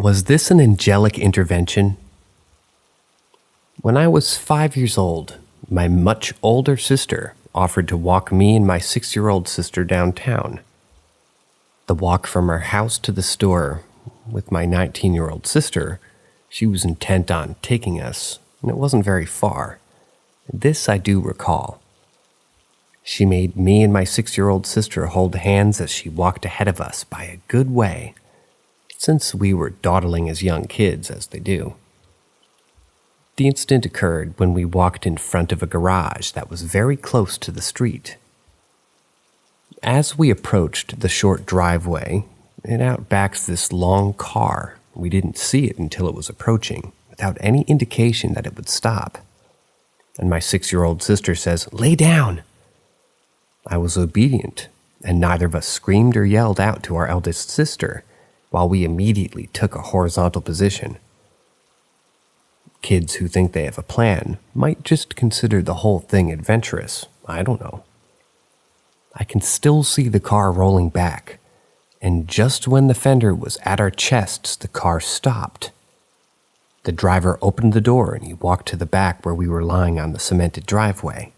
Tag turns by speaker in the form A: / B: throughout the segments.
A: Was this an angelic intervention? When I was 5 years old, my much older sister offered to walk me and my 6-year-old sister downtown. The walk from our house to the store with my 19-year-old sister, she was intent on taking us, and it wasn't very far. This I do recall. She made me and my 6-year-old sister hold hands as she walked ahead of us by a good way, since we were dawdling as young kids as they do. The incident occurred when we walked in front of a garage that was very close to the street. As we approached the short driveway, it outbacks this long car. We didn't see it until it was approaching, without any indication that it would stop. And my 6-year-old sister says, "Lay down!" I was obedient, and neither of us screamed or yelled out to our eldest sister, while we immediately took a horizontal position. Kids who think they have a plan might just consider the whole thing adventurous. I don't know. I can still see the car rolling back, and just when the fender was at our chests, the car stopped. The driver opened the door and he walked to the back where we were lying on the cemented driveway.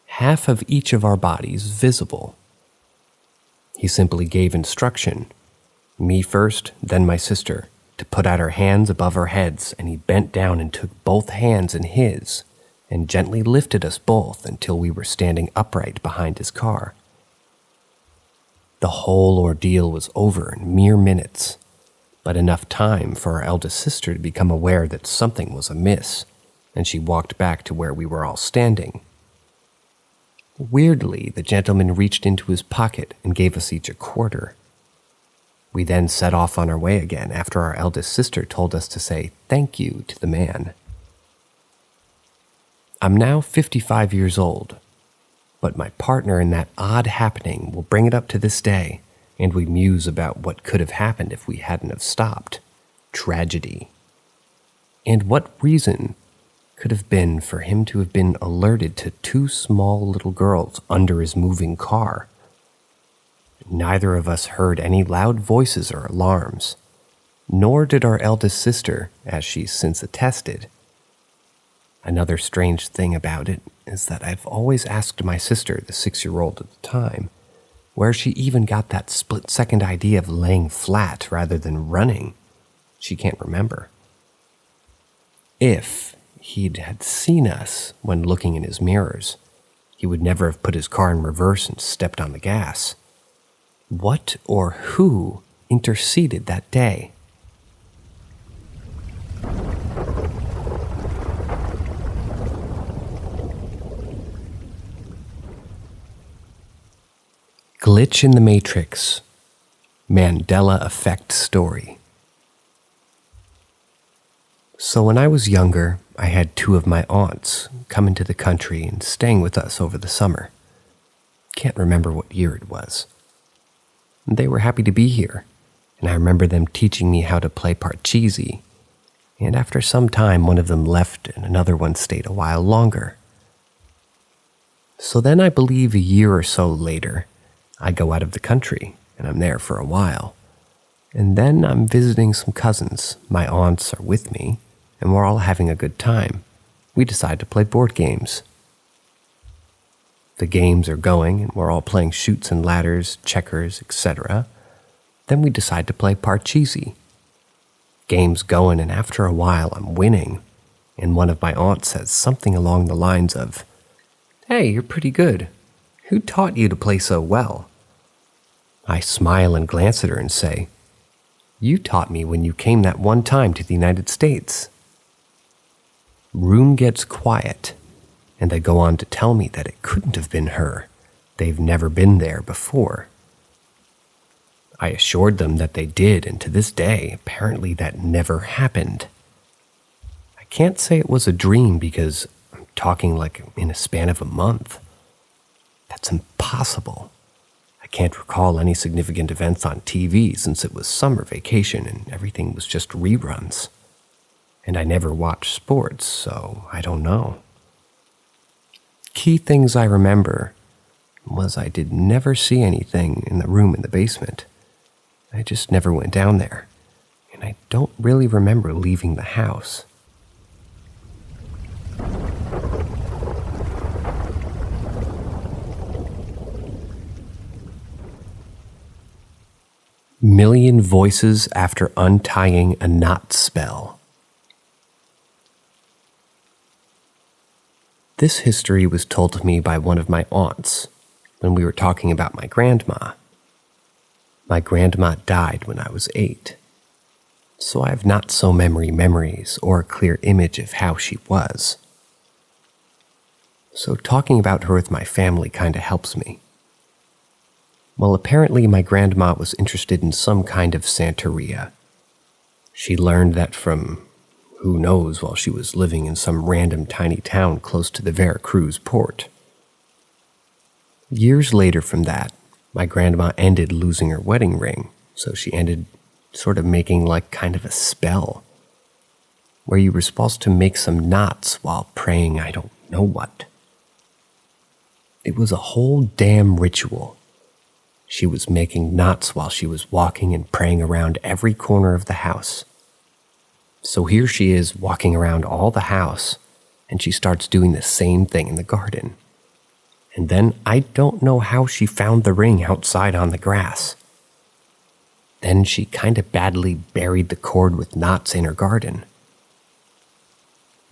A: Half of each of our bodies visible. He simply gave instruction, me first, then my sister, to put out our hands above our heads, and he bent down and took both hands in his and gently lifted us both until we were standing upright behind his car. The whole ordeal was over in mere minutes, but enough time for our eldest sister to become aware that something was amiss, and she walked back to where we were all standing. Weirdly, the gentleman reached into his pocket and gave us each a quarter. We then set off on our way again after our eldest sister told us to say thank you to the man. I'm now 55 years old, but my partner in that odd happening will bring it up to this day, and we muse about what could have happened if we hadn't have stopped. Tragedy. And what reason could have been for him to have been alerted to 2 small little girls under his moving car? Neither of us heard any loud voices or alarms, nor did our eldest sister, as she's since attested. Another strange thing about it is that I've always asked my sister, the 6-year-old at the time, where she even got that split-second idea of laying flat rather than running. She can't remember. If he'd had seen us when looking in his mirrors, he would never have put his car in reverse and stepped on the gas. What or who interceded that day? Glitch in the Matrix, Mandela Effect story. So when I was younger, I had 2 of my aunts come into the country and staying with us over the summer. Can't remember what year it was. They were happy to be here, and I remember them teaching me how to play parcheesi, and after some time one of them left and another one stayed a while longer. So then I believe a year or so later, I go out of the country, and I'm there for a while, and then I'm visiting some cousins. My aunts are with me, and we're all having a good time. We decide to play board games. The games are going, and we're all playing chutes and ladders, checkers, etc. Then we decide to play parcheesi. Game's going, and after a while I'm winning, and one of my aunts says something along the lines of, "Hey, you're pretty good. Who taught you to play so well?" I smile and glance at her and say, "You taught me when you came that one time to the United States." Room gets quiet, and they go on to tell me that it couldn't have been her. They've never been there before. I assured them that they did, and to this day, apparently that never happened. I can't say it was a dream because I'm talking like in a span of a month. That's impossible. I can't recall any significant events on TV since it was summer vacation and everything was just reruns. And I never watched sports, so I don't know. Key things I remember was I did never see anything in the room in the basement. I just never went down there, and and I don't really remember leaving the house. Million voices after untying a knot spell. This history was told to me by one of my aunts when we were talking about my grandma. My grandma died when I was 8, so I have not so many memories or a clear image of how she was. So talking about her with my family kinda helps me. Well, apparently my grandma was interested in some kind of Santeria. She learned that from who knows while she was living in some random tiny town close to the Veracruz port. Years later from that, my grandma ended losing her wedding ring, so she ended sort of making like kind of a spell, where you were supposed to make some knots while praying I don't know what. It was a whole damn ritual. She was making knots while she was walking and praying around every corner of the house. So here she is walking around all the house, and she starts doing the same thing in the garden. And then I don't know how she found the ring outside on the grass. Then she kind of badly buried the cord with knots in her garden.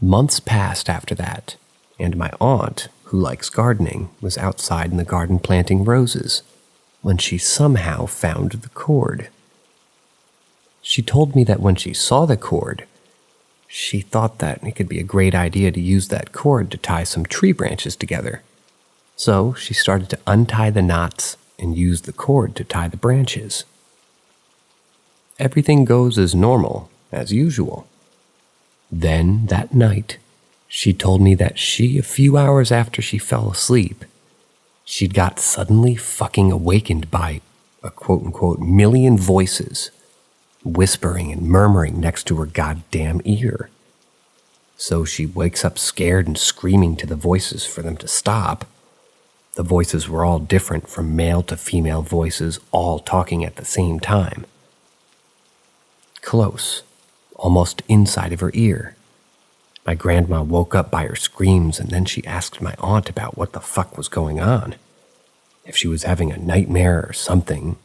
A: Months passed after that, and my aunt, who likes gardening, was outside in the garden planting roses when she somehow found the cord. She told me that when she saw the cord, she thought that it could be a great idea to use that cord to tie some tree branches together. So she started to untie the knots and use the cord to tie the branches. Everything goes as normal, as usual. Then, that night, she told me that a few hours after she fell asleep, she'd got suddenly fucking awakened by a quote-unquote million voices whispering and murmuring next to her goddamn ear. So she wakes up scared and screaming to the voices for them to stop. The voices were all different, from male to female voices, all talking at the same time. Close, almost inside of her ear. My grandma woke up by her screams, and then she asked my aunt about what the fuck was going on, if she was having a nightmare or something,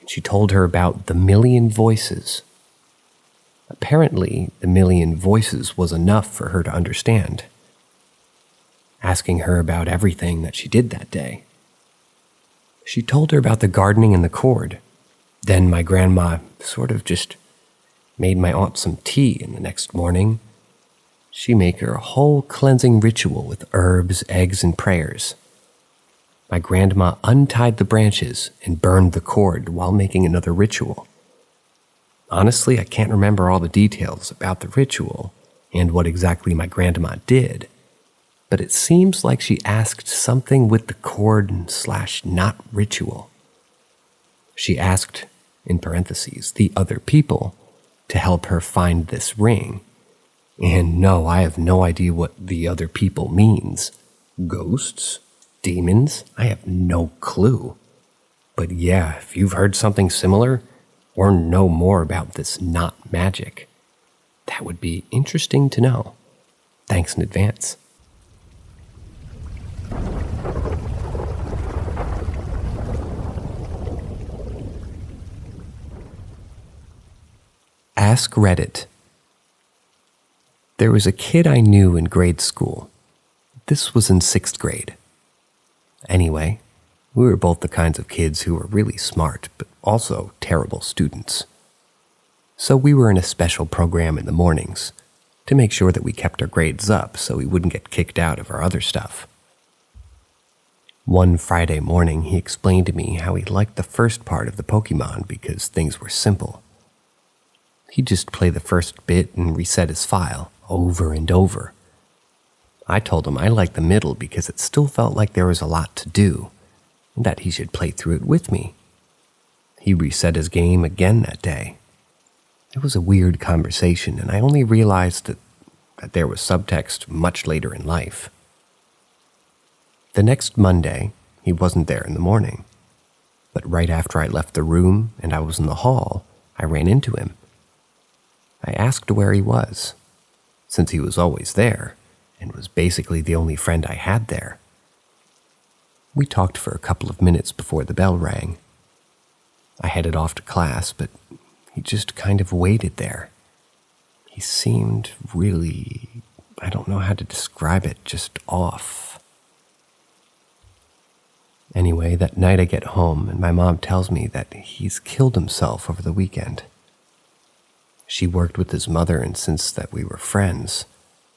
A: and she told her about the million voices. Apparently, the million voices was enough for her to understand, asking her about everything that she did that day. She told her about the gardening and the cord. Then my grandma sort of just made my aunt some tea, and the next morning, she made her a whole cleansing ritual with herbs, eggs, and prayers. My grandma untied the branches and burned the cord while making another ritual. Honestly, I can't remember all the details about the ritual and what exactly my grandma did, but it seems like she asked something with the cord/knot ritual. She asked, in parentheses, the other people to help her find this ring. And no, I have no idea what the other people means. Ghosts? Demons? I have no clue. But yeah, if you've heard something similar or know more about this knot magic, that would be interesting to know. Thanks in advance. Ask Reddit. There was a kid I knew in grade school. This was in 6th grade. Anyway, we were both the kinds of kids who were really smart, but also terrible students. So we were in a special program in the mornings to make sure that we kept our grades up so we wouldn't get kicked out of our other stuff. One Friday morning, he explained to me how he liked the first part of the Pokemon because things were simple. He'd just play the first bit and reset his file over and over. I told him I liked the middle because it still felt like there was a lot to do, and that he should play through it with me. He reset his game again that day. It was a weird conversation, and I only realized that there was subtext much later in life. The next Monday, he wasn't there in the morning, but right after I left the room and I was in the hall, I ran into him. I asked where he was, since he was always there and was basically the only friend I had there. We talked for a couple of minutes before the bell rang. I headed off to class, but he just kind of waited there. He seemed really, I don't know how to describe it, just off. Anyway, that night I get home and my mom tells me that he's killed himself over the weekend. She worked with his mother, and since that we were friends,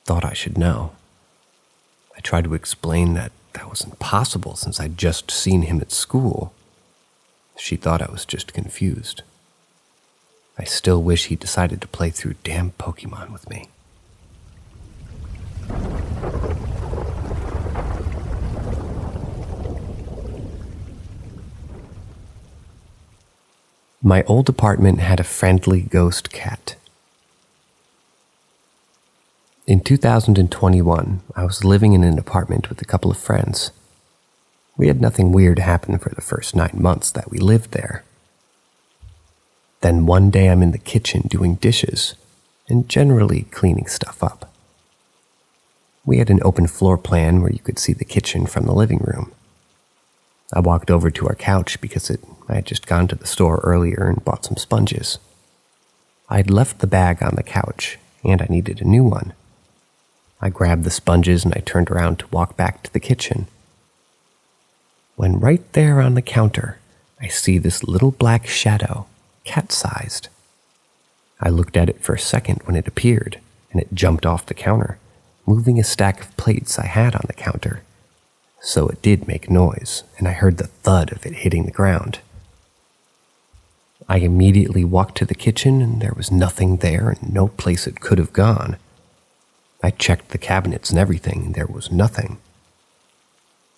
A: thought I should know. I tried to explain that wasn't possible since I'd just seen him at school. She thought I was just confused. I still wish he decided to play through damn Pokemon with me. My old apartment had a friendly ghost cat. In 2021, I was living in an apartment with a couple of friends. We had nothing weird happen for the first 9 months that we lived there. Then one day I'm in the kitchen doing dishes and generally cleaning stuff up. We had an open floor plan where you could see the kitchen from the living room. I walked over to our couch because I had just gone to the store earlier and bought some sponges. I had left the bag on the couch and I needed a new one. I grabbed the sponges and I turned around to walk back to the kitchen. When right there on the counter, I see this little black shadow, cat-sized. I looked at it for a second when it appeared, and it jumped off the counter, moving a stack of plates I had on the counter. So it did make noise, and I heard the thud of it hitting the ground. I immediately walked to the kitchen, and there was nothing there and no place it could have gone. I checked the cabinets and everything, and there was nothing.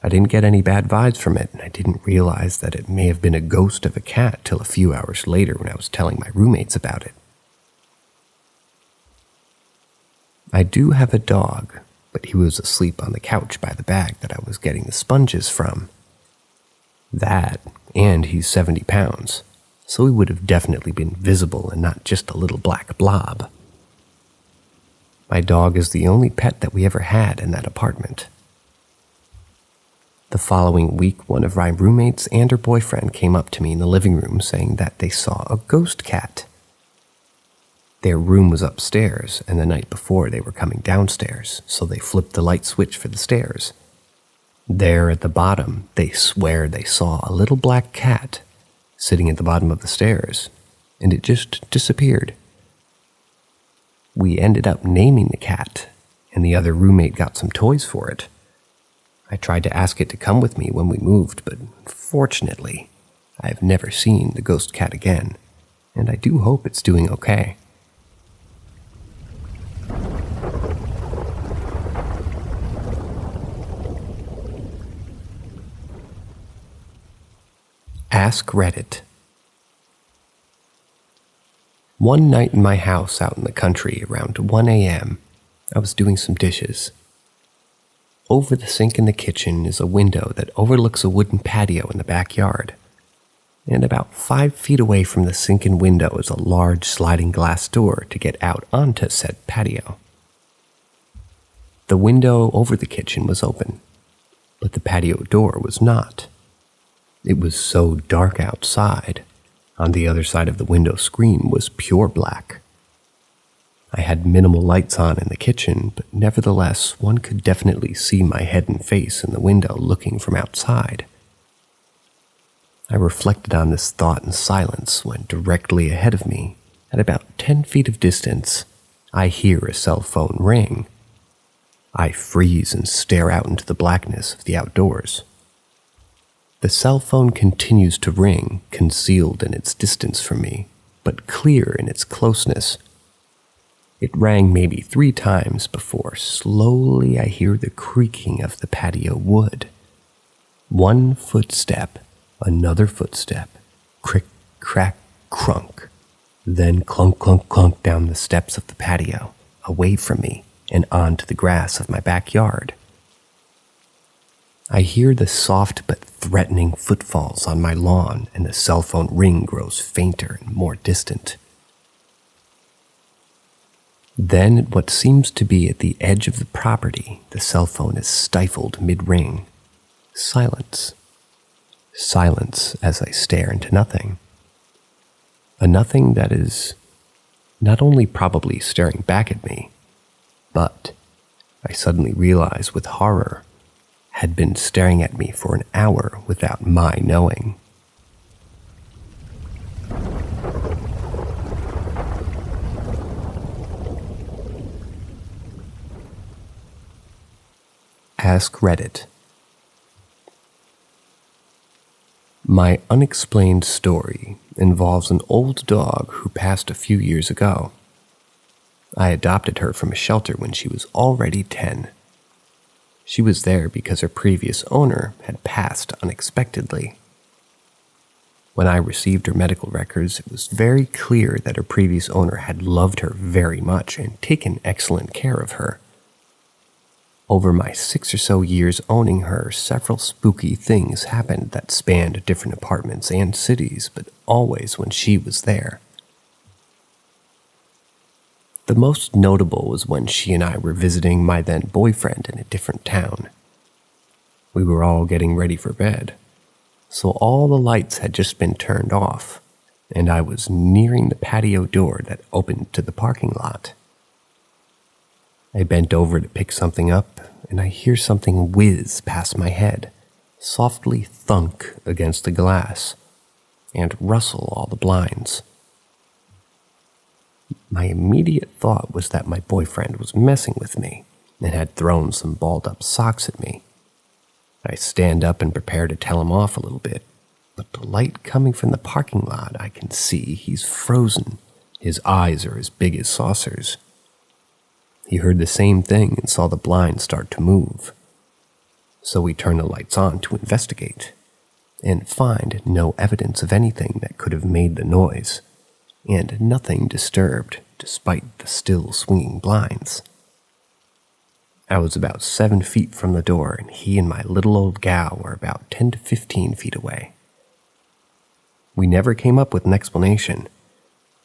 A: I didn't get any bad vibes from it, and I didn't realize that it may have been a ghost of a cat till a few hours later when I was telling my roommates about it. I do have a dog, but he was asleep on the couch by the bag that I was getting the sponges from. That, and he's 70 pounds, so he would have definitely been visible and not just a little black blob. My dog is the only pet that we ever had in that apartment. The following week, one of my roommates and her boyfriend came up to me in the living room saying that they saw a ghost cat. Their room was upstairs, and the night before they were coming downstairs, so they flipped the light switch for the stairs. There at the bottom, they swear they saw a little black cat sitting at the bottom of the stairs, and it just disappeared. We ended up naming the cat, and the other roommate got some toys for it. I tried to ask it to come with me when we moved, but fortunately, I have never seen the ghost cat again, and I do hope it's doing okay. Ask Reddit. One night in my house out in the country around 1 a.m., I was doing some dishes. Over the sink in the kitchen is a window that overlooks a wooden patio in the backyard, and about 5 feet away from the sink and window is a large sliding glass door to get out onto said patio. The window over the kitchen was open, but the patio door was not. It was so dark outside. On the other side of the window screen was pure black. I had minimal lights on in the kitchen, but nevertheless, one could definitely see my head and face in the window looking from outside. I reflected on this thought in silence when directly ahead of me, at about 10 feet of distance, I hear a cell phone ring. I freeze and stare out into the blackness of the outdoors. The cell phone continues to ring, concealed in its distance from me, but clear in its closeness. It rang maybe 3 times before slowly I hear the creaking of the patio wood. One footstep, another footstep, crick, crack, crunk, then clunk, clunk, clunk down the steps of the patio, away from me and onto the grass of my backyard. I hear the soft but threatening footfalls on my lawn, and the cell phone ring grows fainter and more distant. Then, at what seems to be at the edge of the property, the cell phone is stifled mid-ring. Silence. Silence as I stare into nothing. A nothing that is not only probably staring back at me, but, I suddenly realize with horror, had been staring at me for an hour without my knowing. Ask Reddit. My unexplained story involves an old dog who passed a few years ago. I adopted her from a shelter when she was already 10. She was there because her previous owner had passed unexpectedly. When I received her medical records, it was very clear that her previous owner had loved her very much and taken excellent care of her. Over my 6 or so years owning her, several spooky things happened that spanned different apartments and cities, but always when she was there. The most notable was when she and I were visiting my then boyfriend in a different town. We were all getting ready for bed, so all the lights had just been turned off, and I was nearing the patio door that opened to the parking lot. I bent over to pick something up, and I hear something whiz past my head, softly thunk against the glass, and rustle all the blinds. My immediate thought was that my boyfriend was messing with me and had thrown some balled-up socks at me. I stand up and prepare to tell him off a little bit, but the light coming from the parking lot, I can see he's frozen. His eyes are as big as saucers. He heard the same thing and saw the blinds start to move. So we turn the lights on to investigate and find no evidence of anything that could have made the noise, and nothing disturbed despite the still swinging blinds. I was about 7 feet from the door, and he and my little old gal were about 10 to 15 feet away. We never came up with an explanation,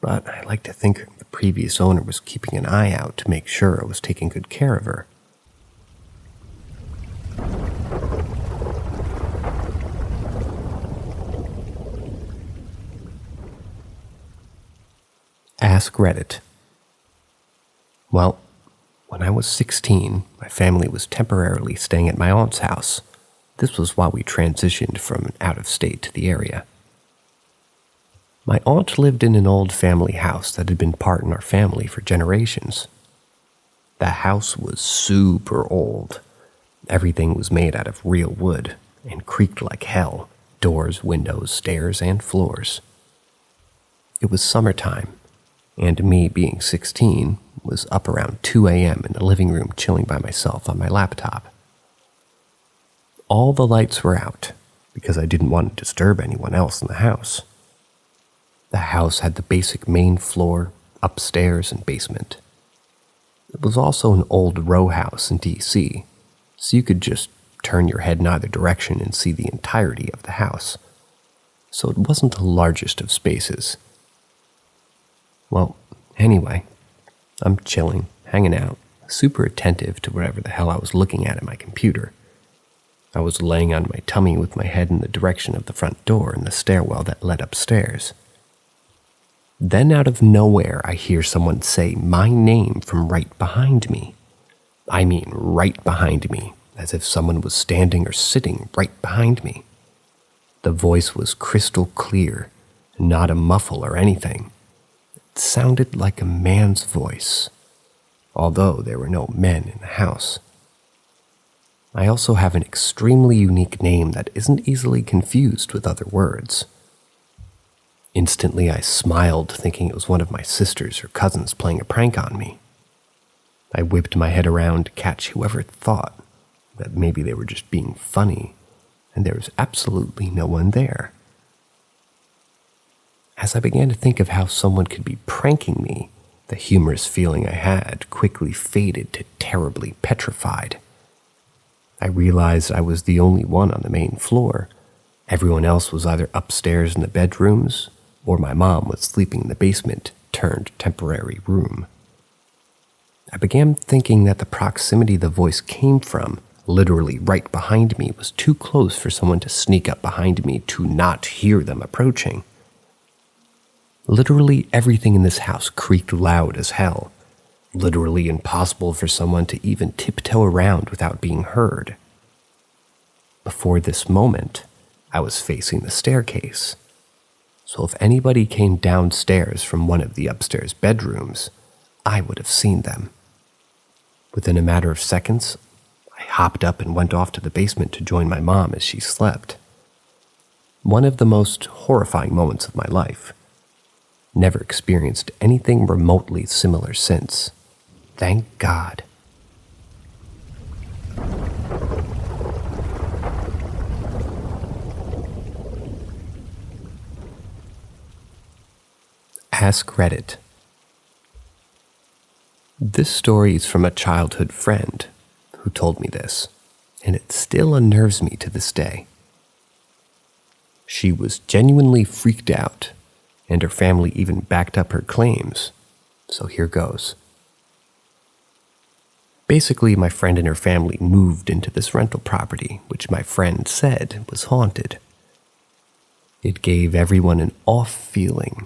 A: but I like to think the previous owner was keeping an eye out to make sure I was taking good care of her. Ask Reddit. Well, when I was 16, my family was temporarily staying at my aunt's house. This was while we transitioned from out of state to the area. My aunt lived in an old family house that had been part in our family for generations. The house was super old. Everything was made out of real wood and creaked like hell, doors, windows, stairs, and floors. It was summertime, and me being 16 was up around 2 a.m. in the living room chilling by myself on my laptop. All the lights were out because I didn't want to disturb anyone else in the house. The house had the basic main floor, upstairs, and basement. It was also an old row house in D.C., so you could just turn your head in either direction and see the entirety of the house. So it wasn't the largest of spaces. Well, anyway, I'm chilling, hanging out, super attentive to whatever the hell I was looking at my computer. I was laying on my tummy with my head in the direction of the front door and the stairwell that led upstairs. Then out of nowhere, I hear someone say my name from right behind me. I mean right behind me, as if someone was standing or sitting right behind me. The voice was crystal clear, not a muffle or anything. It sounded like a man's voice, although there were no men in the house. I also have an extremely unique name that isn't easily confused with other words. Instantly, I smiled, thinking it was one of my sisters or cousins playing a prank on me. I whipped my head around to catch whoever thought that maybe they were just being funny, and there was absolutely no one there. As I began to think of how someone could be pranking me, the humorous feeling I had quickly faded to terribly petrified. I realized I was the only one on the main floor. Everyone else was either upstairs in the bedrooms, or my mom was sleeping in the basement turned temporary room. I began thinking that the proximity the voice came from, literally right behind me, was too close for someone to sneak up behind me to not hear them approaching. Literally everything in this house creaked loud as hell. Literally impossible for someone to even tiptoe around without being heard. Before this moment, I was facing the staircase. So if anybody came downstairs from one of the upstairs bedrooms, I would have seen them. Within a matter of seconds, I hopped up and went off to the basement to join my mom as she slept. One of the most horrifying moments of my life. Never experienced anything remotely similar since. Thank God. Ask Reddit. This story is from a childhood friend who told me this, and it still unnerves me to this day. She was genuinely freaked out, and her family even backed up her claims, so here goes. Basically, my friend and her family moved into this rental property, which my friend said was haunted. It gave everyone an off feeling.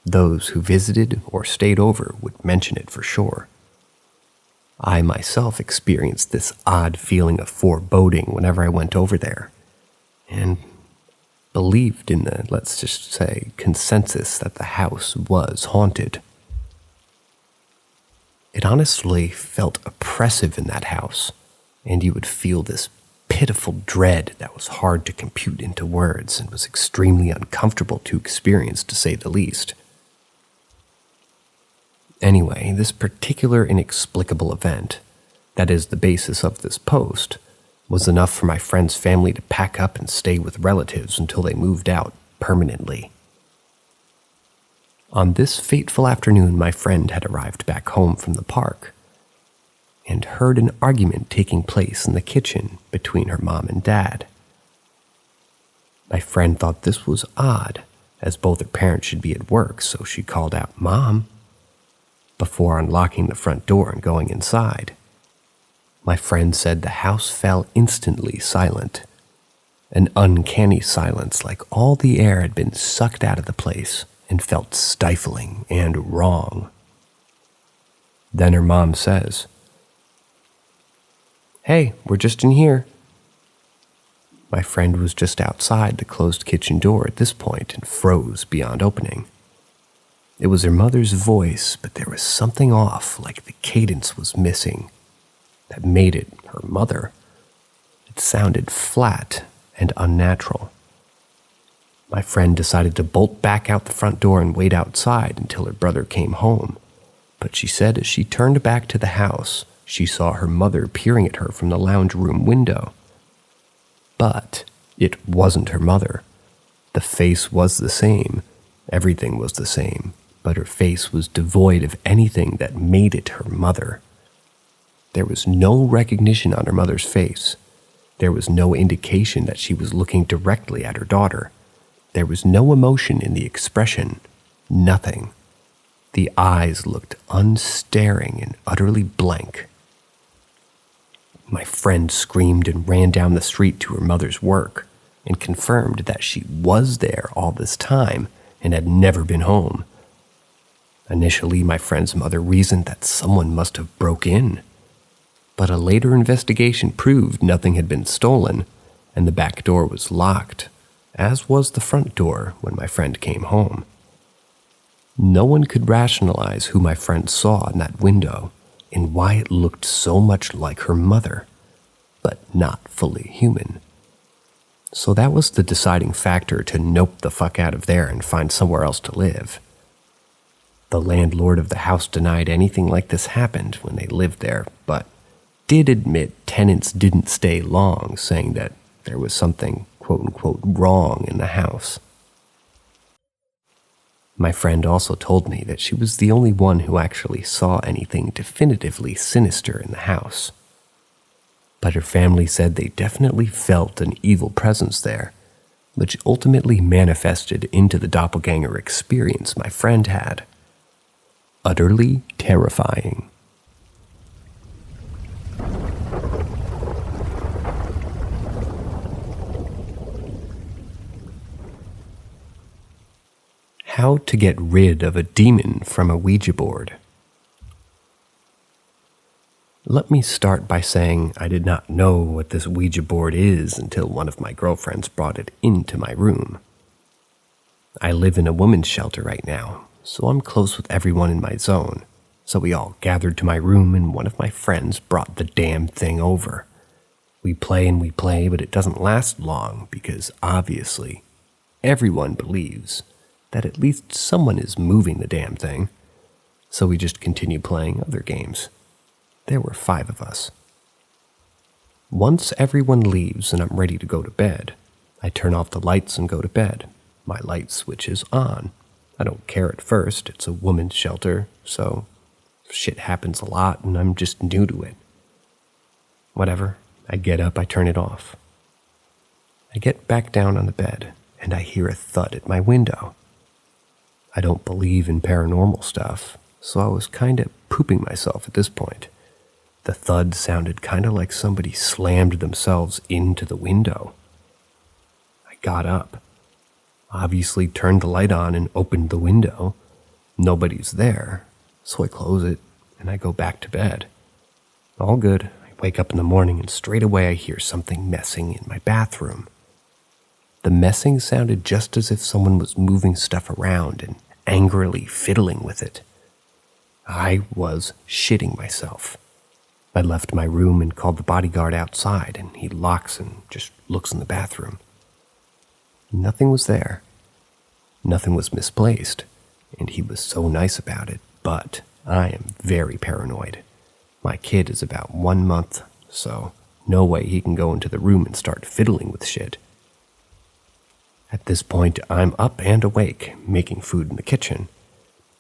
A: Those who visited or stayed over would mention it for sure. I myself experienced this odd feeling of foreboding whenever I went over there, and believed in the, let's just say, consensus that the house was haunted. It honestly felt oppressive in that house, and you would feel this pitiful dread that was hard to compute into words and was extremely uncomfortable to experience, to say the least. Anyway, this particular inexplicable event, that is the basis of this post, was enough for my friend's family to pack up and stay with relatives until they moved out permanently. On this fateful afternoon, my friend had arrived back home from the park and heard an argument taking place in the kitchen between her mom and dad. My friend thought this was odd, as both her parents should be at work, so she called out, "Mom," before unlocking the front door and going inside. My friend said the house fell instantly silent, an uncanny silence like all the air had been sucked out of the place and felt stifling and wrong. Then her mom says, "Hey, we're just in here." My friend was just outside the closed kitchen door at this point and froze beyond opening. It was her mother's voice, but there was something off, like the cadence was missing, that made it her mother. It sounded flat and unnatural. My friend decided to bolt back out the front door and wait outside until her brother came home, but she said as she turned back to the house, she saw her mother peering at her from the lounge room window. But it wasn't her mother. The face was the same, everything was the same, but her face was devoid of anything that made it her mother. There was no recognition on her mother's face. There was no indication that she was looking directly at her daughter. There was no emotion in the expression, nothing. The eyes looked unstaring and utterly blank. My friend screamed and ran down the street to her mother's work and confirmed that she was there all this time and had never been home. Initially, my friend's mother reasoned that someone must have broke in, but a later investigation proved nothing had been stolen, and the back door was locked, as was the front door when my friend came home. No one could rationalize who my friend saw in that window and why it looked so much like her mother, but not fully human. So that was the deciding factor to nope the fuck out of there and find somewhere else to live. The landlord of the house denied anything like this happened when they lived there, but did admit tenants didn't stay long, saying that there was something quote-unquote wrong in the house. My friend also told me that she was the only one who actually saw anything definitively sinister in the house. But her family said they definitely felt an evil presence there, which ultimately manifested into the doppelganger experience my friend had. Utterly terrifying. How to get rid of a demon from a Ouija board. Let me start by saying I did not know what this Ouija board is until one of my girlfriends brought it into my room. I live in a women's shelter right now, so I'm close with everyone in my zone, so we all gathered to my room and one of my friends brought the damn thing over. We play and we play, but it doesn't last long because obviously everyone believes that at least someone is moving the damn thing, so we just continue playing other games. There were 5 of us. Once everyone leaves and I'm ready to go to bed, I turn off the lights and go to bed. My light switch is on. I don't care at first, it's a woman's shelter, so shit happens a lot and I'm just new to it. Whatever, I get up, I turn it off. I get back down on the bed and I hear a thud at my window. I don't believe in paranormal stuff, so I was kinda pooping myself at this point. The thud sounded kinda like somebody slammed themselves into the window. I got up, obviously turned the light on and opened the window. Nobody's there, so I close it and I go back to bed. All good. I wake up in the morning and straight away I hear something messing in my bathroom. The messing sounded just as if someone was moving stuff around and angrily fiddling with it. I was shitting myself. I left my room and called the bodyguard outside, and he locks and just looks in the bathroom. Nothing was there. Nothing was misplaced, and he was so nice about it, but I am very paranoid. My kid is about 1 month, so no way he can go into the room and start fiddling with shit. At this point, I'm up and awake, making food in the kitchen,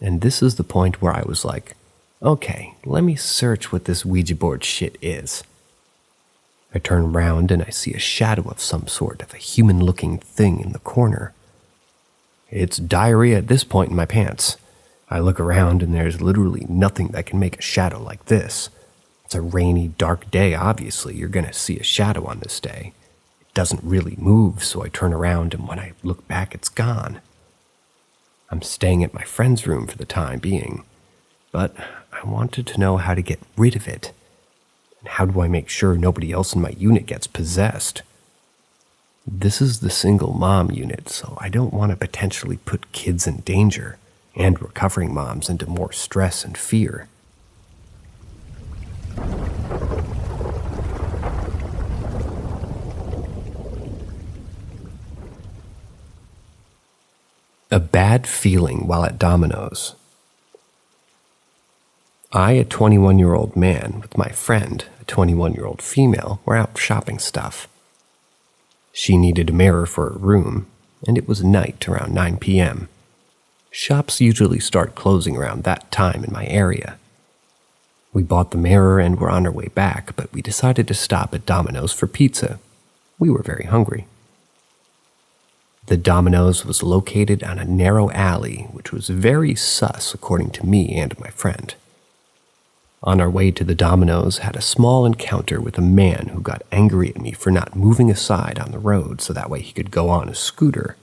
A: and this is the point where I was like, okay, let me search what this Ouija board shit is. I turn around and I see a shadow of some sort of a human-looking thing in the corner. It's diarrhea at this point in my pants. I look around and there's literally nothing that can make a shadow like this. It's a rainy, dark day, obviously. You're gonna see a shadow on this day. It doesn't really move, so I turn around and when I look back, it's gone. I'm staying at my friend's room for the time being, but I wanted to know how to get rid of it. And how do I make sure nobody else in my unit gets possessed? This is the single mom unit, so I don't want to potentially put kids in danger and recovering moms into more stress and fear. A bad feeling while at Domino's. I, a 21-year-old man, with my friend, a 21-year-old female, were out shopping stuff. She needed a mirror for her room, and it was night around 9 p.m. Shops usually start closing around that time in my area. We bought the mirror and were on our way back, but we decided to stop at Domino's for pizza. We were very hungry. The Domino's was located on a narrow alley, which was very sus according to me and my friend. On our way to the Domino's, had a small encounter with a man who got angry at me for not moving aside on the road so that way he could go on a scooter.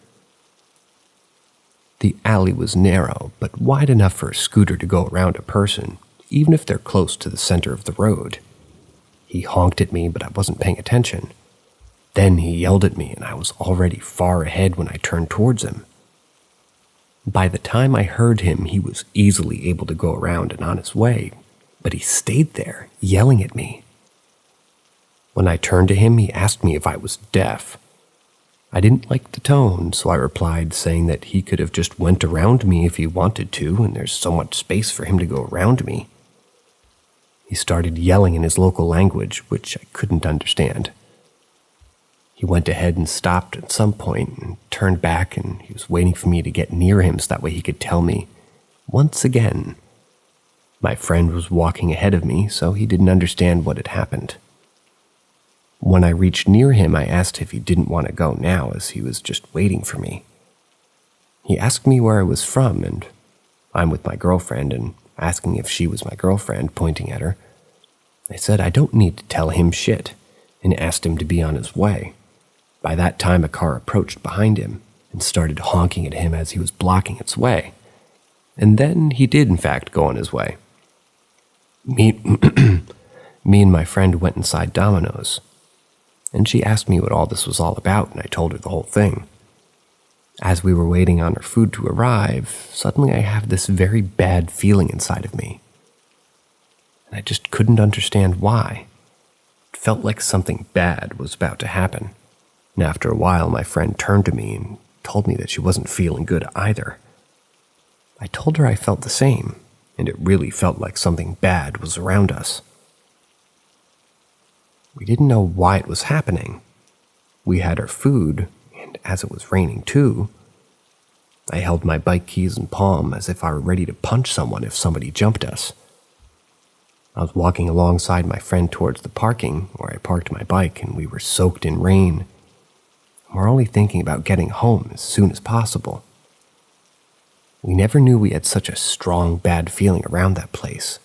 A: The alley was narrow, but wide enough for a scooter to go around a person, even if they're close to the center of the road. He honked at me, but I wasn't paying attention. Then he yelled at me, and I was already far ahead when I turned towards him. By the time I heard him, he was easily able to go around and on his way, but he stayed there, yelling at me. When I turned to him, he asked me if I was deaf. I didn't like the tone, so I replied, saying that he could have just went around me if he wanted to, and there's so much space for him to go around me. He started yelling in his local language, which I couldn't understand. He went ahead and stopped at some point and turned back, and he was waiting for me to get near him so that way he could tell me, once again. My friend was walking ahead of me, so he didn't understand what had happened. When I reached near him, I asked if he didn't want to go now, as he was just waiting for me. He asked me where I was from, and I'm with my girlfriend, and asking if she was my girlfriend, pointing at her. I said I don't need to tell him shit, and asked him to be on his way. By that time, a car approached behind him, and started honking at him as he was blocking its way. And then he did, in fact, go on his way. Me and my friend went inside Domino's, and she asked me what all this was all about, and I told her the whole thing. As we were waiting on her food to arrive, suddenly I have this very bad feeling inside of me. And I just couldn't understand why. It felt like something bad was about to happen. And after a while, my friend turned to me and told me that she wasn't feeling good either. I told her I felt the same, and it really felt like something bad was around us. We didn't know why it was happening. We had our food, and as it was raining too, I held my bike keys in palm as if I were ready to punch someone if somebody jumped us. I was walking alongside my friend towards the parking where I parked my bike, and we were soaked in rain. We're only thinking about getting home as soon as possible. We never knew we had such a strong, bad feeling around that place,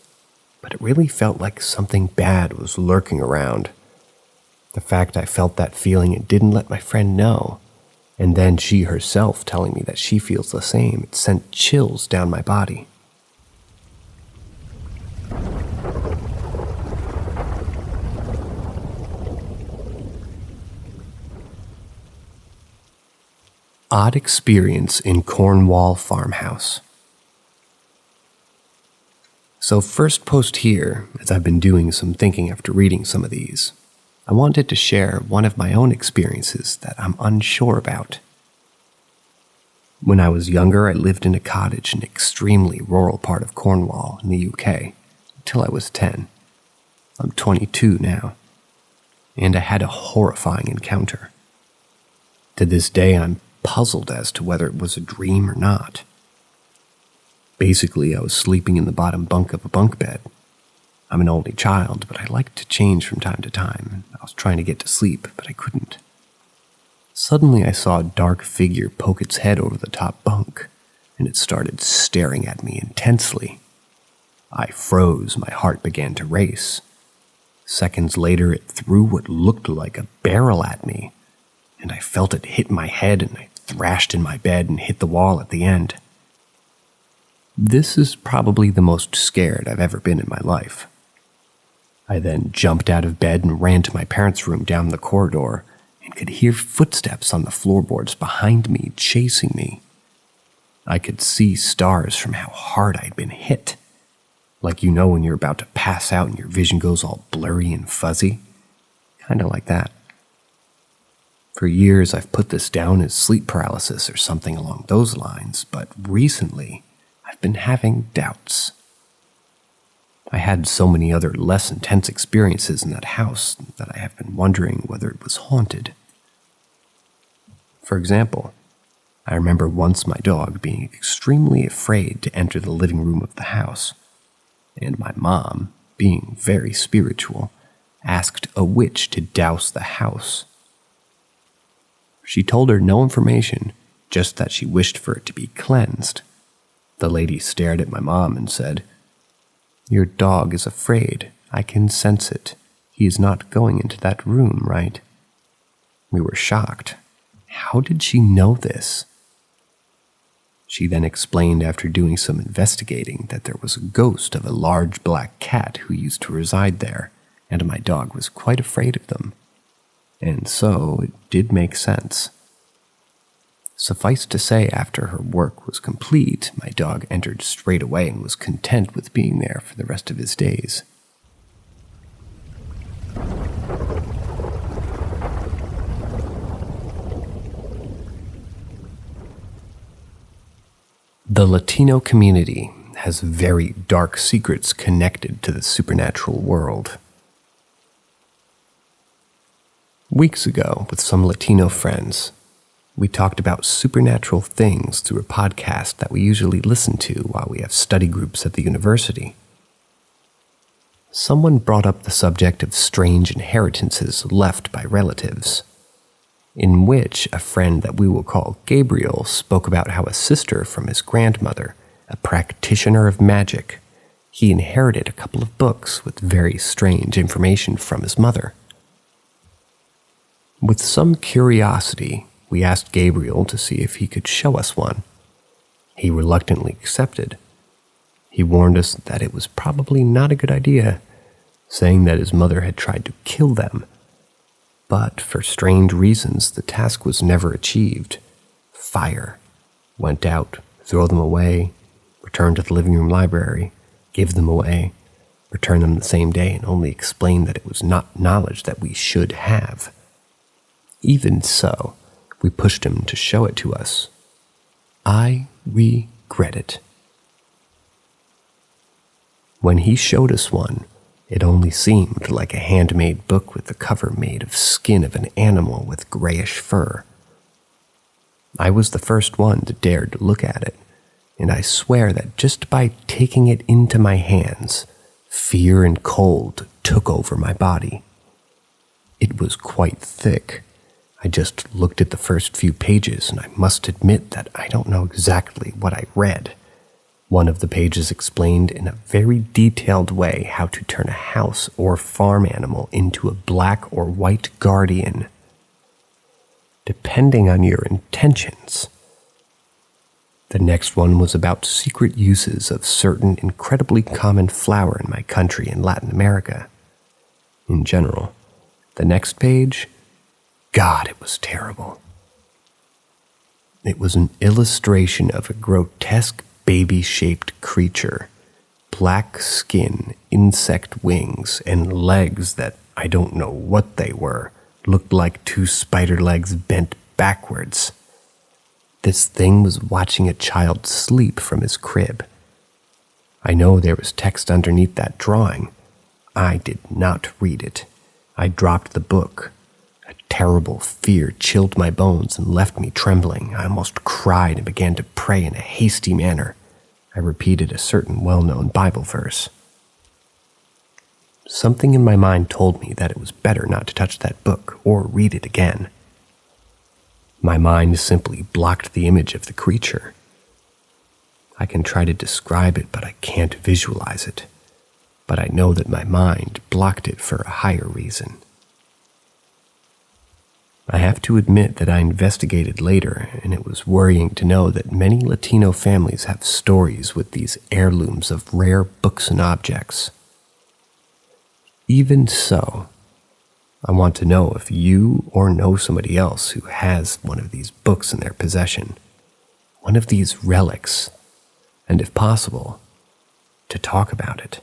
A: but it really felt like something bad was lurking around. The fact I felt that feeling and didn't let my friend know, and then she herself telling me that she feels the same, it sent chills down my body. Odd experience in Cornwall farmhouse. So first post here, as I've been doing some thinking after reading some of these, I wanted to share one of my own experiences that I'm unsure about. When I was younger, I lived in a cottage in an extremely rural part of Cornwall in the UK until I was 10. I'm 22 now, and I had a horrifying encounter. To this day, I'm puzzled as to whether it was a dream or not. Basically, I was sleeping in the bottom bunk of a bunk bed. I'm an only child, but I liked to change from time to time. I was trying to get to sleep, but I couldn't. Suddenly, I saw a dark figure poke its head over the top bunk, and it started staring at me intensely. I froze, my heart began to race. Seconds later, it threw what looked like a barrel at me, and I felt it hit my head, and I thrashed in my bed and hit the wall at the end. This is probably the most scared I've ever been in my life. I then jumped out of bed and ran to my parents' room down the corridor and could hear footsteps on the floorboards behind me chasing me. I could see stars from how hard I'd been hit. Like you know when you're about to pass out and your vision goes all blurry and fuzzy? Kinda like that. For years, I've put this down as sleep paralysis or something along those lines, but recently, I've been having doubts. I had so many other less intense experiences in that house that I have been wondering whether it was haunted. For example, I remember once my dog being extremely afraid to enter the living room of the house, and my mom, being very spiritual, asked a witch to douse the house. She told her no information, just that she wished for it to be cleansed. The lady stared at my mom and said, "Your dog is afraid. I can sense it. He is not going into that room, right?" We were shocked. How did she know this? She then explained after doing some investigating that there was a ghost of a large black cat who used to reside there, and my dog was quite afraid of them. And so it did make sense. Suffice to say, after her work was complete, my dog entered straight away and was content with being there for the rest of his days. The Latino community has very dark secrets connected to the supernatural world. Weeks ago, with some Latino friends, we talked about supernatural things through a podcast that we usually listen to while we have study groups at the university. Someone brought up the subject of strange inheritances left by relatives, in which a friend that we will call Gabriel spoke about how a sister from his grandmother, a practitioner of magic, he inherited a couple of books with very strange information from his mother. With some curiosity, we asked Gabriel to see if he could show us one. He reluctantly accepted. He warned us that it was probably not a good idea, saying that his mother had tried to kill them. But for strange reasons, the task was never achieved. Fire. Went out, throw them away, return to the living room library, give them away, return them the same day, and only explain that it was not knowledge that we should have. Even so, we pushed him to show it to us. I regret it. When he showed us one, it only seemed like a handmade book with the cover made of skin of an animal with grayish fur. I was the first one to dare to look at it, and I swear that just by taking it into my hands, fear and cold took over my body. It was quite thick. I just looked at the first few pages, and I must admit that I don't know exactly what I read. One of the pages explained in a very detailed way how to turn a house or farm animal into a black or white guardian, depending on your intentions. The next one was about secret uses of certain incredibly common flower in my country and Latin America. In general, the next page, God, it was terrible. It was an illustration of a grotesque baby-shaped creature, black skin, insect wings, and legs that I don't know what they were, looked like two spider legs bent backwards. This thing was watching a child sleep from his crib. I know there was text underneath that drawing. I did not read it. I dropped the book. A terrible fear chilled my bones and left me trembling. I almost cried and began to pray in a hasty manner. I repeated a certain well-known Bible verse. Something in my mind told me that it was better not to touch that book or read it again. My mind simply blocked the image of the creature. I can try to describe it, but I can't visualize it. But I know that my mind blocked it for a higher reason. I have to admit that I investigated later, and it was worrying to know that many Latino families have stories with these heirlooms of rare books and objects. Even so, I want to know if you or know somebody else who has one of these books in their possession, one of these relics, and if possible, to talk about it.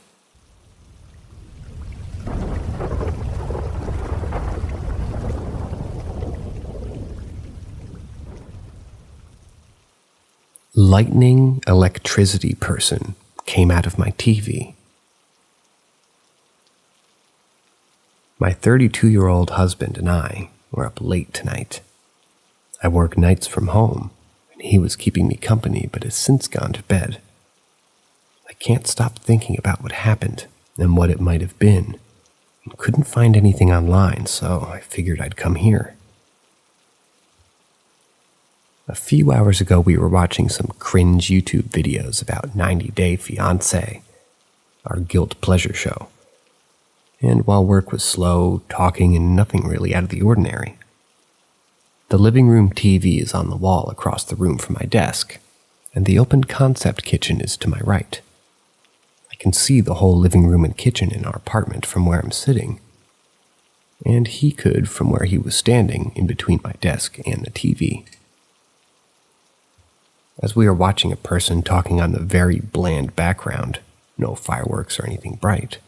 A: Lightning electricity person came out of my TV. My 32-year-old husband and I were up late tonight. I work nights from home, and he was keeping me company but has since gone to bed. I can't stop thinking about what happened and what it might have been, and couldn't find anything online, so I figured I'd come here. A few hours ago, we were watching some cringe YouTube videos about 90 Day Fiancé, our guilt pleasure show. And while work was slow, talking, and nothing really out of the ordinary. The living room TV is on the wall across the room from my desk, and the open concept kitchen is to my right. I can see the whole living room and kitchen in our apartment from where I'm sitting, and he could from where he was standing in between my desk and the TV. As we are watching a person talking on the very bland background, no fireworks or anything bright,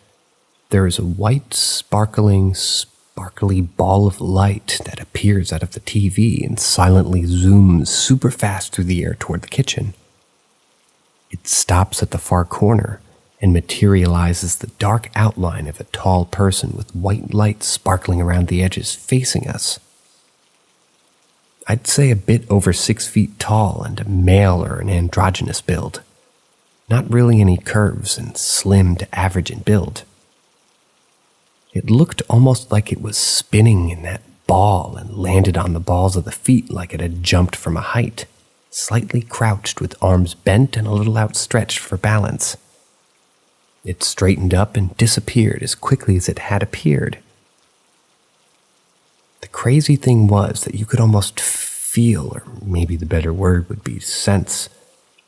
A: there is a white, sparkly ball of light that appears out of the TV and silently zooms super fast through the air toward the kitchen. It stops at the far corner and materializes the dark outline of a tall person with white light sparkling around the edges facing us. I'd say a bit over 6 feet tall and a male or an androgynous build. Not really any curves and slim to average in build. It looked almost like it was spinning in that ball and landed on the balls of the feet like it had jumped from a height, slightly crouched with arms bent and a little outstretched for balance. It straightened up and disappeared as quickly as it had appeared. The crazy thing was that you could almost feel, or maybe the better word would be sense,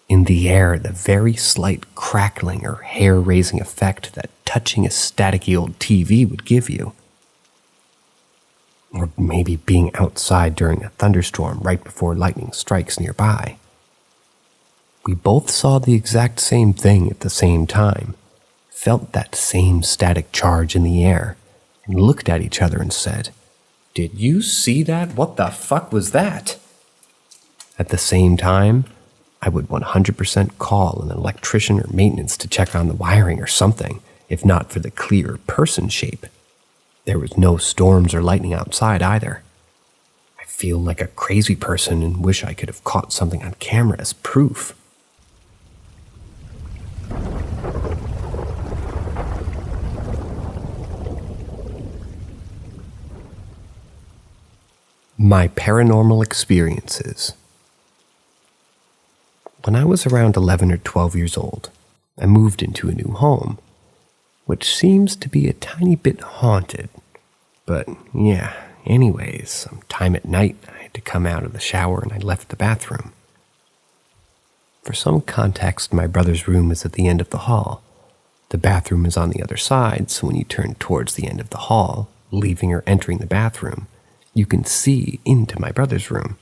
A: in the air the very slight crackling or hair-raising effect that touching a staticky old TV would give you. Or maybe being outside during a thunderstorm right before lightning strikes nearby. We both saw the exact same thing at the same time, felt that same static charge in the air, and looked at each other and said, "Did you see that? What the fuck was that?" At the same time, I would 100% call an electrician or maintenance to check on the wiring or something, if not for the clear person shape. There was no storms or lightning outside either. I feel like a crazy person and wish I could have caught something on camera as proof. My paranormal experiences. When I was around 11 or 12 years old, I moved into a new home, which seems to be a tiny bit haunted. But yeah, anyways, sometime at night I had to come out of the shower and I left the bathroom. For some context, my brother's room is at the end of the hall. The bathroom is on the other side, so when you turn towards the end of the hall, leaving or entering the bathroom, you can see into my brother's room.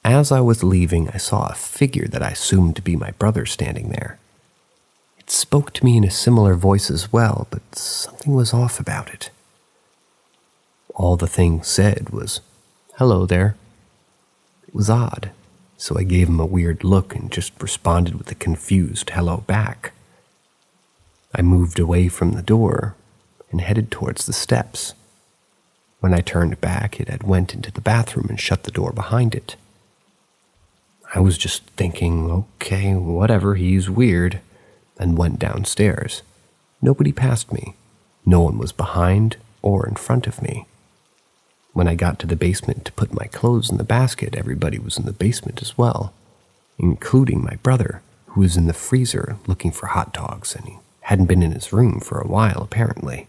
A: As I was leaving, I saw a figure that I assumed to be my brother standing there. It spoke to me in a similar voice as well, but something was off about it. All the thing said was, "Hello there." It was odd, so I gave him a weird look and just responded with a confused hello back. I moved away from the door and headed towards the steps. When I turned back, it had went into the bathroom and shut the door behind it. I was just thinking, okay, whatever, he's weird, and went downstairs. Nobody passed me. No one was behind or in front of me. When I got to the basement to put my clothes in the basket, everybody was in the basement as well, including my brother, who was in the freezer looking for hot dogs, and he hadn't been in his room for a while, apparently.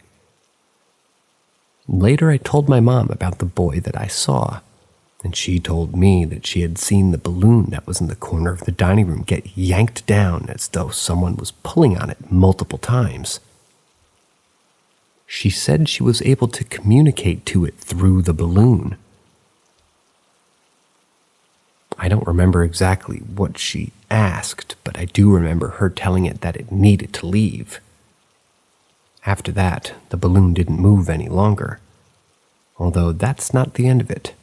A: Later, I told my mom about the boy that I saw, and she told me that she had seen the balloon that was in the corner of the dining room get yanked down as though someone was pulling on it multiple times. She said she was able to communicate to it through the balloon. I don't remember exactly what she asked, but I do remember her telling it that it needed to leave. After that, the balloon didn't move any longer, although that's not the end of it.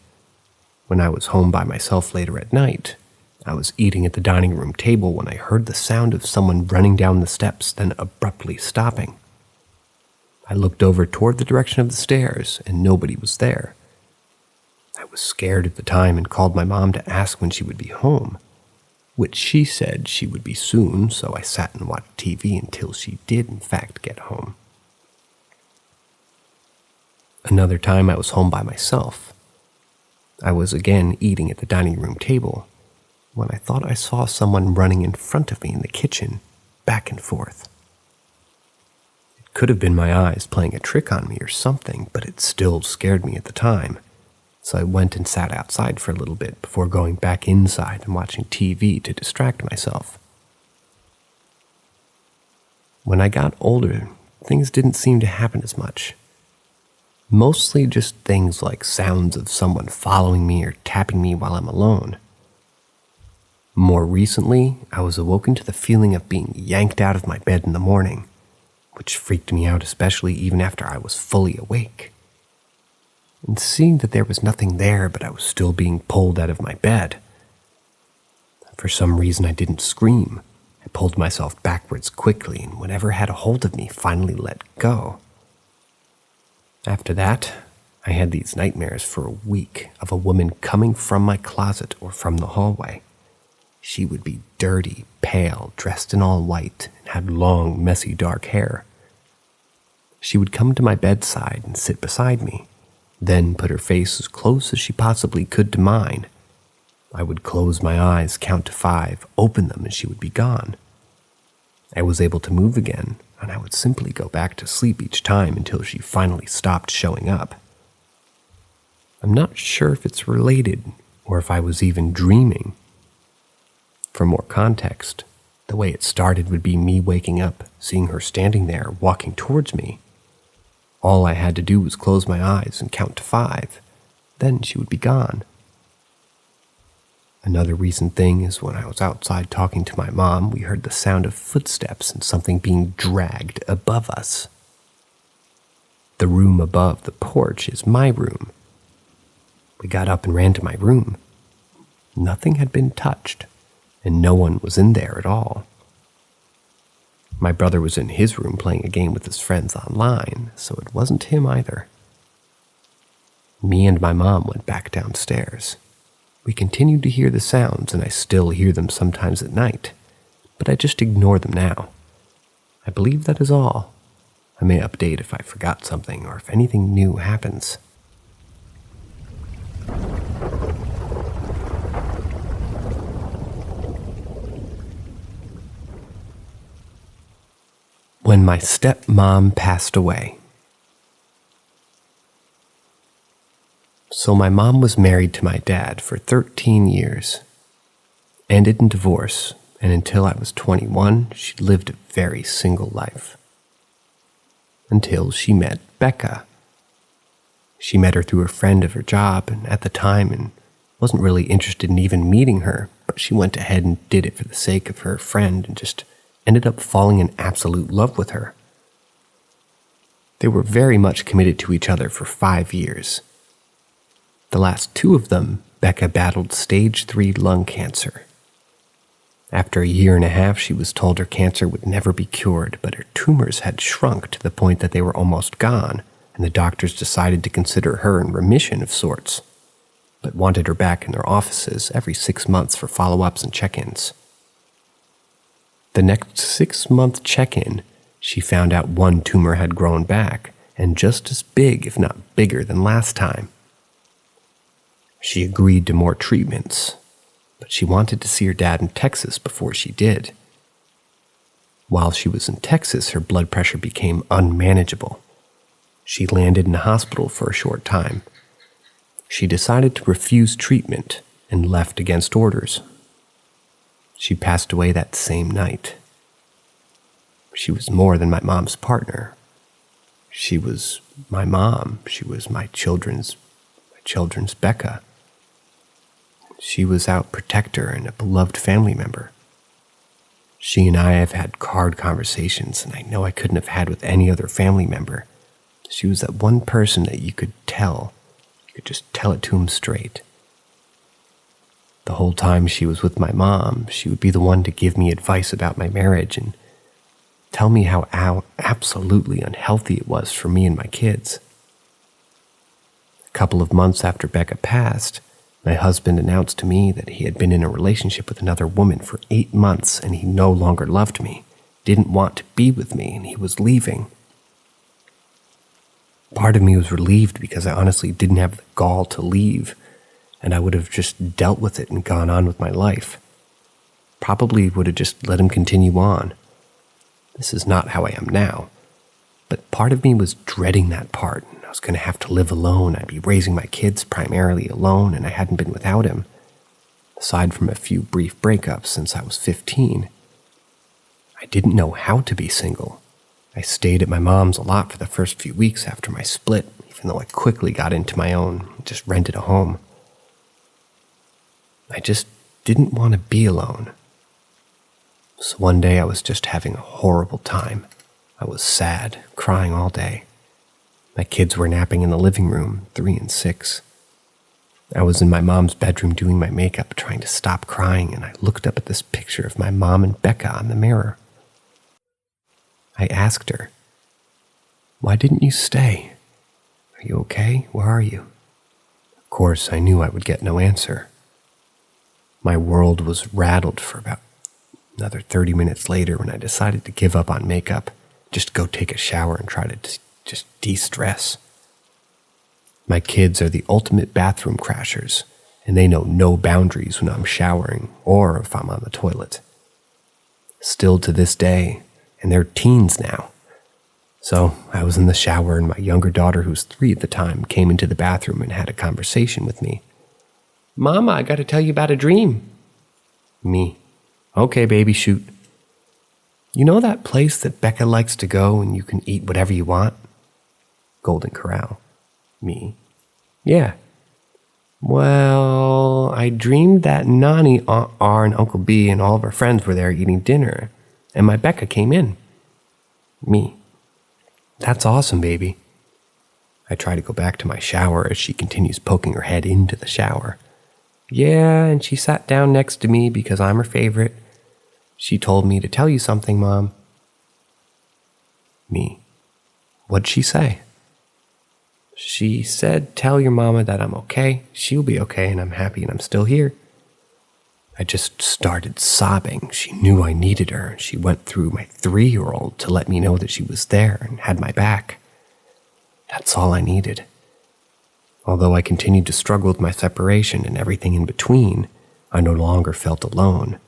A: When I was home by myself later at night, I was eating at the dining room table when I heard the sound of someone running down the steps, then abruptly stopping. I looked over toward the direction of the stairs, and nobody was there. I was scared at the time and called my mom to ask when she would be home, which she said she would be soon, so I sat and watched TV until she did in fact get home. Another time I was home by myself. I was again eating at the dining room table when I thought I saw someone running in front of me in the kitchen, back and forth. It could have been my eyes playing a trick on me or something, but it still scared me at the time, so I went and sat outside for a little bit before going back inside and watching TV to distract myself. When I got older, things didn't seem to happen as much. Mostly just things like sounds of someone following me or tapping me while I'm alone. More recently, I was awoken to the feeling of being yanked out of my bed in the morning, which freaked me out especially even after I was fully awake. And seeing that there was nothing there but I was still being pulled out of my bed. For some reason I didn't scream. I pulled myself backwards quickly and whatever had a hold of me finally let go. After that, I had these nightmares for a week of a woman coming from my closet or from the hallway. She would be dirty, pale, dressed in all white, and had long, messy, dark hair. She would come to my bedside and sit beside me, then put her face as close as she possibly could to mine. I would close my eyes, count to 5, open them, and she would be gone. I was able to move again, and I would simply go back to sleep each time until she finally stopped showing up. I'm not sure if it's related or if I was even dreaming. For more context, the way it started would be me waking up, seeing her standing there, walking towards me. All I had to do was close my eyes and count to 5. Then she would be gone. Another recent thing is when I was outside talking to my mom, we heard the sound of footsteps and something being dragged above us. The room above the porch is my room. We got up and ran to my room. Nothing had been touched, and no one was in there at all. My brother was in his room playing a game with his friends online, so it wasn't him either. Me and my mom went back downstairs. We continued to hear the sounds, and I still hear them sometimes at night, but I just ignore them now. I believe that is all. I may update if I forgot something or if anything new happens. When my stepmom passed away. So my mom was married to my dad for 13 years, ended in divorce, and until I was 21, she lived a very single life. Until she met Becca. She met her through a friend of her job and at the time and wasn't really interested in even meeting her, but she went ahead and did it for the sake of her friend and just ended up falling in absolute love with her. They were very much committed to each other for 5 years. The last 2 of them, Becca battled stage 3 lung cancer. After a year and a half, she was told her cancer would never be cured, but her tumors had shrunk to the point that they were almost gone, and the doctors decided to consider her in remission of sorts, but wanted her back in their offices every 6 months for follow-ups and check-ins. The next 6-month check-in, she found out 1 tumor had grown back, and just as big, if not bigger, than last time. She agreed to more treatments, but she wanted to see her dad in Texas before she did. While she was in Texas, her blood pressure became unmanageable. She landed in a hospital for a short time. She decided to refuse treatment and left against orders. She passed away that same night. She was more than my mom's partner. She was my mom. She was my children's Becca. She was our protector and a beloved family member. She and I have had hard conversations, and I know I couldn't have had with any other family member. She was that one person that you could just tell it to him straight. The whole time she was with my mom, she would be the one to give me advice about my marriage and tell me how absolutely unhealthy it was for me and my kids. A couple of months after Becca passed, my husband announced to me that he had been in a relationship with another woman for 8 months and he no longer loved me, didn't want to be with me, and he was leaving. Part of me was relieved because I honestly didn't have the gall to leave, and I would have just dealt with it and gone on with my life. Probably would have just let him continue on. This is not how I am now, but part of me was dreading that part. I was going to have to live alone. I'd be raising my kids primarily alone, and I hadn't been without him, aside from a few brief breakups since I was 15. I didn't know how to be single. I stayed at my mom's a lot for the first few weeks after my split, even though I quickly got into my own, just rented a home. I just didn't want to be alone. So one day I was just having a horrible time. I was sad, crying all day. My kids were napping in the living room, 3 and 6. I was in my mom's bedroom doing my makeup, trying to stop crying, and I looked up at this picture of my mom and Becca on the mirror. I asked her, "Why didn't you stay? Are you okay? Where are you?" Of course, I knew I would get no answer. My world was rattled for about another 30 minutes later when I decided to give up on makeup, just go take a shower and try to just de-stress. My kids are the ultimate bathroom crashers, and they know no boundaries when I'm showering or if I'm on the toilet. Still to this day, and they're teens now, So I was in the shower, and my younger daughter, who's 3 at the time, came into the bathroom and had a conversation with me. "Mama, I got to tell you about a dream." Me. "Okay, baby, shoot." "You know that place that Becca likes to go and you can eat whatever you want?" Golden Corral. Me. "Yeah." "Well, I dreamed that Nani, Aunt R, and Uncle B and all of our friends were there eating dinner, and my Becca came in." Me. "That's awesome, baby." I try to go back to my shower as she continues poking her head into the shower. "Yeah, and she sat down next to me because I'm her favorite. She told me to tell you something, Mom." Me. "What'd she say?" "She said, tell your mama that I'm okay, she'll be okay, and I'm happy and I'm still here." I just started sobbing. She knew I needed her. She went through my 3-year-old to let me know that she was there and had my back. That's all I needed. Although I continued to struggle with my separation and everything in between, I no longer felt alone,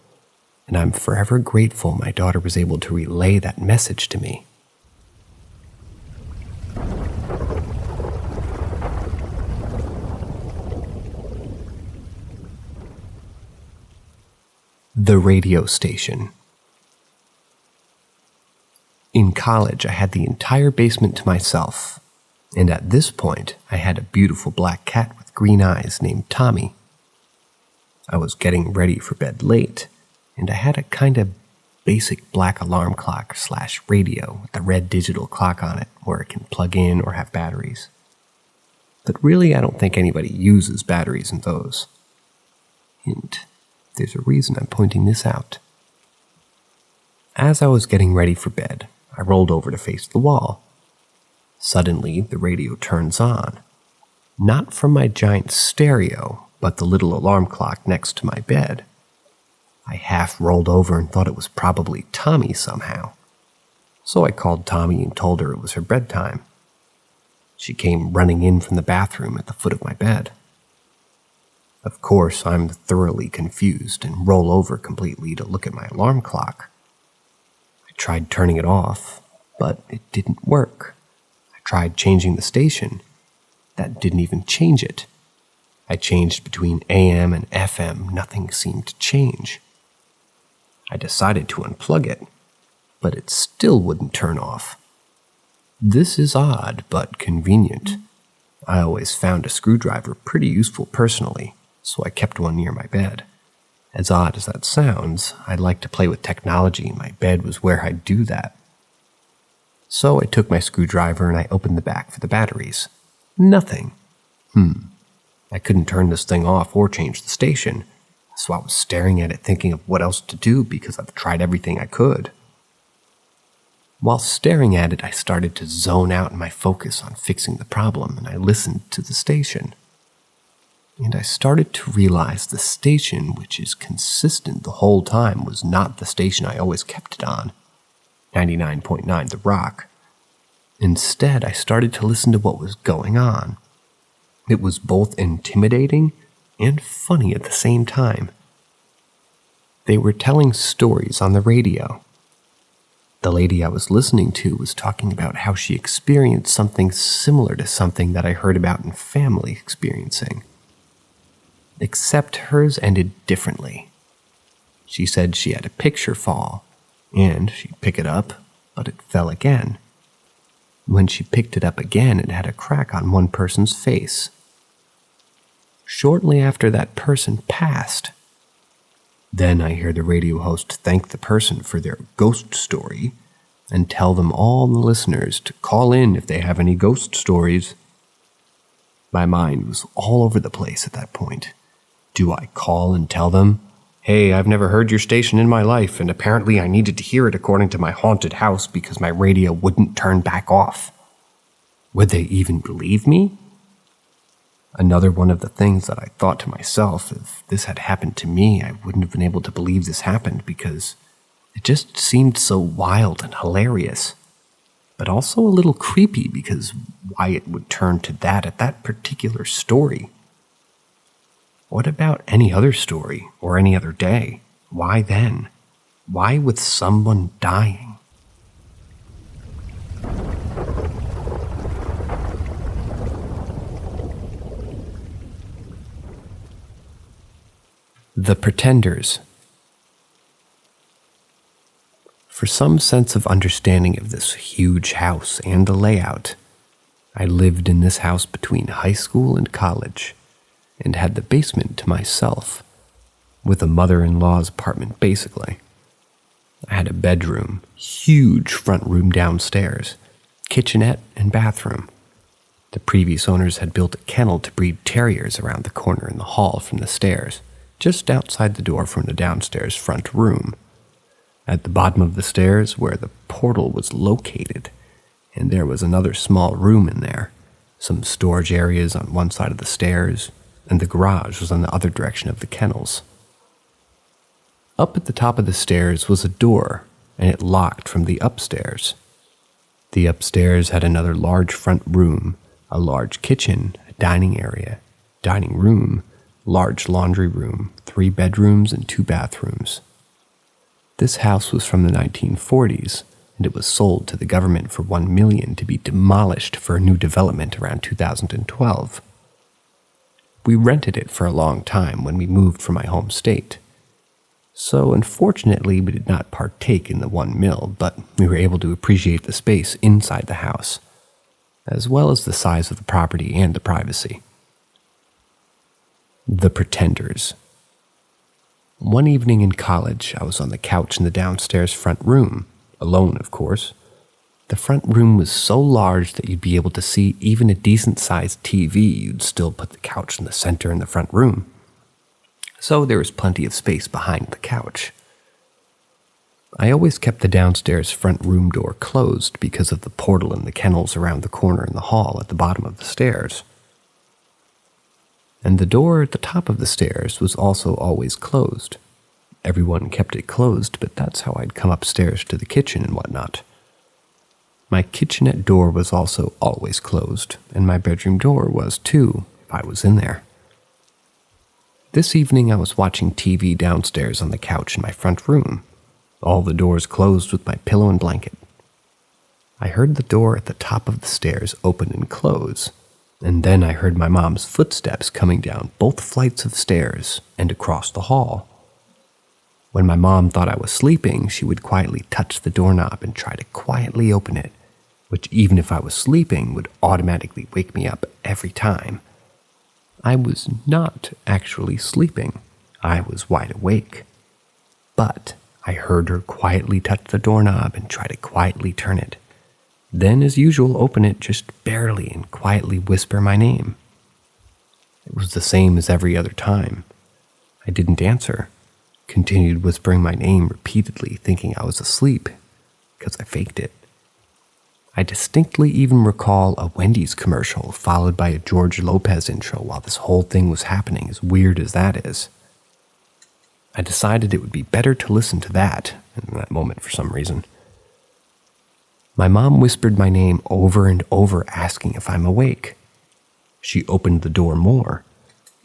A: and I'm forever grateful my daughter was able to relay that message to me. The radio station. In college, I had the entire basement to myself, and at this point, I had a beautiful black cat with green eyes named Tommy. I was getting ready for bed late, and I had a kind of basic black alarm clock / radio with a red digital clock on it where it can plug in or have batteries. But really, I don't think anybody uses batteries in those. Hint. There's a reason I'm pointing this out. As I was getting ready for bed, I rolled over to face the wall. Suddenly, the radio turns on. Not from my giant stereo, but the little alarm clock next to my bed. I half rolled over and thought it was probably Tommy somehow. So I called Tommy and told her it was her bedtime. She came running in from the bathroom at the foot of my bed. Of course, I'm thoroughly confused and roll over completely to look at my alarm clock. I tried turning it off, but it didn't work. I tried changing the station. That didn't even change it. I changed between AM and FM. Nothing seemed to change. I decided to unplug it, but it still wouldn't turn off. This is odd, but convenient. I always found a screwdriver pretty useful personally, so I kept one near my bed. As odd as that sounds, I like to play with technology, and my bed was where I'd do that. So I took my screwdriver and I opened the back for the batteries. Nothing. I couldn't turn this thing off or change the station, so I was staring at it thinking of what else to do because I've tried everything I could. While staring at it, I started to zone out in my focus on fixing the problem, and I listened to the station. And I started to realize the station, which is consistent the whole time, was not the station I always kept it on, 99.9 The Rock. Instead, I started to listen to what was going on. It was both intimidating and funny at the same time. They were telling stories on the radio. The lady I was listening to was talking about how she experienced something similar to something that I heard about in family experiencing. Except hers ended differently. She said she had a picture fall, and she'd pick it up, but it fell again. When she picked it up again, it had a crack on one person's face. Shortly after that person passed. Then I hear the radio host thank the person for their ghost story and tell them all the listeners to call in if they have any ghost stories. My mind was all over the place at that point. Do I call and tell them, "Hey, I've never heard your station in my life, and apparently I needed to hear it according to my haunted house because my radio wouldn't turn back off"? Would they even believe me? Another one of the things that I thought to myself, if this had happened to me, I wouldn't have been able to believe this happened because it just seemed so wild and hilarious, but also a little creepy because why it would turn to that at that particular story. What about any other story or any other day? Why then? Why with someone dying? The Pretenders. For some sense of understanding of this huge house and the layout, I lived in this house between high school and college, and had the basement to myself, with a mother-in-law's apartment basically. I had a bedroom, huge front room downstairs, kitchenette and bathroom. The previous owners had built a kennel to breed terriers around the corner in the hall from the stairs, just outside the door from the downstairs front room. At the bottom of the stairs where the portal was located, and there was another small room in there, some storage areas on one side of the stairs, and the garage was on the other direction of the kennels. Up at the top of the stairs was a door, and it locked from the upstairs. The upstairs had another large front room, a large kitchen, a dining area, dining room, large laundry room, 3 bedrooms, and 2 bathrooms. This house was from the 1940s, and it was sold to the government for $1 million to be demolished for a new development around 2012. We rented it for a long time when we moved from my home state. So unfortunately, we did not partake in the $1 million, but we were able to appreciate the space inside the house, as well as the size of the property and the privacy. The Pretenders. One evening in college, I was on the couch in the downstairs front room, alone of course. The front room was so large that you'd be able to see even a decent-sized TV. You'd still put the couch in the center in the front room. So there was plenty of space behind the couch. I always kept the downstairs front room door closed because of the portal and the kennels around the corner in the hall at the bottom of the stairs. And the door at the top of the stairs was also always closed. Everyone kept it closed, but that's how I'd come upstairs to the kitchen and whatnot. My kitchenette door was also always closed, and my bedroom door was too, if I was in there. This evening I was watching TV downstairs on the couch in my front room, all the doors closed with my pillow and blanket. I heard the door at the top of the stairs open and close, and then I heard my mom's footsteps coming down both flights of stairs and across the hall. When my mom thought I was sleeping, she would quietly touch the doorknob and try to quietly open it, which even if I was sleeping would automatically wake me up every time. I was not actually sleeping. I was wide awake. But I heard her quietly touch the doorknob and try to quietly turn it. Then, as usual, open it just barely and quietly whisper my name. It was the same as every other time. I didn't answer, continued whispering my name repeatedly, thinking I was asleep, because I faked it. I distinctly even recall a Wendy's commercial followed by a George Lopez intro while this whole thing was happening, as weird as that is. I decided it would be better to listen to that in that moment for some reason. My mom whispered my name over and over, asking if I'm awake. She opened the door more.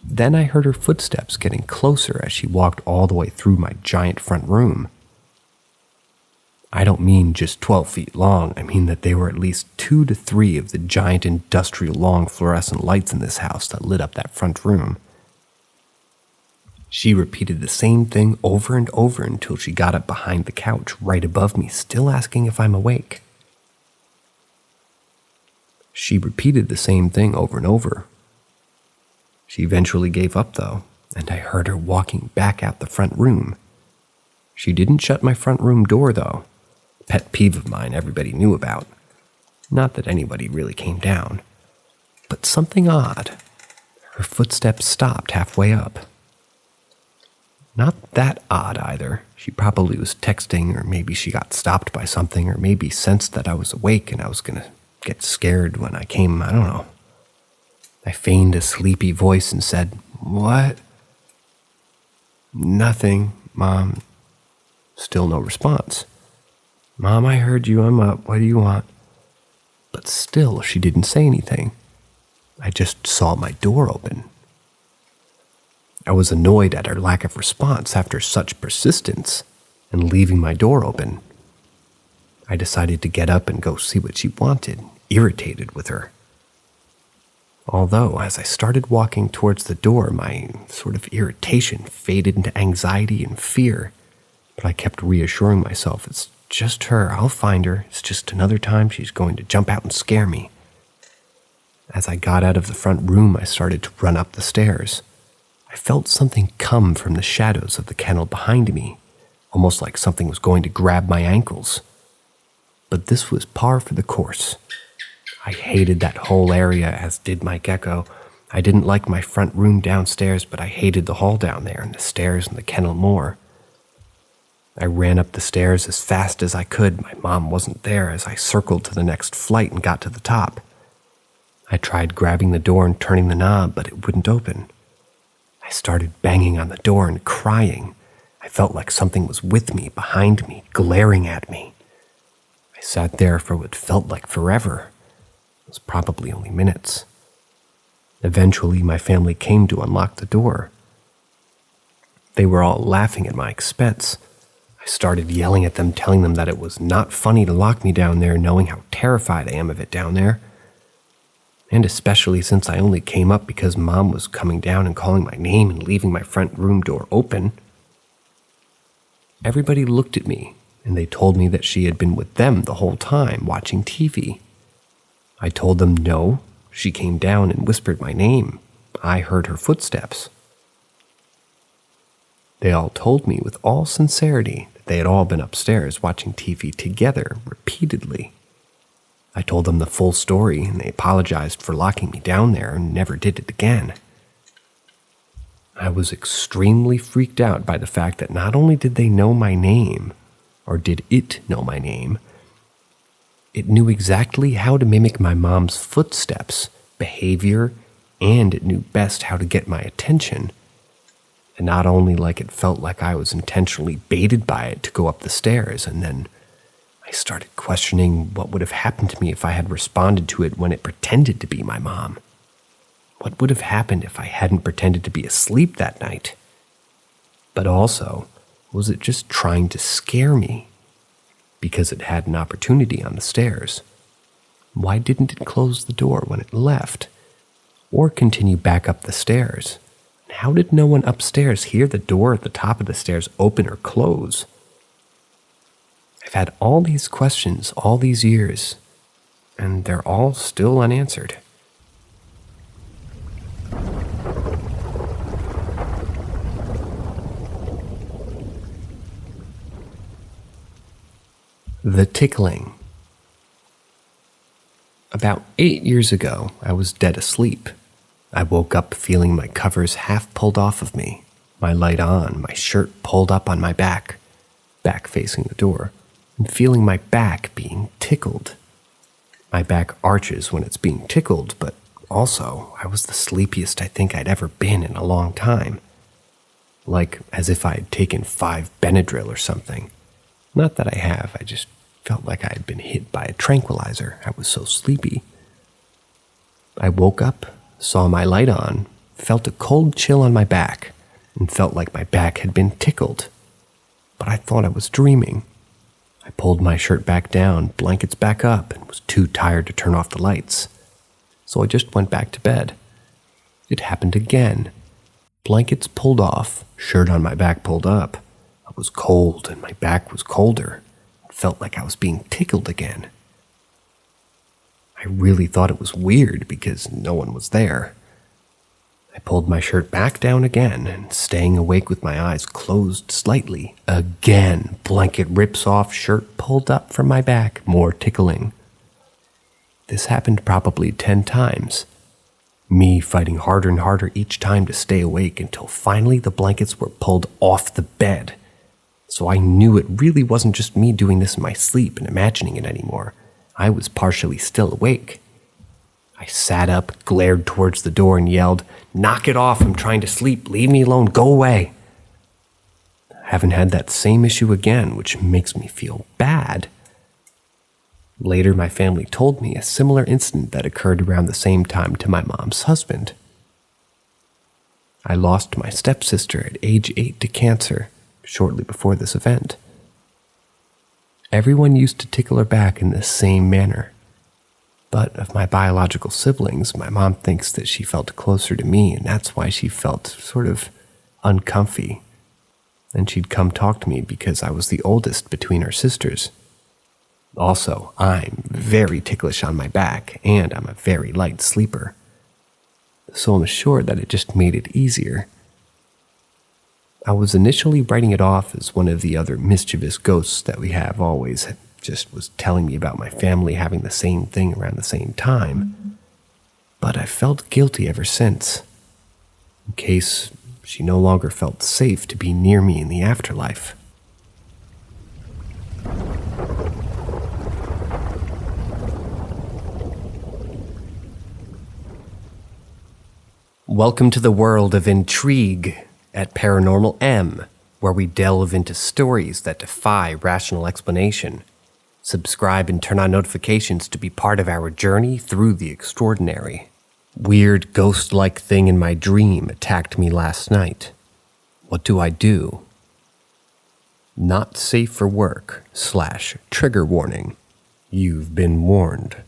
A: Then I heard her footsteps getting closer as she walked all the way through my giant front room. I don't mean just 12 feet long, I mean that there were at least 2 to 3 of the giant industrial long fluorescent lights in this house that lit up that front room. She repeated the same thing over and over until she got up behind the couch right above me, still asking if I'm awake. She repeated the same thing over and over. She eventually gave up, though, and I heard her walking back out the front room. She didn't shut my front room door, though. Pet peeve of mine everybody knew about. Not that anybody really came down. But something odd. Her footsteps stopped halfway up. Not that odd either. She probably was texting, or maybe she got stopped by something, or maybe sensed that I was awake and I was gonna get scared when I came, I don't know. I feigned a sleepy voice and said, "What?" "Nothing, Mom." Still no response. "Mom, I heard you, I'm up, what do you want?" But still she didn't say anything. I just saw my door open. I was annoyed at her lack of response after such persistence and leaving my door open. I decided to get up and go see what she wanted, irritated with her. Although, as I started walking towards the door, my sort of irritation faded into anxiety and fear. But I kept reassuring myself, it's just her, I'll find her, it's just another time she's going to jump out and scare me. As I got out of the front room, I started to run up the stairs. I felt something come from the shadows of the kennel behind me, almost like something was going to grab my ankles. But this was par for the course. I hated that whole area, as did my gecko. I didn't like my front room downstairs, but I hated the hall down there and the stairs and the kennel more. I ran up the stairs as fast as I could. My mom wasn't there as I circled to the next flight and got to the top. I tried grabbing the door and turning the knob, but it wouldn't open. I started banging on the door and crying. I felt like something was with me, behind me, glaring at me. I sat there for what felt like forever. It was probably only minutes. Eventually, my family came to unlock the door. They were all laughing at my expense. I started yelling at them, telling them that it was not funny to lock me down there, knowing how terrified I am of it down there. And especially since I only came up because Mom was coming down and calling my name and leaving my front room door open. Everybody looked at me, and they told me that she had been with them the whole time, watching TV. I told them no, she came down and whispered my name. I heard her footsteps. They all told me with all sincerity that they had all been upstairs watching TV together repeatedly. I told them the full story, and they apologized for locking me down there and never did it again. I was extremely freaked out by the fact that not only did they know my name, or did it know my name, it knew exactly how to mimic my mom's footsteps, behavior, and it knew best how to get my attention. And not only like it felt like I was intentionally baited by it to go up the stairs, and then I started questioning what would have happened to me if I had responded to it when it pretended to be my mom. What would have happened if I hadn't pretended to be asleep that night? But also, was it just trying to scare me? Because it had an opportunity on the stairs. Why didn't it close the door when it left? Or continue back up the stairs? And how did no one upstairs hear the door at the top of the stairs open or close? I've had all these questions all these years, and they're all still unanswered. The tickling. About 8 years ago, I was dead asleep. I woke up feeling my covers half pulled off of me, my light on, my shirt pulled up on my back facing the door, and feeling my back being tickled. My back arches when it's being tickled, but also I was the sleepiest I think I'd ever been in a long time. Like as if I had taken 5 Benadryl or something. Not that I have, I just felt like I had been hit by a tranquilizer. I was so sleepy. I woke up, saw my light on, felt a cold chill on my back, and felt like my back had been tickled. But I thought I was dreaming. I pulled my shirt back down, blankets back up, and was too tired to turn off the lights. So I just went back to bed. It happened again. Blankets pulled off, shirt on my back pulled up. I was cold and my back was colder. It felt like I was being tickled again. I really thought it was weird because no one was there. I pulled my shirt back down again and staying awake with my eyes closed slightly. Again, blanket rips off, shirt pulled up from my back, more tickling. This happened probably 10 times. Me fighting harder and harder each time to stay awake until finally the blankets were pulled off the bed. So I knew it really wasn't just me doing this in my sleep and imagining it anymore. I was partially still awake. I sat up, glared towards the door, and yelled, "Knock it off, I'm trying to sleep, leave me alone, go away." I haven't had that same issue again, which makes me feel bad. Later, my family told me a similar incident that occurred around the same time to my mom's husband. I lost my stepsister at age 8 to cancer, shortly before this event. Everyone used to tickle her back in the same manner. But of my biological siblings, my mom thinks that she felt closer to me, and that's why she felt sort of uncomfy. And she'd come talk to me because I was the oldest between our sisters. Also, I'm very ticklish on my back, and I'm a very light sleeper. So I'm sure that it just made it easier. I was initially writing it off as one of the other mischievous ghosts that we have always just was telling me about my family having the same thing around the same time. But I felt guilty ever since, in case she no longer felt safe to be near me in the afterlife. Welcome to the world of intrigue at Paranormal M, where we delve into stories that defy rational explanation. Subscribe and turn on notifications to be part of our journey through the extraordinary. Weird ghost-like thing in my dream attacked me last night. What do I do? Not safe for work / trigger warning. You've been warned.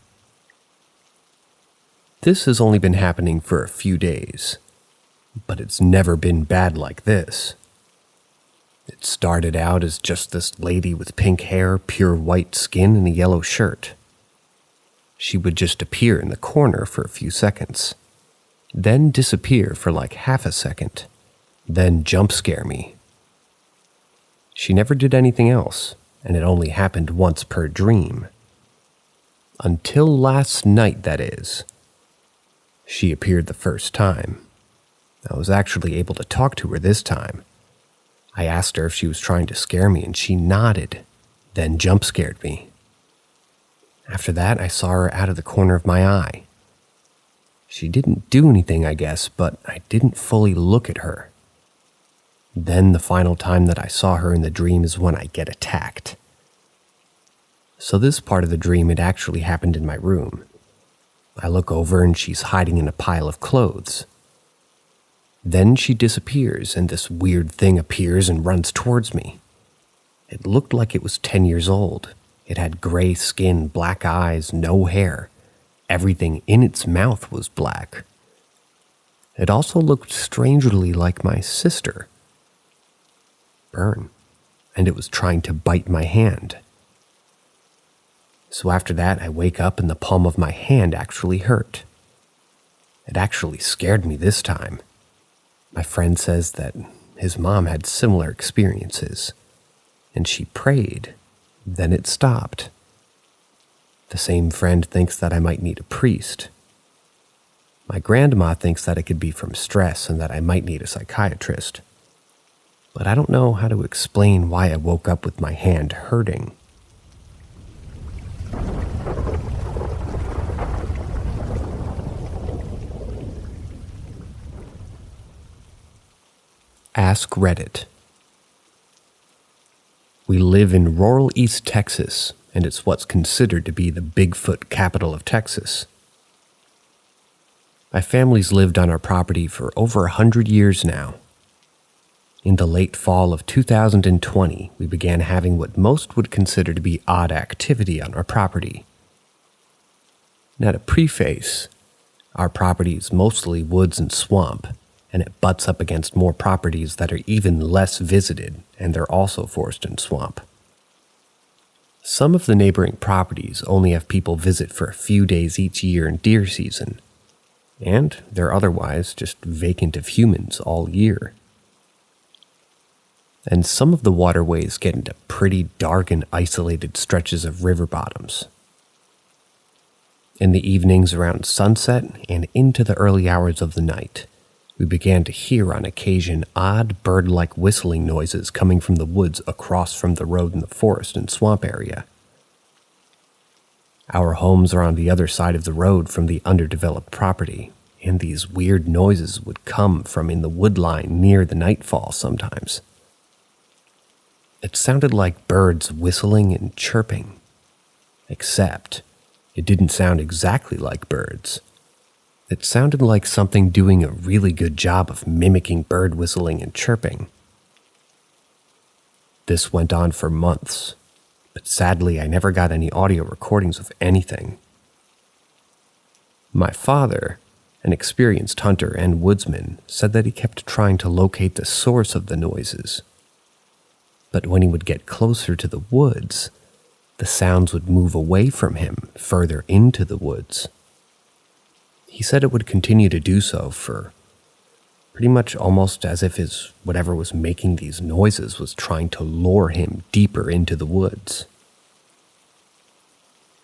A: This has only been happening for a few days, but it's never been bad like this. It started out as just this lady with pink hair, pure white skin, and a yellow shirt. She would just appear in the corner for a few seconds, then disappear for like half a second, then jump scare me. She never did anything else, and it only happened once per dream. Until last night, that is. She appeared the first time. I was actually able to talk to her this time. I asked her if she was trying to scare me, and she nodded, then jump scared me. After that, I saw her out of the corner of my eye. She didn't do anything, I guess, but I didn't fully look at her. Then the final time that I saw her in the dream is when I get attacked. So this part of the dream had actually happened in my room. I look over and she's hiding in a pile of clothes. Then she disappears and this weird thing appears and runs towards me. It looked like it was 10 years old. It had gray skin, black eyes, no hair. Everything in its mouth was black. It also looked strangely like my sister. Burn. And it was trying to bite my hand. So after that, I wake up and the palm of my hand actually hurt. It actually scared me this time. My friend says that his mom had similar experiences, and she prayed, then it stopped. The same friend thinks that I might need a priest. My grandma thinks that it could be from stress and that I might need a psychiatrist. But I don't know how to explain why I woke up with my hand hurting. Ask Reddit. We live in rural East Texas, and it's what's considered to be the Bigfoot capital of Texas. My family's lived on our property for over 100 years now. In the late fall of 2020, we began having what most would consider to be odd activity on our property. Now to preface, our property is mostly woods and swamp, and it butts up against more properties that are even less visited, and they're also forest and swamp. Some of the neighboring properties only have people visit for a few days each year in deer season, and they're otherwise just vacant of humans all year. And some of the waterways get into pretty dark and isolated stretches of river bottoms. In the evenings around sunset and into the early hours of the night, we began to hear on occasion odd bird-like whistling noises coming from the woods across from the road in the forest and swamp area. Our homes are on the other side of the road from the underdeveloped property, and these weird noises would come from in the woodline near the nightfall sometimes. It sounded like birds whistling and chirping, except it didn't sound exactly like birds. It sounded like something doing a really good job of mimicking bird whistling and chirping. This went on for months, but sadly I never got any audio recordings of anything. My father, an experienced hunter and woodsman, said that he kept trying to locate the source of the noises. But when he would get closer to the woods, the sounds would move away from him further into the woods. He said it would continue to do so for pretty much almost as if whatever was making these noises was trying to lure him deeper into the woods.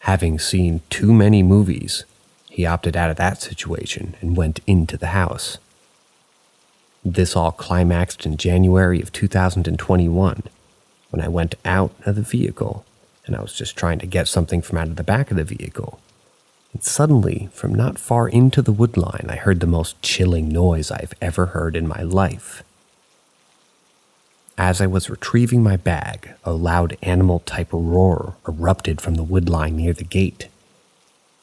A: Having seen too many movies, he opted out of that situation and went into the house. This all climaxed in January of 2021, when I went out of the vehicle and I was just trying to get something from out of the back of the vehicle. And suddenly, from not far into the woodline, I heard the most chilling noise I've ever heard in my life. As I was retrieving my bag, a loud animal-type roar erupted from the woodline near the gate.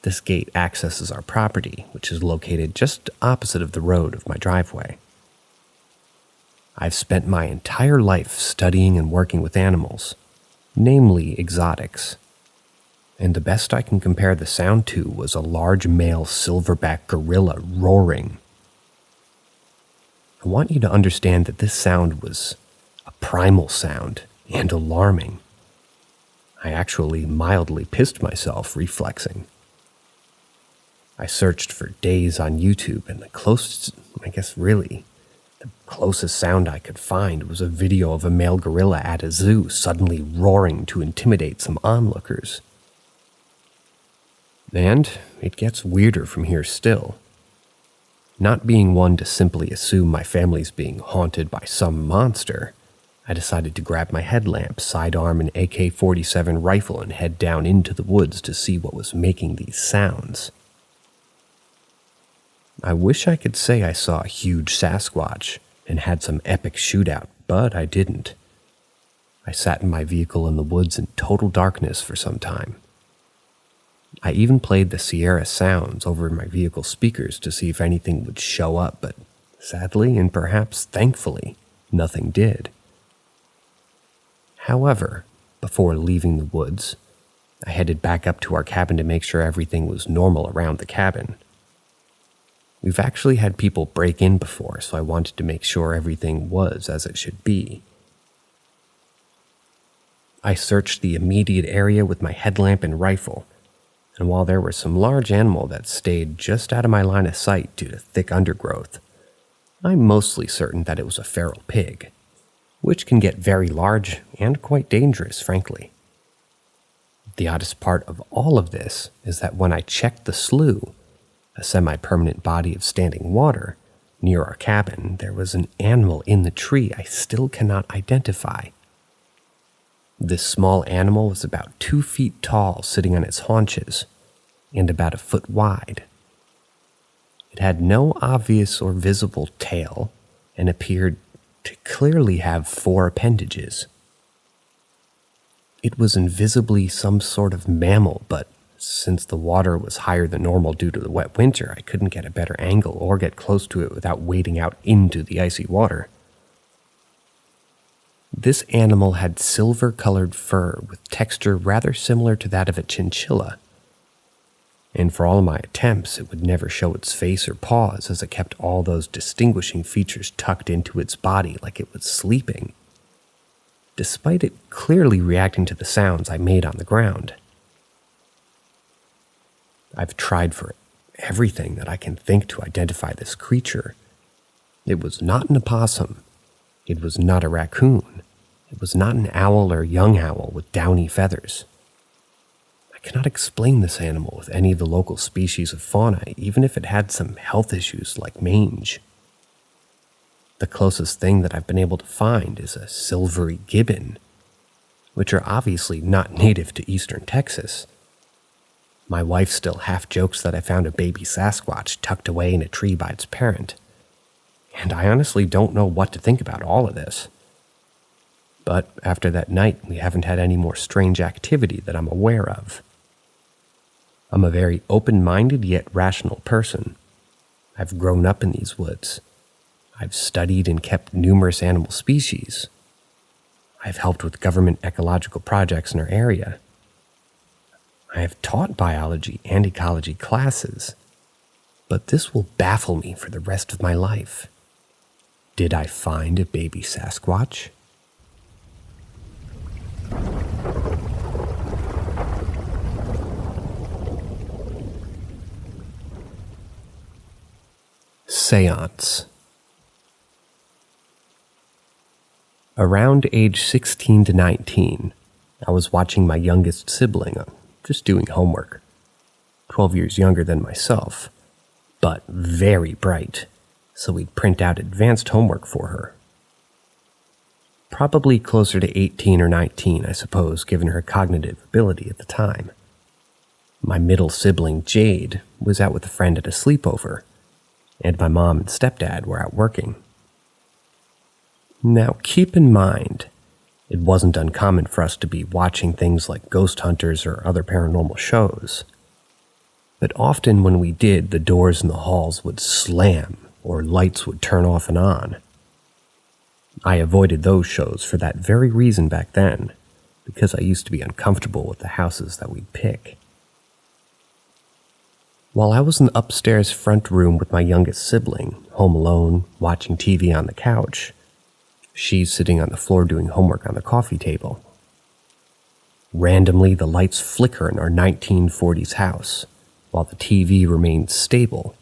A: This gate accesses our property, which is located just opposite of the road of my driveway. I've spent my entire life studying and working with animals, namely exotics. And the best I can compare the sound to was a large male silverback gorilla roaring. I want you to understand that this sound was a primal sound and alarming. I actually mildly pissed myself reflexing. I searched for days on YouTube, and the closest sound I could find was a video of a male gorilla at a zoo suddenly roaring to intimidate some onlookers. And it gets weirder from here still. Not being one to simply assume my family's being haunted by some monster, I decided to grab my headlamp, sidearm an AK-47 rifle, and head down into the woods to see what was making these sounds. I wish I could say I saw a huge Sasquatch and had some epic shootout, but I didn't. I sat in my vehicle in the woods in total darkness for some time. I even played the Sierra sounds over my vehicle speakers to see if anything would show up, but sadly and perhaps thankfully, nothing did. However, before leaving the woods, I headed back up to our cabin to make sure everything was normal around the cabin. We've actually had people break in before, so I wanted to make sure everything was as it should be. I searched the immediate area with my headlamp and rifle, and while there were some large animals that stayed just out of my line of sight due to thick undergrowth, I'm mostly certain that it was a feral pig, which can get very large and quite dangerous, frankly. The oddest part of all of this is that when I checked the slough, a semi-permanent body of standing water, near our cabin, there was an animal in the tree I still cannot identify. This small animal was about 2 feet tall, sitting on its haunches, and about 1 foot wide. It had no obvious or visible tail, and appeared to clearly have 4 appendages. It was invisibly some sort of mammal, but since the water was higher than normal due to the wet winter, I couldn't get a better angle or get close to it without wading out into the icy water. This animal had silver-colored fur with texture rather similar to that of a chinchilla. And for all my attempts, it would never show its face or paws, as it kept all those distinguishing features tucked into its body like it was sleeping, despite it clearly reacting to the sounds I made on the ground. I've tried for everything that I can think to identify this creature. It was not an opossum. It was not a raccoon. It was not an owl or young owl with downy feathers. I cannot explain this animal with any of the local species of fauna, even if it had some health issues like mange. The closest thing that I've been able to find is a silvery gibbon, which are obviously not native to eastern Texas. My wife still half jokes that I found a baby Sasquatch tucked away in a tree by its parent, and I honestly don't know what to think about all of this. But after that night, we haven't had any more strange activity that I'm aware of. I'm a very open-minded yet rational person. I've grown up in these woods. I've studied and kept numerous animal species. I've helped with government ecological projects in our area. I have taught biology and ecology classes. but this will baffle me for the rest of my life. Did I find a baby Sasquatch? Seance. Around age 16 to 19, I was watching my youngest sibling, just doing homework. 12 years younger than myself, but very bright, so we'd print out advanced homework for her. Probably closer to 18 or 19, I suppose, given her cognitive ability at the time. My middle sibling, Jade, was out with a friend at a sleepover, and my mom and stepdad were out working. Now, keep in mind, it wasn't uncommon for us to be watching things like ghost hunters or other paranormal shows. But often when we did, the doors in the halls would slam or lights would turn off and on. I avoided those shows for that very reason back then, because I used to be uncomfortable with the houses that we'd pick. While I was in the upstairs front room with my youngest sibling, home alone, watching TV on the couch, she's sitting on the floor doing homework on the coffee table. Randomly, the lights flicker in our 1940s house, while the TV remains stable,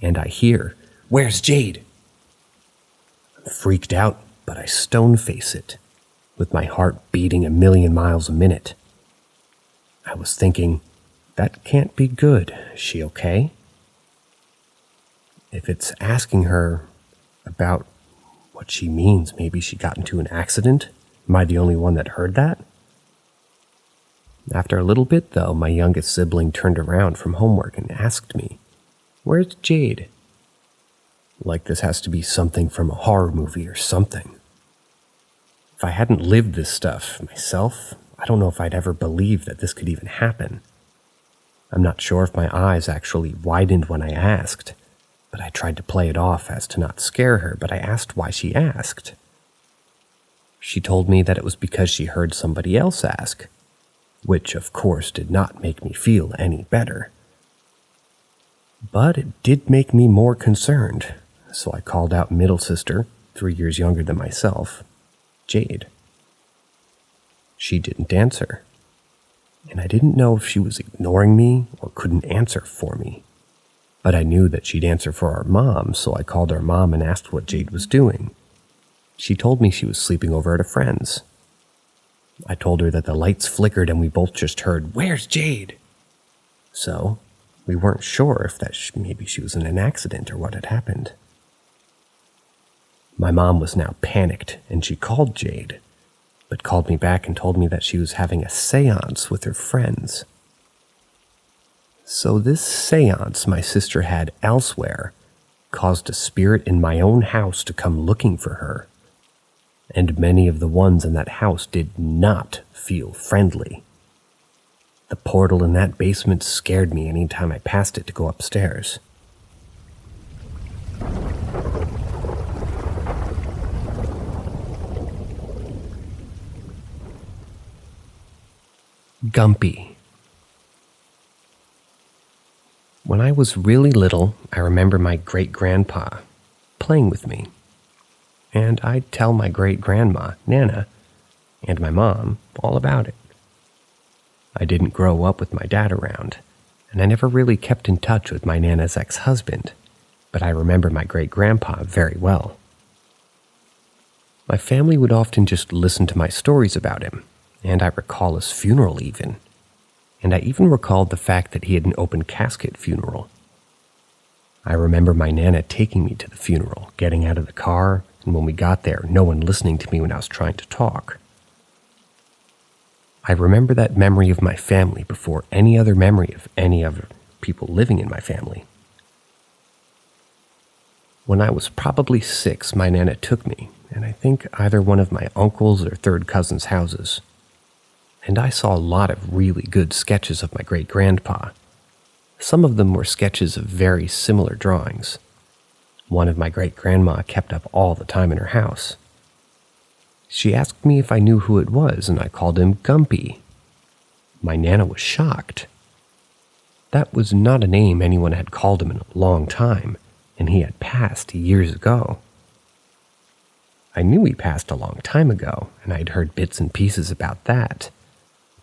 A: and I hear, "Where's Jade?" I'm freaked out, but I stone-face it, with my heart beating 1,000,000 miles a minute. I was thinking, that can't be good. Is she okay? If it's asking her about what she means, maybe she got into an accident? Am I the only one that heard that? After a little bit, though, my youngest sibling turned around from homework and asked me, "Where's Jade?" Like this has to be something from a horror movie or something. If I hadn't lived this stuff myself, I don't know if I'd ever believe that this could even happen. I'm not sure if my eyes actually widened when I asked, but I tried to play it off as to not scare her, but I asked why she asked. She told me that it was because she heard somebody else ask, which of course did not make me feel any better. But it did make me more concerned, so I called out middle sister, 3 years younger than myself, Jade. She didn't answer, and I didn't know if she was ignoring me or couldn't answer for me. But I knew that she'd answer for our mom, so I called our mom and asked what Jade was doing. She told me she was sleeping over at a friend's. I told her that the lights flickered and we both just heard, "Where's Jade?" So, we weren't sure if maybe she was in an accident or what had happened. My mom was now panicked, and she called Jade, but called me back and told me that she was having a seance with her friends. So this seance my sister had elsewhere caused a spirit in my own house to come looking for her, and many of the ones in that house did not feel friendly. The portal in that basement scared me any time I passed it to go upstairs. Gumpy. When I was really little, I remember my great-grandpa playing with me, and I'd tell my great-grandma, Nana, and my mom all about it. I didn't grow up with my dad around, and I never really kept in touch with my Nana's ex-husband, but I remember my great-grandpa very well. My family would often just listen to my stories about him, and I recall his funeral even. And I even recalled the fact that he had an open casket funeral. I remember my Nana taking me to the funeral, getting out of the car, and when we got there, no one listening to me when I was trying to talk. I remember that memory of my family before any other memory of any other people living in my family. When I was probably 6, my Nana took me, and I think either one of my uncles or third cousins' houses. And I saw a lot of really good sketches of my great-grandpa. Some of them were sketches of very similar drawings. One of my great-grandma kept up all the time in her house. She asked me if I knew who it was, and I called him Gumpy. My Nana was shocked. That was not a name anyone had called him in a long time, and he had passed years ago. I knew he passed a long time ago, and I'd heard bits and pieces about that,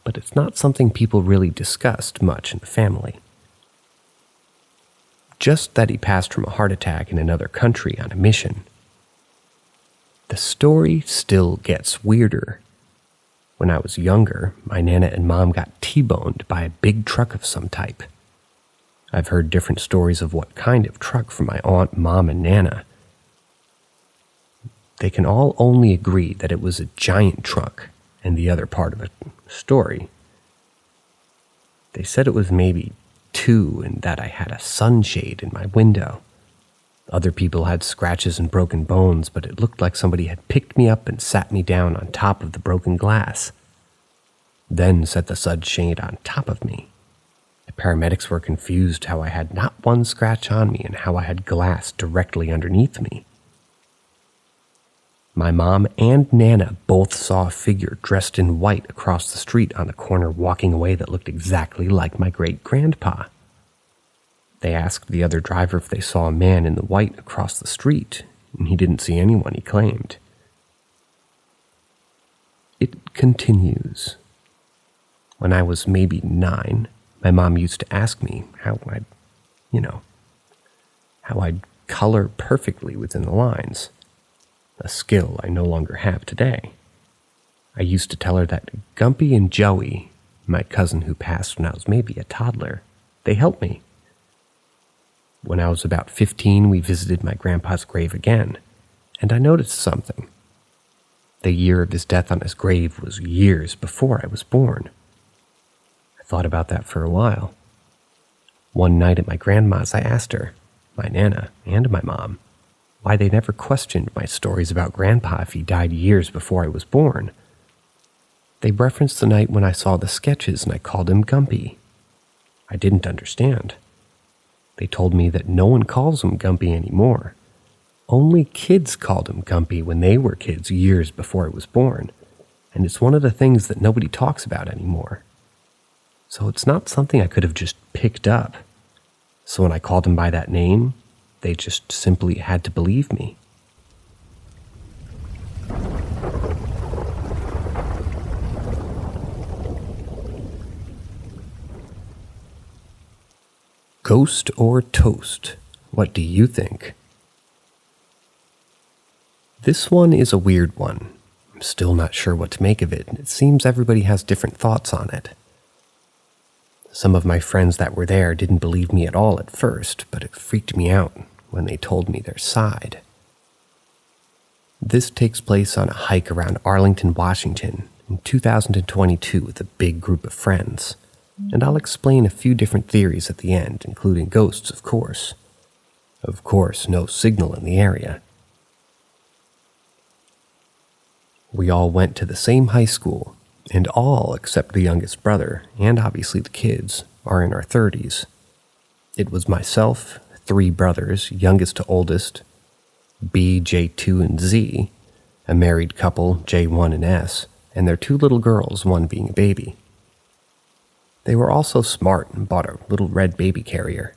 A: but it's not something people really discussed much in the family. Just that he passed from a heart attack in another country on a mission. The story still gets weirder. When I was younger, my Nana and Mom got T-boned by a big truck of some type. I've heard different stories of what kind of truck from my aunt, Mom, and Nana. They can all only agree that it was a giant truck, and the other part of a story. They said it was maybe 2 and that I had a sunshade in my window. Other people had scratches and broken bones, but it looked like somebody had picked me up and sat me down on top of the broken glass, then set the sunshade on top of me. The paramedics were confused how I had not one scratch on me and how I had glass directly underneath me. My mom and Nana both saw a figure dressed in white across the street on the corner walking away that looked exactly like my great-grandpa. They asked the other driver if they saw a man in the white across the street, and he didn't see anyone, he claimed. It continues. When I was maybe 9, my mom used to ask me how I'd color perfectly within the lines, a skill I no longer have today. I used to tell her that Gumpy and Joey, my cousin who passed when I was maybe a toddler, they helped me. When I was about 15, we visited my grandpa's grave again, and I noticed something. The year of his death on his grave was years before I was born. I thought about that for a while. One night at my grandma's, I asked her, my Nana and my mom, why they never questioned my stories about Grandpa if he died years before I was born. They referenced the night when I saw the sketches and I called him Gumpy. I didn't understand. They told me that no one calls him Gumpy anymore. Only kids called him Gumpy when they were kids years before I was born, and it's one of the things that nobody talks about anymore. So it's not something I could have just picked up. So when I called him by that name, they just simply had to believe me. Ghost or toast? What do you think? This one is a weird one. I'm still not sure what to make of it. It seems everybody has different thoughts on it. Some of my friends that were there didn't believe me at all at first, but it freaked me out when they told me their side. This takes place on a hike around Arlington, Washington in 2022 with a big group of friends. And I'll explain a few different theories at the end, including ghosts, of course. Of course, no signal in the area. We all went to the same high school, and all except the youngest brother, and obviously the kids, are in our 30s. It was myself, 3 brothers, youngest to oldest, B, J2, and Z, a married couple, J1 and S, and their 2 little girls, one being a baby. They were also smart and bought a little red baby carrier.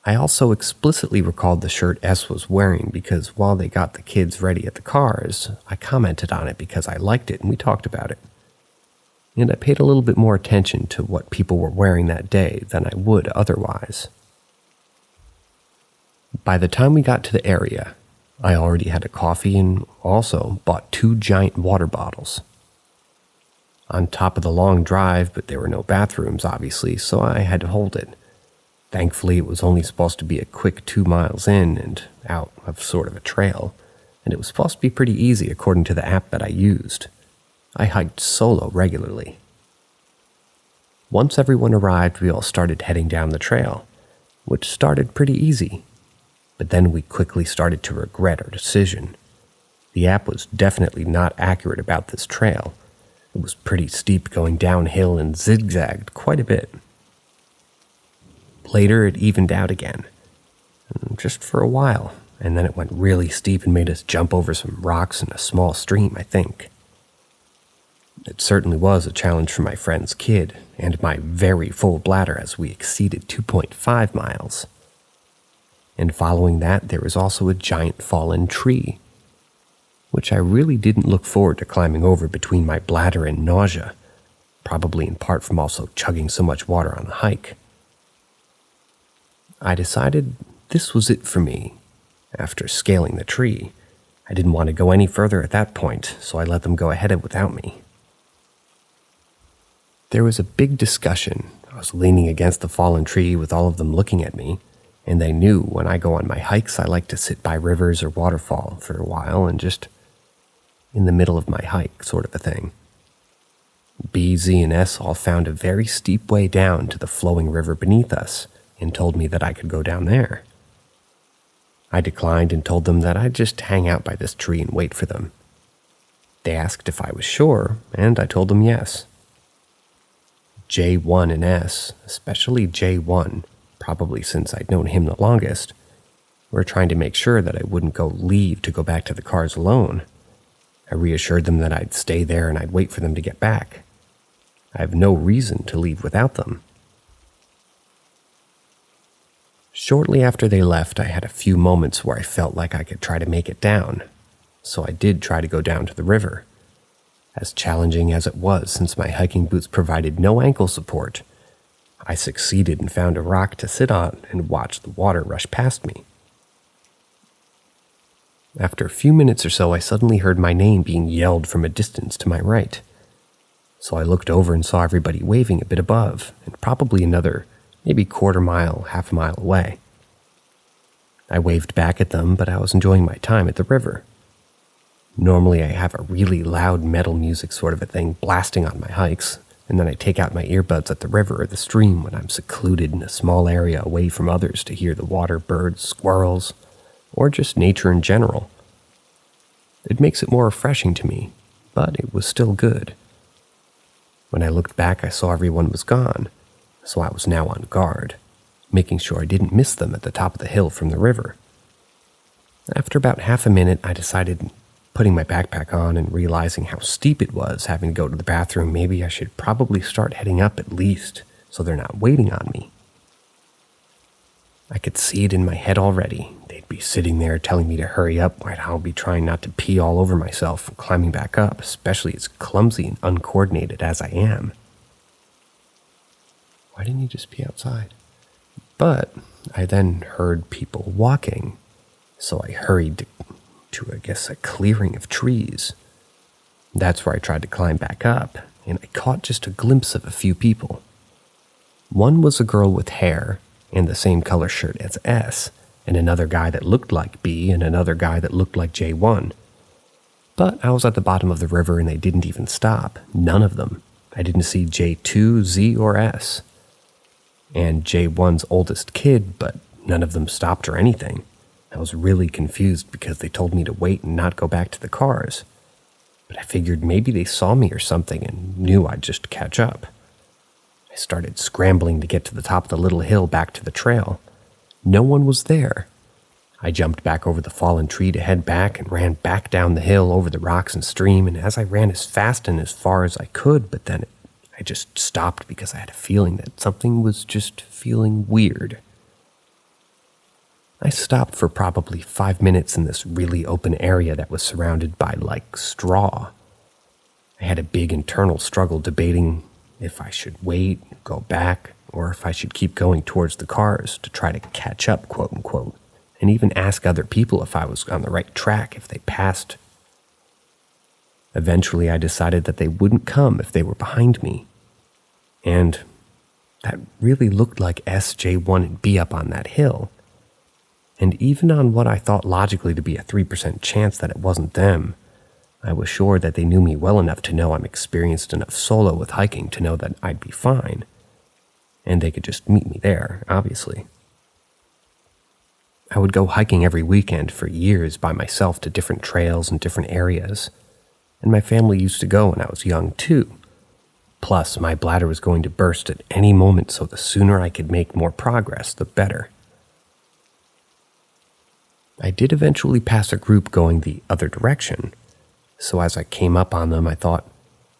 A: I also explicitly recalled the shirt S was wearing because while they got the kids ready at the cars, I commented on it because I liked it and we talked about it. And I paid a little bit more attention to what people were wearing that day than I would otherwise. By the time we got to the area, I already had a coffee and also bought 2 giant water bottles. On top of the long drive, but there were no bathrooms, obviously, so I had to hold it. Thankfully, it was only supposed to be a quick 2 miles in and out of sort of a trail, and it was supposed to be pretty easy according to the app that I used. I hiked solo regularly. Once everyone arrived, we all started heading down the trail, which started pretty easy. But then we quickly started to regret our decision. The app was definitely not accurate about this trail. It was pretty steep going downhill and zigzagged quite a bit. Later, it evened out again, just for a while, and then it went really steep and made us jump over some rocks in a small stream, I think. It certainly was a challenge for my friend's kid and my very full bladder as we exceeded 2.5 miles. And following that, there was also a giant fallen tree, which I really didn't look forward to climbing over between my bladder and nausea, probably in part from also chugging so much water on the hike. I decided this was it for me. After scaling the tree, I didn't want to go any further at that point, so I let them go ahead without me. There was a big discussion. I was leaning against the fallen tree with all of them looking at me, and they knew when I go on my hikes I like to sit by rivers or waterfall for a while and just in the middle of my hike sort of a thing. B, Z, and S all found a very steep way down to the flowing river beneath us and told me that I could go down there. I declined and told them that I'd just hang out by this tree and wait for them. They asked if I was sure, and I told them yes. J1 and S, especially J1, probably since I'd known him the longest, were trying to make sure that I wouldn't leave to go back to the cars alone. I reassured them that I'd stay there and I'd wait for them to get back. I have no reason to leave without them. Shortly after they left, I had a few moments where I felt like I could try to make it down, so I did try to go down to the river. As challenging as it was, since my hiking boots provided no ankle support, I succeeded and found a rock to sit on and watch the water rush past me. After a few minutes or so, I suddenly heard my name being yelled from a distance to my right. So I looked over and saw everybody waving a bit above, and probably another, maybe quarter mile, half a mile away. I waved back at them, but I was enjoying my time at the river. Normally I have a really loud metal music sort of a thing blasting on my hikes, and then I take out my earbuds at the river or the stream when I'm secluded in a small area away from others to hear the water, birds, squirrels, or just nature in general. It makes it more refreshing to me, but it was still good. When I looked back, I saw everyone was gone, so I was now on guard, making sure I didn't miss them at the top of the hill from the river. After about half a minute, I decided, putting my backpack on and realizing how steep it was having to go to the bathroom, maybe I should probably start heading up at least, so they're not waiting on me. I could see it in my head already. They'd be sitting there telling me to hurry up while I'll be trying not to pee all over myself and climbing back up, especially as clumsy and uncoordinated as I am. Why didn't you just pee outside? But I then heard people walking, so I hurried to I guess, a clearing of trees. That's where I tried to climb back up, and I caught just a glimpse of a few people. One was a girl with hair and the same color shirt as S, and another guy that looked like B, and another guy that looked like J1. But I was at the bottom of the river and they didn't even stop. None of them. I didn't see J2, Z, or S. And J1's oldest kid, but none of them stopped or anything. I was really confused because they told me to wait and not go back to the cars. But I figured maybe they saw me or something and knew I'd just catch up. I started scrambling to get to the top of the little hill back to the trail. No one was there. I jumped back over the fallen tree to head back and ran back down the hill over the rocks and stream, and as I ran as fast and as far as I could, but then I just stopped because I had a feeling that something was just feeling weird. I stopped for probably 5 minutes in this really open area that was surrounded by, straw. I had a big internal struggle debating if I should wait, go back, or if I should keep going towards the cars to try to catch up, quote-unquote, and even ask other people if I was on the right track if they passed. Eventually, I decided that they wouldn't come if they were behind me. And that really looked like S, J1, and B up on that hill. And even on what I thought logically to be a 3% chance that it wasn't them, I was sure that they knew me well enough to know I'm experienced enough solo with hiking to know that I'd be fine. And they could just meet me there, obviously. I would go hiking every weekend for years by myself to different trails and different areas, and my family used to go when I was young too. Plus, my bladder was going to burst at any moment, so the sooner I could make more progress, the better. I did eventually pass a group going the other direction, so as I came up on them, I thought,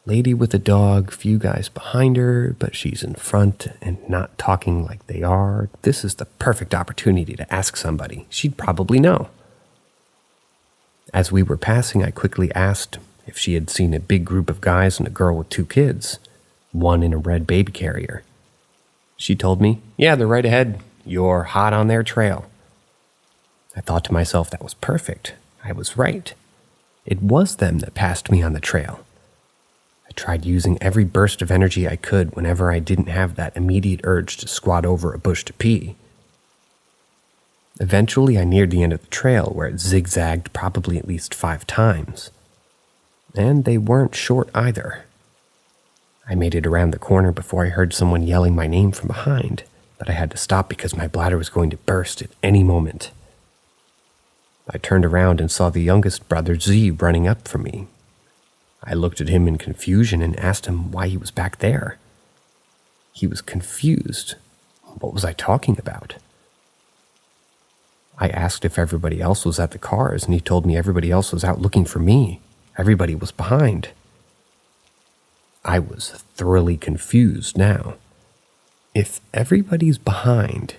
A: Lady with a dog, few guys behind her, but she's in front and not talking like they are. This is the perfect opportunity to ask somebody. She'd probably know. As we were passing, I quickly asked if she had seen a big group of guys and a girl with 2 kids, one in a red baby carrier. She told me, "Yeah, they're right ahead. You're hot on their trail." I thought to myself that was perfect. I was right. It was them that passed me on the trail. I tried using every burst of energy I could whenever I didn't have that immediate urge to squat over a bush to pee. Eventually, I neared the end of the trail where it zigzagged probably at least 5 times. And they weren't short either. I made it around the corner before I heard someone yelling my name from behind, but I had to stop because my bladder was going to burst at any moment. I turned around and saw the youngest brother, Z, running up from me. I looked at him in confusion and asked him why he was back there. He was confused. What was I talking about? I asked if everybody else was at the cars, and he told me everybody else was out looking for me. Everybody was behind. I was thoroughly confused now. If everybody's behind,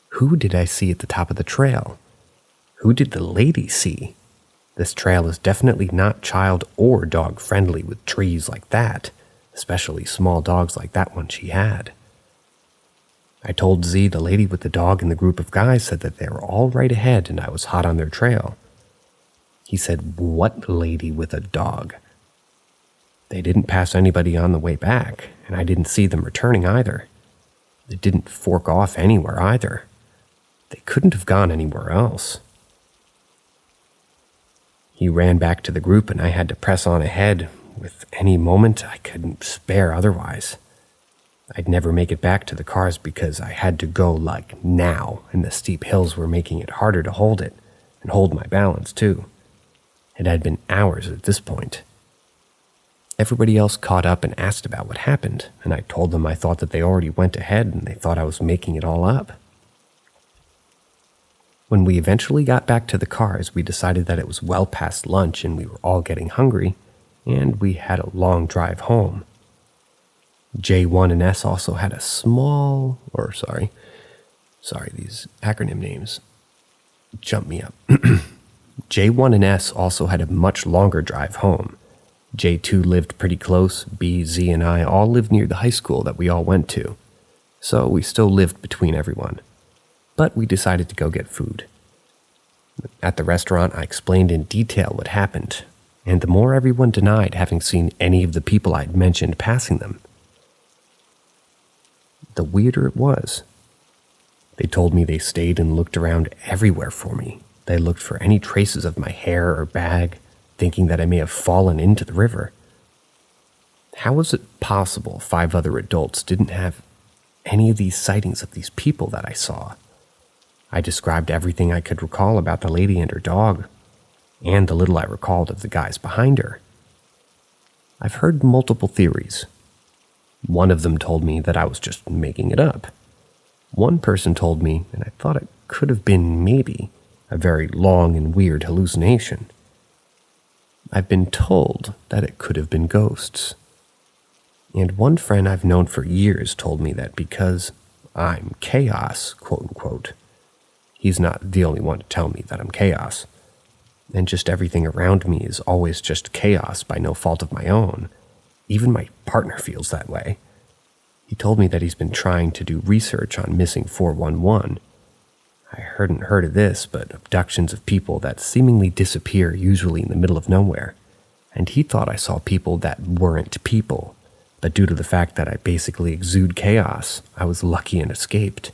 A: who did I see at the top of the trail? Who did the lady see? This trail is definitely not child or dog friendly with trees like that, especially small dogs like that one she had. I told Z the lady with the dog and the group of guys said that they were all right ahead and I was hot on their trail. He said, "What lady with a dog?" They didn't pass anybody on the way back, and I didn't see them returning either. They didn't fork off anywhere either. They couldn't have gone anywhere else. He ran back to the group and I had to press on ahead with any moment I couldn't spare otherwise. I'd never make it back to the cars because I had to go like now, and the steep hills were making it harder to hold it, and hold my balance too. It had been hours at this point. Everybody else caught up and asked about what happened, and I told them I thought that they already went ahead and they thought I was making it all up. When we eventually got back to the cars, we decided that it was well past lunch and we were all getting hungry, and we had a long drive home. J1 and S also had a these acronym names jump me up. J1 and S also had a much longer drive home. J2 lived pretty close. B, Z, and I all lived near the high school that we all went to, so we still lived between everyone. But we decided to go get food. At the restaurant, I explained in detail what happened, and the more everyone denied having seen any of the people I'd mentioned passing them, the weirder it was. They told me they stayed and looked around everywhere for me. They looked for any traces of my hair or bag, thinking that I may have fallen into the river. How was it possible 5 other adults didn't have any of these sightings of these people that I saw? I described everything I could recall about the lady and her dog, and the little I recalled of the guys behind her. I've heard multiple theories. One of them told me that I was just making it up. One person told me, and I thought it could have been maybe a very long and weird hallucination. I've been told that it could have been ghosts. And one friend I've known for years told me that because I'm chaos, quote unquote, he's not the only one to tell me that I'm chaos, and just everything around me is always just chaos by no fault of my own. Even my partner feels that way. He told me that he's been trying to do research on missing 411. I hadn't heard of this, but abductions of people that seemingly disappear usually in the middle of nowhere. And he thought I saw people that weren't people, but due to the fact that I basically exude chaos, I was lucky and escaped.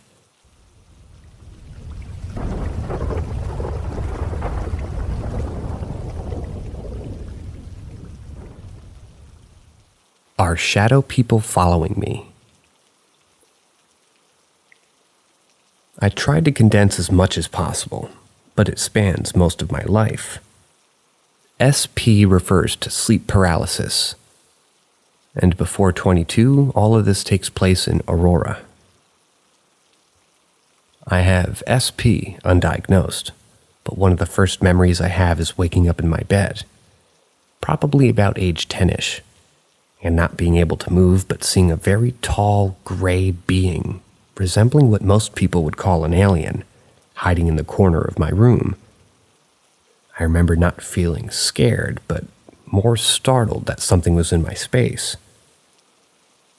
A: Are shadow people following me? I tried to condense as much as possible, but it spans most of my life. SP refers to sleep paralysis, and before 22, all of this takes place in Aurora. I have SP undiagnosed, but one of the first memories I have is waking up in my bed, probably about age 10-ish. and not being able to move but seeing a very tall, gray being, resembling what most people would call an alien, hiding in the corner of my room. I remember not feeling scared, but more startled that something was in my space.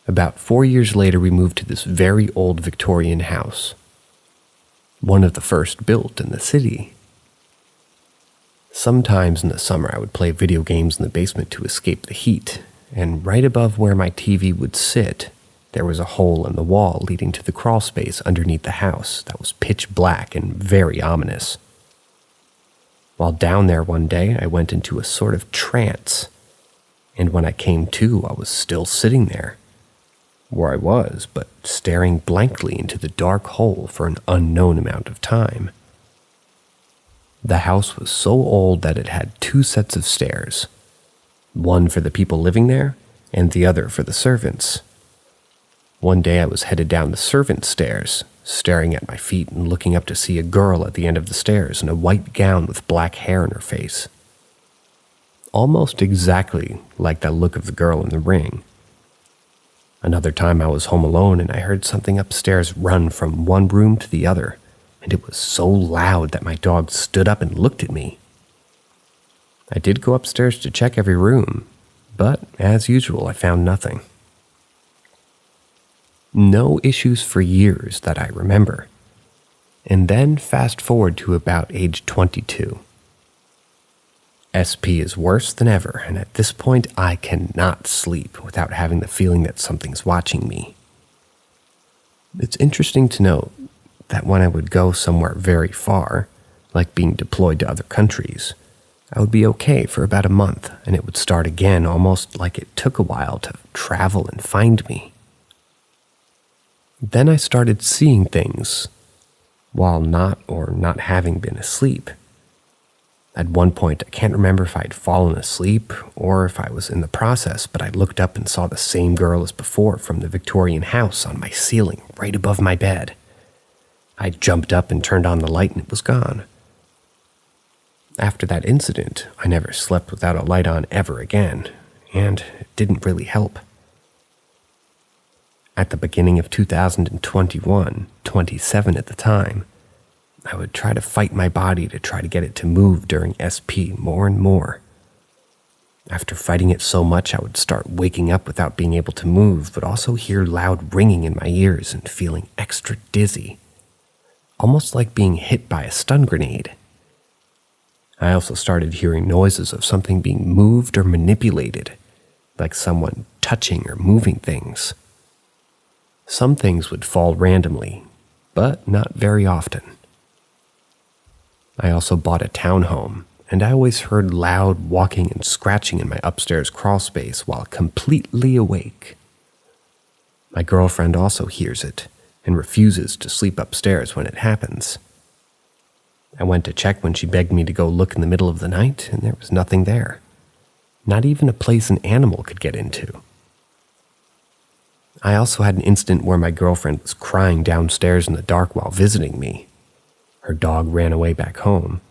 A: About 4 years later, we moved to this very old Victorian house, one of the first built in the city. Sometimes in the summer, I would play video games in the basement to escape the heat, and right above where my TV would sit, there was a hole in the wall leading to the crawl space underneath the house that was pitch black and very ominous. While down there one day, I went into a sort of trance, and when I came to, I was still sitting there, where I was, but staring blankly into the dark hole for an unknown amount of time. The house was so old that it had 2 sets of stairs, one for the people living there and the other for the servants. One day I was headed down the servants' stairs, staring at my feet and looking up to see a girl at the end of the stairs in a white gown with black hair in her face. Almost exactly like that look of the girl in The Ring. Another time I was home alone and I heard something upstairs run from one room to the other, and it was so loud that my dog stood up and looked at me. I did go upstairs to check every room, but as usual I found nothing. No issues for years that I remember. And then fast forward to about age 22. SP is worse than ever, and at this point I cannot sleep without having the feeling that something's watching me. It's interesting to note that when I would go somewhere very far, like being deployed to other countries, I would be okay for about a month, and it would start again almost like it took a while to travel and find me. Then I started seeing things, while not having been asleep. At one point, I can't remember if I had fallen asleep or if I was in the process, but I looked up and saw the same girl as before from the Victorian house on my ceiling, right above my bed. I jumped up and turned on the light and it was gone. After that incident, I never slept without a light on ever again, and it didn't really help. At the beginning of 2021, 27 at the time, I would try to fight my body to try to get it to move during SP more and more. After fighting it so much, I would start waking up without being able to move, but also hear loud ringing in my ears and feeling extra dizzy, almost like being hit by a stun grenade. I also started hearing noises of something being moved or manipulated, like someone touching or moving things. Some things would fall randomly, but not very often. I also bought a townhome, and I always heard loud walking and scratching in my upstairs crawl space while completely awake. My girlfriend also hears it and refuses to sleep upstairs when it happens. I went to check when she begged me to go look in the middle of the night, and there was nothing there. Not even a place an animal could get into. I also had an incident where my girlfriend was crying downstairs in the dark while visiting me. Her dog ran away back home,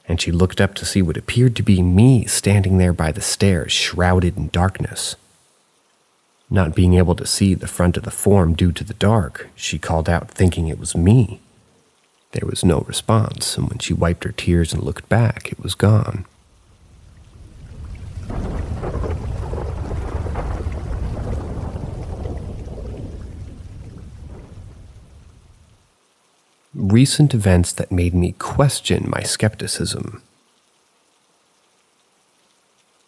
A: and she looked up to see what appeared to be me standing there by the stairs, shrouded in darkness. Not being able to see the front of the form due to the dark, she called out thinking it was me. There was no response, and when she wiped her tears and looked back, it was gone. Recent events that made me question my skepticism.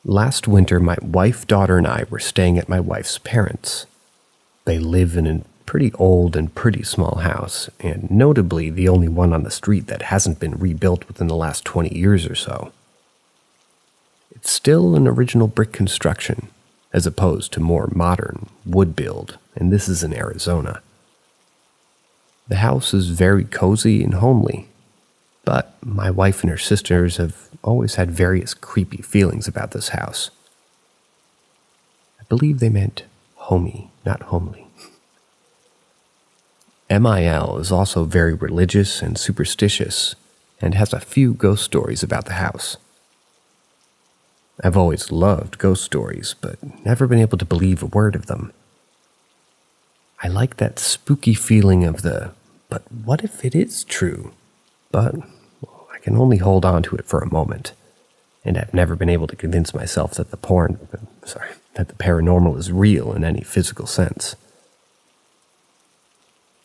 A: Last winter, my wife, daughter, and I were staying at my wife's parents'. They live in a pretty old and pretty small house, and notably the only one on the street that hasn't been rebuilt within the last 20 years or so. It's still an original brick construction, as opposed to more modern wood build, and this is in Arizona. The house is very cozy and homely, but my wife and her sisters have always had various creepy feelings about this house. I believe they meant homey, not homely. MIL is also very religious and superstitious and has a few ghost stories about the house. I've always loved ghost stories, but never been able to believe a word of them. I like that spooky feeling of but what if it is true? But I can only hold on to it for a moment, and I've never been able to convince myself that the paranormal is real in any physical sense.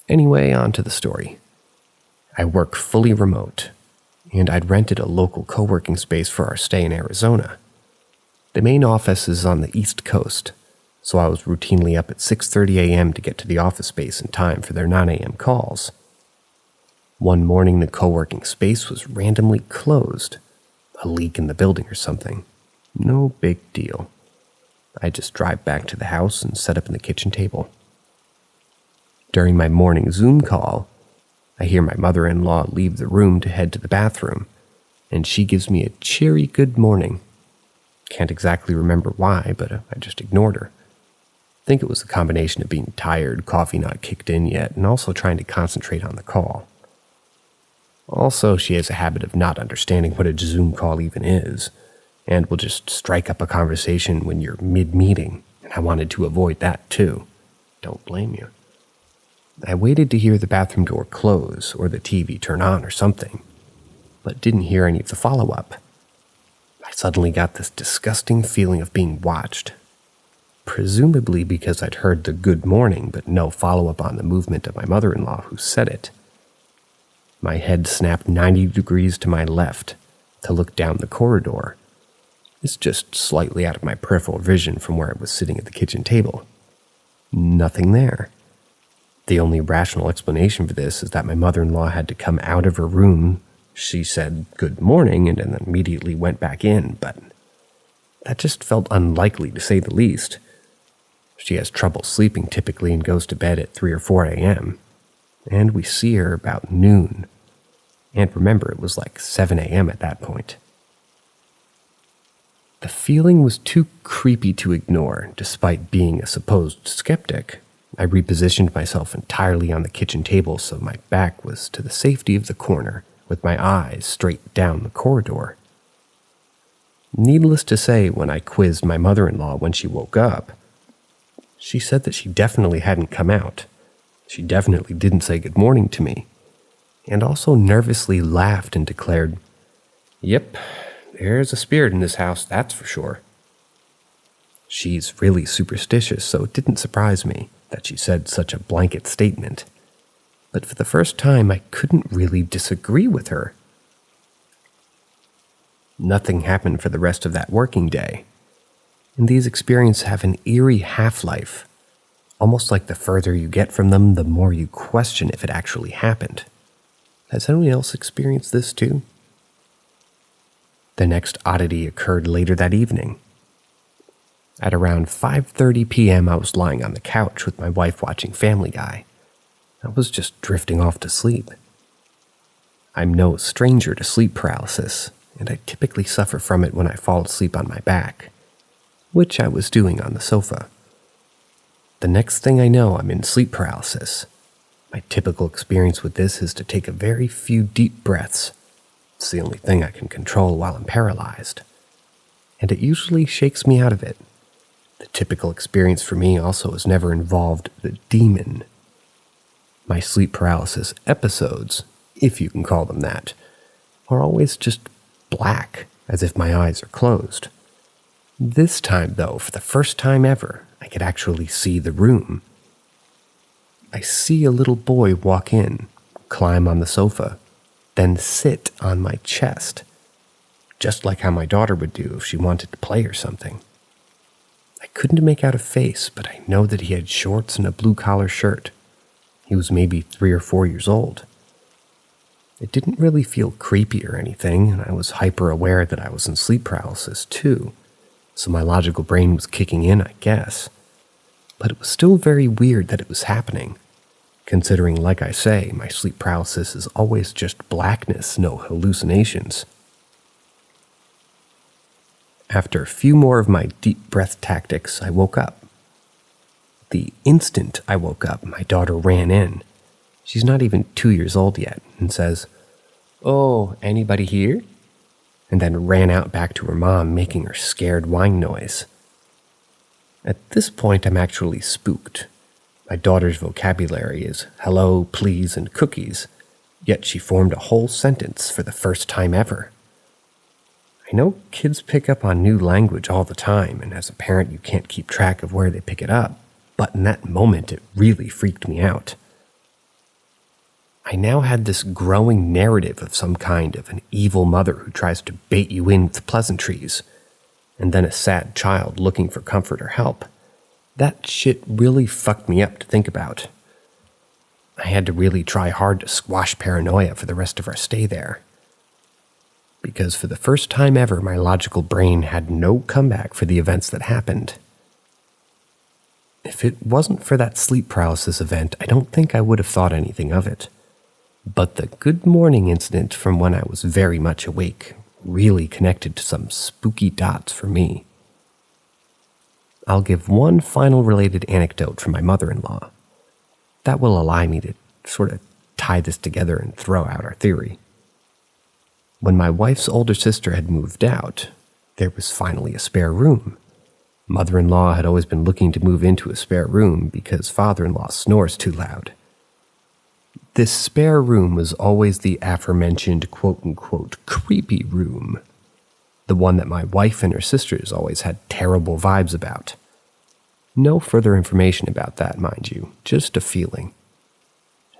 A: Anyway, on to the story. I work fully remote, and I'd rented a local co-working space for our stay in Arizona. The main office is on the East Coast, so I was routinely up at 6:30 a.m. to get to the office space in time for their 9 a.m. calls. One morning, the co-working space was randomly closed. A leak in the building or something. No big deal. I just drive back to the house and set up in the kitchen table. During my morning Zoom call, I hear my mother-in-law leave the room to head to the bathroom, and she gives me a cheery good morning. Can't exactly remember why, but I just ignored her. I think it was a combination of being tired, coffee not kicked in yet, and also trying to concentrate on the call. Also, she has a habit of not understanding what a Zoom call even is, and will just strike up a conversation when you're mid-meeting, and I wanted to avoid that too. Don't blame you. I waited to hear the bathroom door close or the TV turn on or something, but didn't hear any of the follow-up. I suddenly got this disgusting feeling of being watched, presumably because I'd heard the good morning but no follow-up on the movement of my mother-in-law who said it. My head snapped 90 degrees to my left to look down the corridor. It's just slightly out of my peripheral vision from where I was sitting at the kitchen table. Nothing there. The only rational explanation for this is that my mother-in-law had to come out of her room. She said good morning and then immediately went back in, but that just felt unlikely to say the least. She has trouble sleeping typically and goes to bed at 3 or 4 a.m., and we see her about noon. And remember, it was like 7 a.m. at that point. The feeling was too creepy to ignore, despite being a supposed skeptic. I repositioned myself entirely on the kitchen table so my back was to the safety of the corner, with my eyes straight down the corridor. Needless to say, when I quizzed my mother-in-law when she woke up, she said that she definitely hadn't come out. She definitely didn't say good morning to me, and also nervously laughed and declared, "Yep, there's a spirit in this house, that's for sure." She's really superstitious, so it didn't surprise me that she said such a blanket statement. But for the first time, I couldn't really disagree with her. Nothing happened for the rest of that working day, and these experiences have an eerie half-life, almost like the further you get from them, the more you question if it actually happened. Has anyone else experienced this too? The next oddity occurred later that evening. At around 5:30 p.m., I was lying on the couch with my wife watching Family Guy. I was just drifting off to sleep. I'm no stranger to sleep paralysis, and I typically suffer from it when I fall asleep on my back, which I was doing on the sofa. The next thing I know, I'm in sleep paralysis. My typical experience with this is to take a very few deep breaths. It's the only thing I can control while I'm paralyzed, and it usually shakes me out of it. The typical experience for me also has never involved the demon. My sleep paralysis episodes, if you can call them that, are always just black, as if my eyes are closed. This time, though, for the first time ever, I could actually see the room. I see a little boy walk in, climb on the sofa, then sit on my chest, just like how my daughter would do if she wanted to play or something. I couldn't make out a face, but I know that he had shorts and a blue-collar shirt. He was maybe 3 or 4 years old. It didn't really feel creepy or anything, and I was hyper-aware that I was in sleep paralysis too, so my logical brain was kicking in, I guess. But it was still very weird that it was happening, considering, like I say, my sleep paralysis is always just blackness, no hallucinations. After a few more of my deep breath tactics, I woke up. The instant I woke up, my daughter ran in. She's not even 2 years old yet, and says, "Oh, anybody here?" and then ran out back to her mom, making her scared whine noise. At this point, I'm actually spooked. My daughter's vocabulary is hello, please, and cookies, yet she formed a whole sentence for the first time ever. I know kids pick up on new language all the time, and as a parent you can't keep track of where they pick it up, but in that moment it really freaked me out. I now had this growing narrative of some kind of an evil mother who tries to bait you in with pleasantries, and then a sad child looking for comfort or help. That shit really fucked me up to think about. I had to really try hard to squash paranoia for the rest of our stay there. Because for the first time ever, my logical brain had no comeback for the events that happened. If it wasn't for that sleep paralysis event, I don't think I would have thought anything of it. But the good morning incident from when I was very much awake really connected to some spooky dots for me. I'll give one final related anecdote from my mother-in-law. That will allow me to sort of tie this together and throw out our theory. When my wife's older sister had moved out, there was finally a spare room. Mother-in-law had always been looking to move into a spare room because father-in-law snores too loud. This spare room was always the aforementioned quote-unquote creepy room, the one that my wife and her sisters always had terrible vibes about. No further information about that, mind you, just a feeling.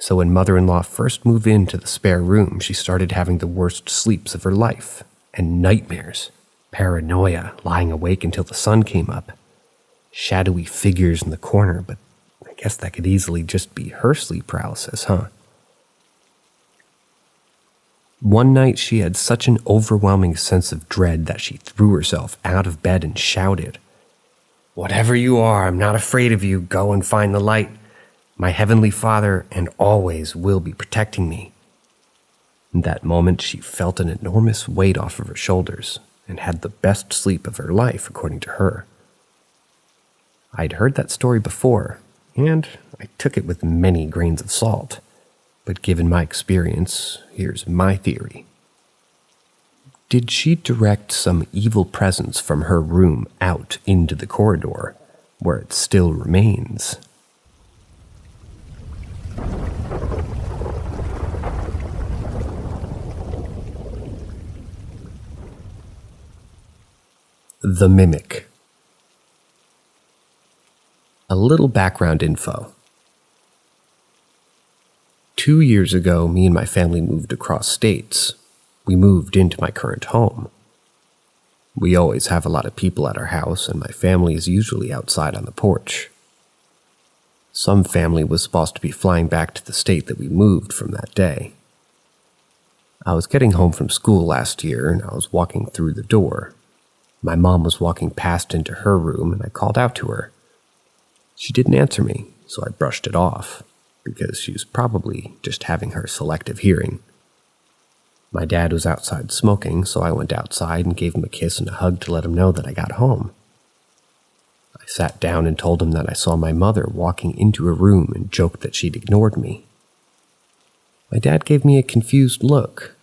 A: So when mother-in-law first moved into the spare room, she started having the worst sleeps of her life, and nightmares, paranoia, lying awake until the sun came up, shadowy figures in the corner, but I guess that could easily just be her sleep paralysis, huh? One night she had such an overwhelming sense of dread that she threw herself out of bed and shouted, "Whatever you are, I'm not afraid of you. Go and find the light. My heavenly Father and always will be protecting me." In that moment, she felt an enormous weight off of her shoulders and had the best sleep of her life, according to her. I'd heard that story before, and I took it with many grains of salt. But given my experience, here's my theory. Did she direct some evil presence from her room out into the corridor, where it still remains? The Mimic. A little background info. 2 years ago, me and my family moved across states. We moved into my current home. We always have a lot of people at our house, and my family is usually outside on the porch. Some family was supposed to be flying back to the state that we moved from that day. I was getting home from school last year, and I was walking through the door. My mom was walking past into her room, and I called out to her. She didn't answer me, so I brushed it off, because she was probably just having her selective hearing. My dad was outside smoking, so I went outside and gave him a kiss and a hug to let him know that I got home. I sat down and told him that I saw my mother walking into her room and joked that she'd ignored me. My dad gave me a confused look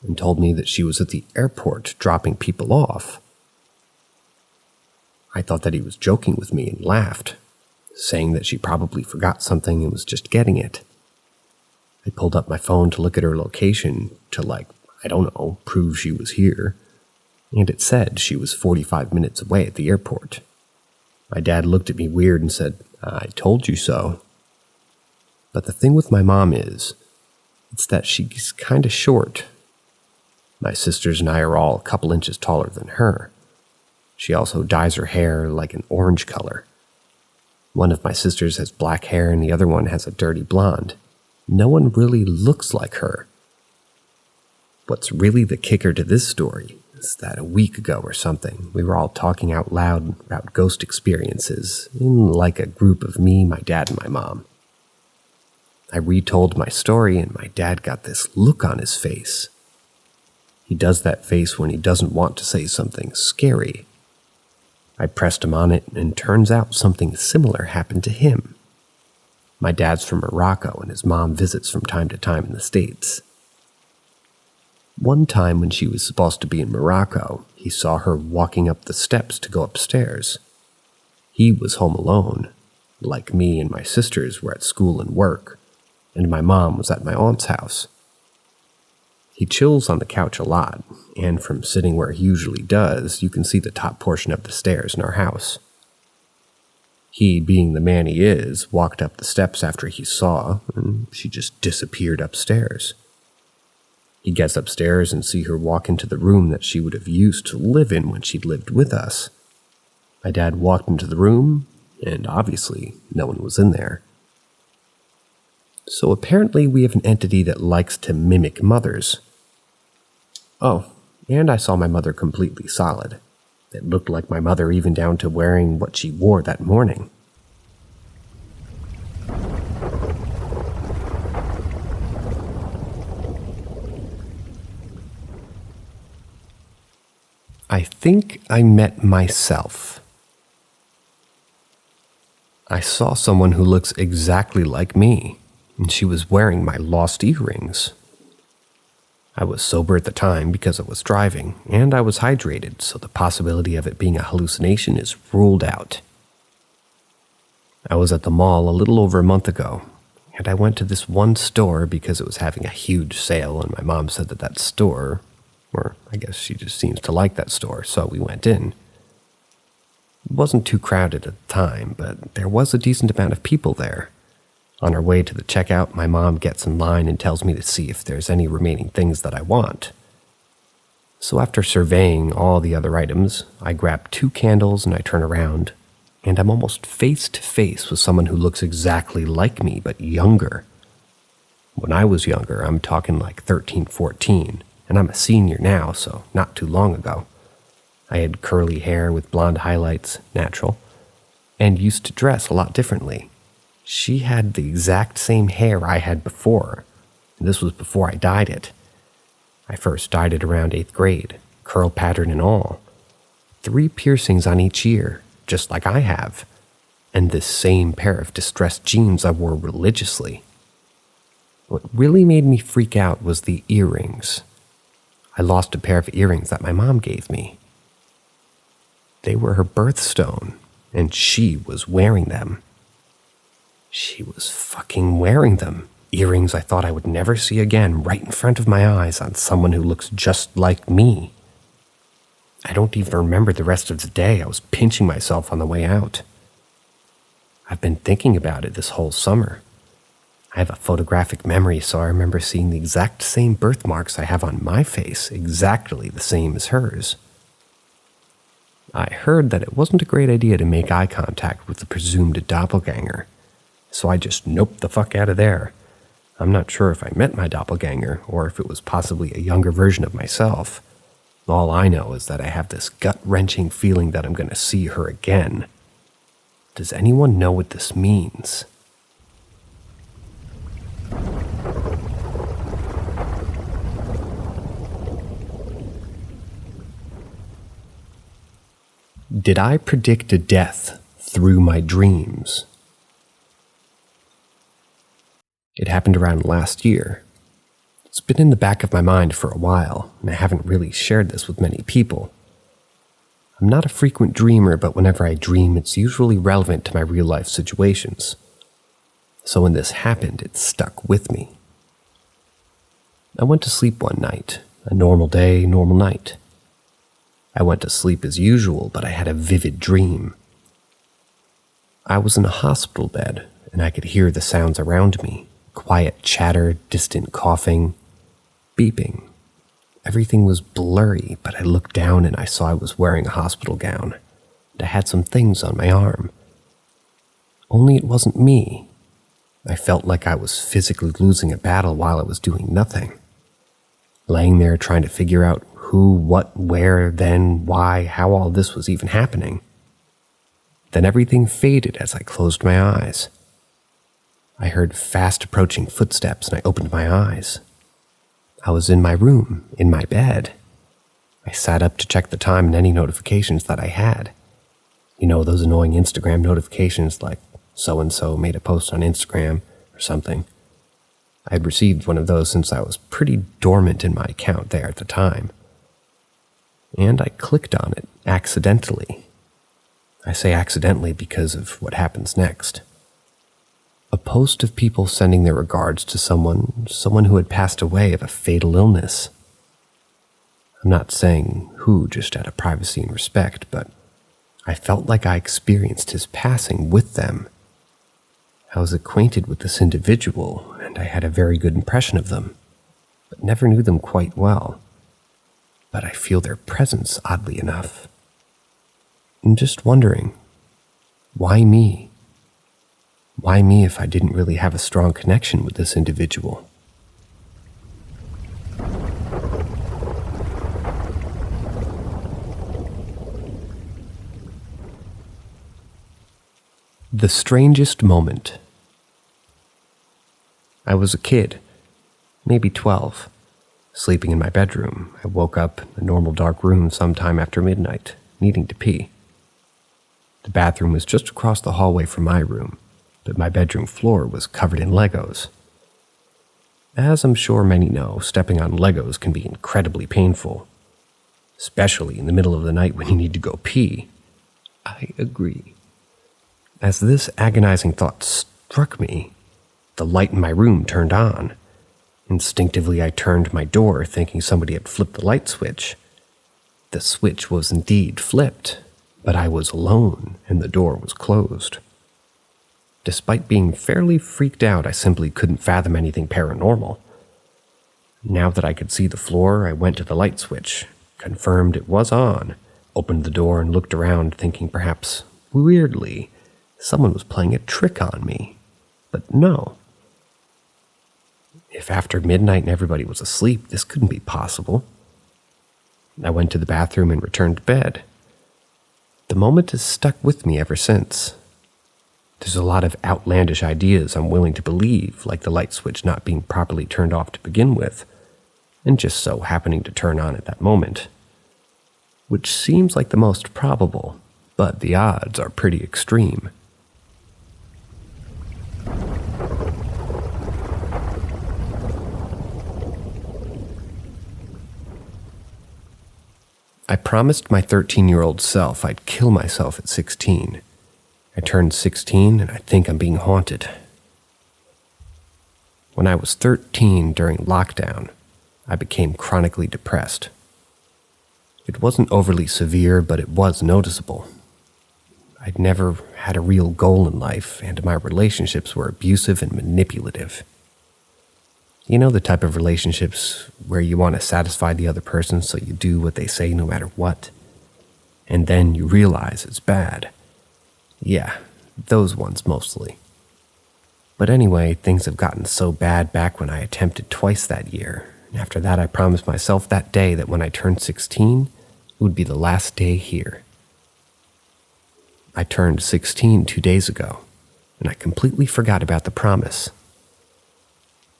A: and told me that she was at the airport dropping people off. I thought that he was joking with me and laughed, saying that she probably forgot something and was just getting it. I pulled up my phone to look at her location to, prove she was here, and it said she was 45 minutes away at the airport. My dad looked at me weird and said, "I told you so." But the thing with my mom it's that she's kinda short. My sisters and I are all a couple inches taller than her. She also dyes her hair like an orange color. One of my sisters has black hair and the other one has a dirty blonde. No one really looks like her. What's really the kicker to this story is that a week ago or something, we were all talking out loud about ghost experiences in like a group of me, my dad, and my mom. I retold my story and my dad got this look on his face. He does that face when he doesn't want to say something scary. I pressed him on it, and turns out something similar happened to him. My dad's from Morocco, and his mom visits from time to time in the States. One time when she was supposed to be in Morocco, he saw her walking up the steps to go upstairs. He was home alone, like me and my sisters were at school and work, and my mom was at my aunt's house. He chills on the couch a lot, and from sitting where he usually does, you can see the top portion of the stairs in our house. He, being the man he is, walked up the steps after he saw, and she just disappeared upstairs. He gets upstairs and see her walk into the room that she would have used to live in when she'd lived with us. My dad walked into the room, and obviously no one was in there. So apparently we have an entity that likes to mimic mothers. Oh, and I saw my mother completely solid. It looked like my mother even down to wearing what she wore that morning. I think I met myself. I saw someone who looks exactly like me, and she was wearing my lost earrings. I was sober at the time because I was driving, and I was hydrated, so the possibility of it being a hallucination is ruled out. I was at the mall a little over a month ago, and I went to this one store because it was having a huge sale, and my mom said that store, or I guess she just seems to like that store, so we went in. It wasn't too crowded at the time, but there was a decent amount of people there. On our way to the checkout, my mom gets in line and tells me to see if there's any remaining things that I want. So after surveying all the other items, I grab 2 candles and I turn around, and I'm almost face to face with someone who looks exactly like me, but younger. When I was younger, I'm talking like 13, 14, and I'm a senior now, so not too long ago. I had curly hair with blonde highlights, natural, and used to dress a lot differently. She had the exact same hair I had before, and this was before I dyed it. I first dyed it around 8th grade, curl pattern and all. 3 piercings on each ear, just like I have, and this same pair of distressed jeans I wore religiously. What really made me freak out was the earrings. I lost a pair of earrings that my mom gave me. They were her birthstone, and she was wearing them. She was fucking wearing them. Earrings I thought I would never see again, right in front of my eyes on someone who looks just like me. I don't even remember the rest of the day. I was pinching myself on the way out. I've been thinking about it this whole summer. I have a photographic memory, so I remember seeing the exact same birthmarks I have on my face, exactly the same as hers. I heard that it wasn't a great idea to make eye contact with the presumed doppelganger, so I just noped the fuck out of there. I'm not sure if I met my doppelganger or if it was possibly a younger version of myself. All I know is that I have this gut-wrenching feeling that I'm going to see her again. Does anyone know what this means? Did I predict a death through my dreams? It happened around last year. It's been in the back of my mind for a while, and I haven't really shared this with many people. I'm not a frequent dreamer, but whenever I dream, it's usually relevant to my real-life situations. So when this happened, it stuck with me. I went to sleep one night, a normal day, normal night. I went to sleep as usual, but I had a vivid dream. I was in a hospital bed, and I could hear the sounds around me. Quiet chatter, distant coughing, beeping. Everything was blurry, but I looked down and I saw I was wearing a hospital gown, and I had some things on my arm. Only it wasn't me. I felt like I was physically losing a battle while I was doing nothing. Laying there trying to figure out who, what, where, then, why, how all this was even happening. Then everything faded as I closed my eyes. I heard fast approaching footsteps and I opened my eyes. I was in my room, in my bed. I sat up to check the time and any notifications that I had. You know, those annoying Instagram notifications like so-and-so made a post on Instagram or something. I'd received one of those since I was pretty dormant in my account there at the time. And I clicked on it accidentally. I say accidentally because of what happens next. A post of people sending their regards to someone who had passed away of a fatal illness. I'm not saying who, just out of privacy and respect, but I felt like I experienced his passing with them. I was acquainted with this individual, and I had a very good impression of them, but never knew them quite well. But I feel their presence, oddly enough. I'm just wondering, why me? Why me if I didn't really have a strong connection with this individual? The strangest moment. I was a kid, maybe 12, sleeping in my bedroom. I woke up in a normal dark room sometime after midnight, needing to pee. The bathroom was just across the hallway from my room, but my bedroom floor was covered in Legos. As I'm sure many know, stepping on Legos can be incredibly painful, especially in the middle of the night when you need to go pee. I agree. As this agonizing thought struck me, the light in my room turned on. Instinctively, I turned my door, thinking somebody had flipped the light switch. The switch was indeed flipped, but I was alone and the door was closed. Despite being fairly freaked out, I simply couldn't fathom anything paranormal. Now that I could see the floor, I went to the light switch, confirmed it was on, opened the door and looked around, thinking perhaps, weirdly, someone was playing a trick on me. But no. If after midnight and everybody was asleep, this couldn't be possible. I went to the bathroom and returned to bed. The moment has stuck with me ever since. There's a lot of outlandish ideas I'm willing to believe, like the light switch not being properly turned off to begin with, and just so happening to turn on at that moment. Which seems like the most probable, but the odds are pretty extreme. I promised my 13-year-old self I'd kill myself at 16. I turned 16 and I think I'm being haunted. When I was 13 during lockdown, I became chronically depressed. It wasn't overly severe, but it was noticeable. I'd never had a real goal in life, and my relationships were abusive and manipulative. You know the type of relationships where you want to satisfy the other person so you do what they say no matter what, and then you realize it's bad. Yeah, those ones mostly. But anyway, things have gotten so bad back when I attempted twice that year. And after that, I promised myself that day that when I turned 16, it would be the last day here. I turned 16 2 days ago, and I completely forgot about the promise.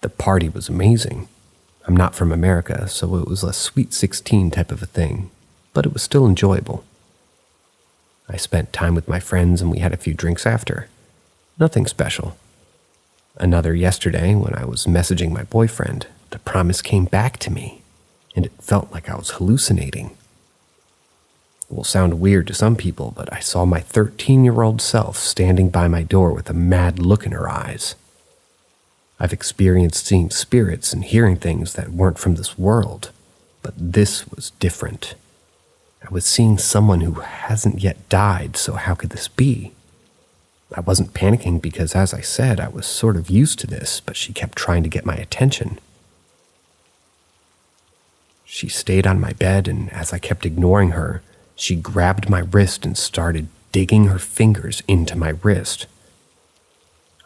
A: The party was amazing. I'm not from America, so it was a sweet 16 type of a thing, but it was still enjoyable. I spent time with my friends and we had a few drinks after. Nothing special. Another yesterday when I was messaging my boyfriend, the promise came back to me, and it felt like I was hallucinating. It will sound weird to some people, but I saw my 13-year-old self standing by my door with a mad look in her eyes. I've experienced seeing spirits and hearing things that weren't from this world, but this was different. I was seeing someone who hasn't yet died, so how could this be? I wasn't panicking because, as I said, I was sort of used to this, but she kept trying to get my attention. She stayed on my bed, and as I kept ignoring her, she grabbed my wrist and started digging her fingers into my wrist.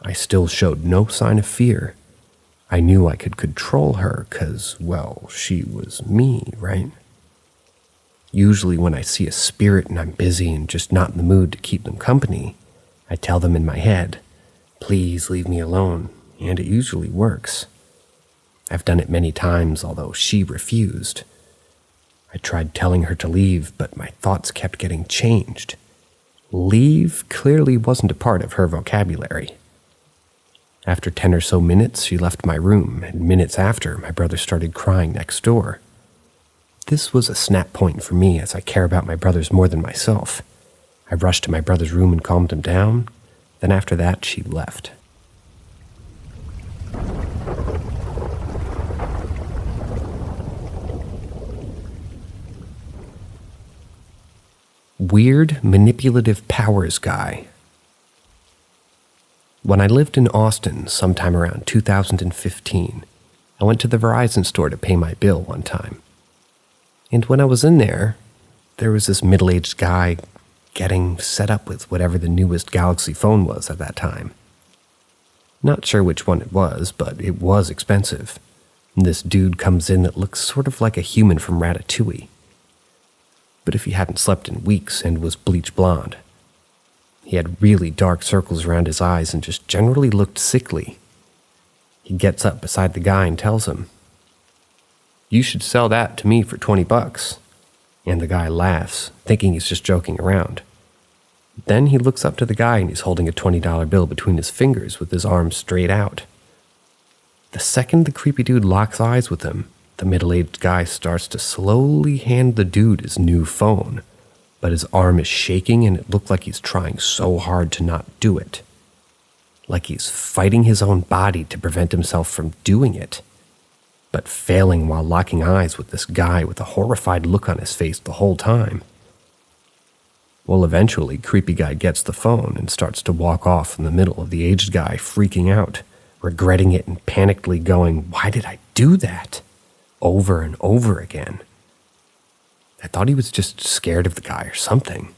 A: I still showed no sign of fear. I knew I could control her because, well, she was me, right? Usually when I see a spirit and I'm busy and just not in the mood to keep them company, I tell them in my head, please leave me alone, and it usually works. I've done it many times, although she refused. I tried telling her to leave, but my thoughts kept getting changed. Leave clearly wasn't a part of her vocabulary. After 10 or so minutes, she left my room, and minutes after, my brother started crying next door. This was a snap point for me, as I care about my brothers more than myself. I rushed to my brother's room and calmed him down. Then after that, she left. Weird manipulative powers guy. When I lived in Austin sometime around 2015, I went to the Verizon store to pay my bill one time. And when I was in there was this middle-aged guy getting set up with whatever the newest Galaxy phone was at that time. Not sure which one it was, but it was expensive. And this dude comes in that looks sort of like a human from Ratatouille. But if he hadn't slept in weeks and was bleach blonde. He had really dark circles around his eyes and just generally looked sickly. He gets up beside the guy and tells him, "You should sell that to me for $20. And the guy laughs, thinking he's just joking around. Then he looks up to the guy and he's holding a $20 bill between his fingers with his arms straight out. The second the creepy dude locks eyes with him, the middle-aged guy starts to slowly hand the dude his new phone, but his arm is shaking and it looked like he's trying so hard to not do it. Like he's fighting his own body to prevent himself from doing it, but failing while locking eyes with this guy with a horrified look on his face the whole time. Well, eventually, creepy guy gets the phone and starts to walk off in the middle of the aged guy freaking out, regretting it and panically going, "Why did I do that?" over and over again. I thought he was just scared of the guy or something.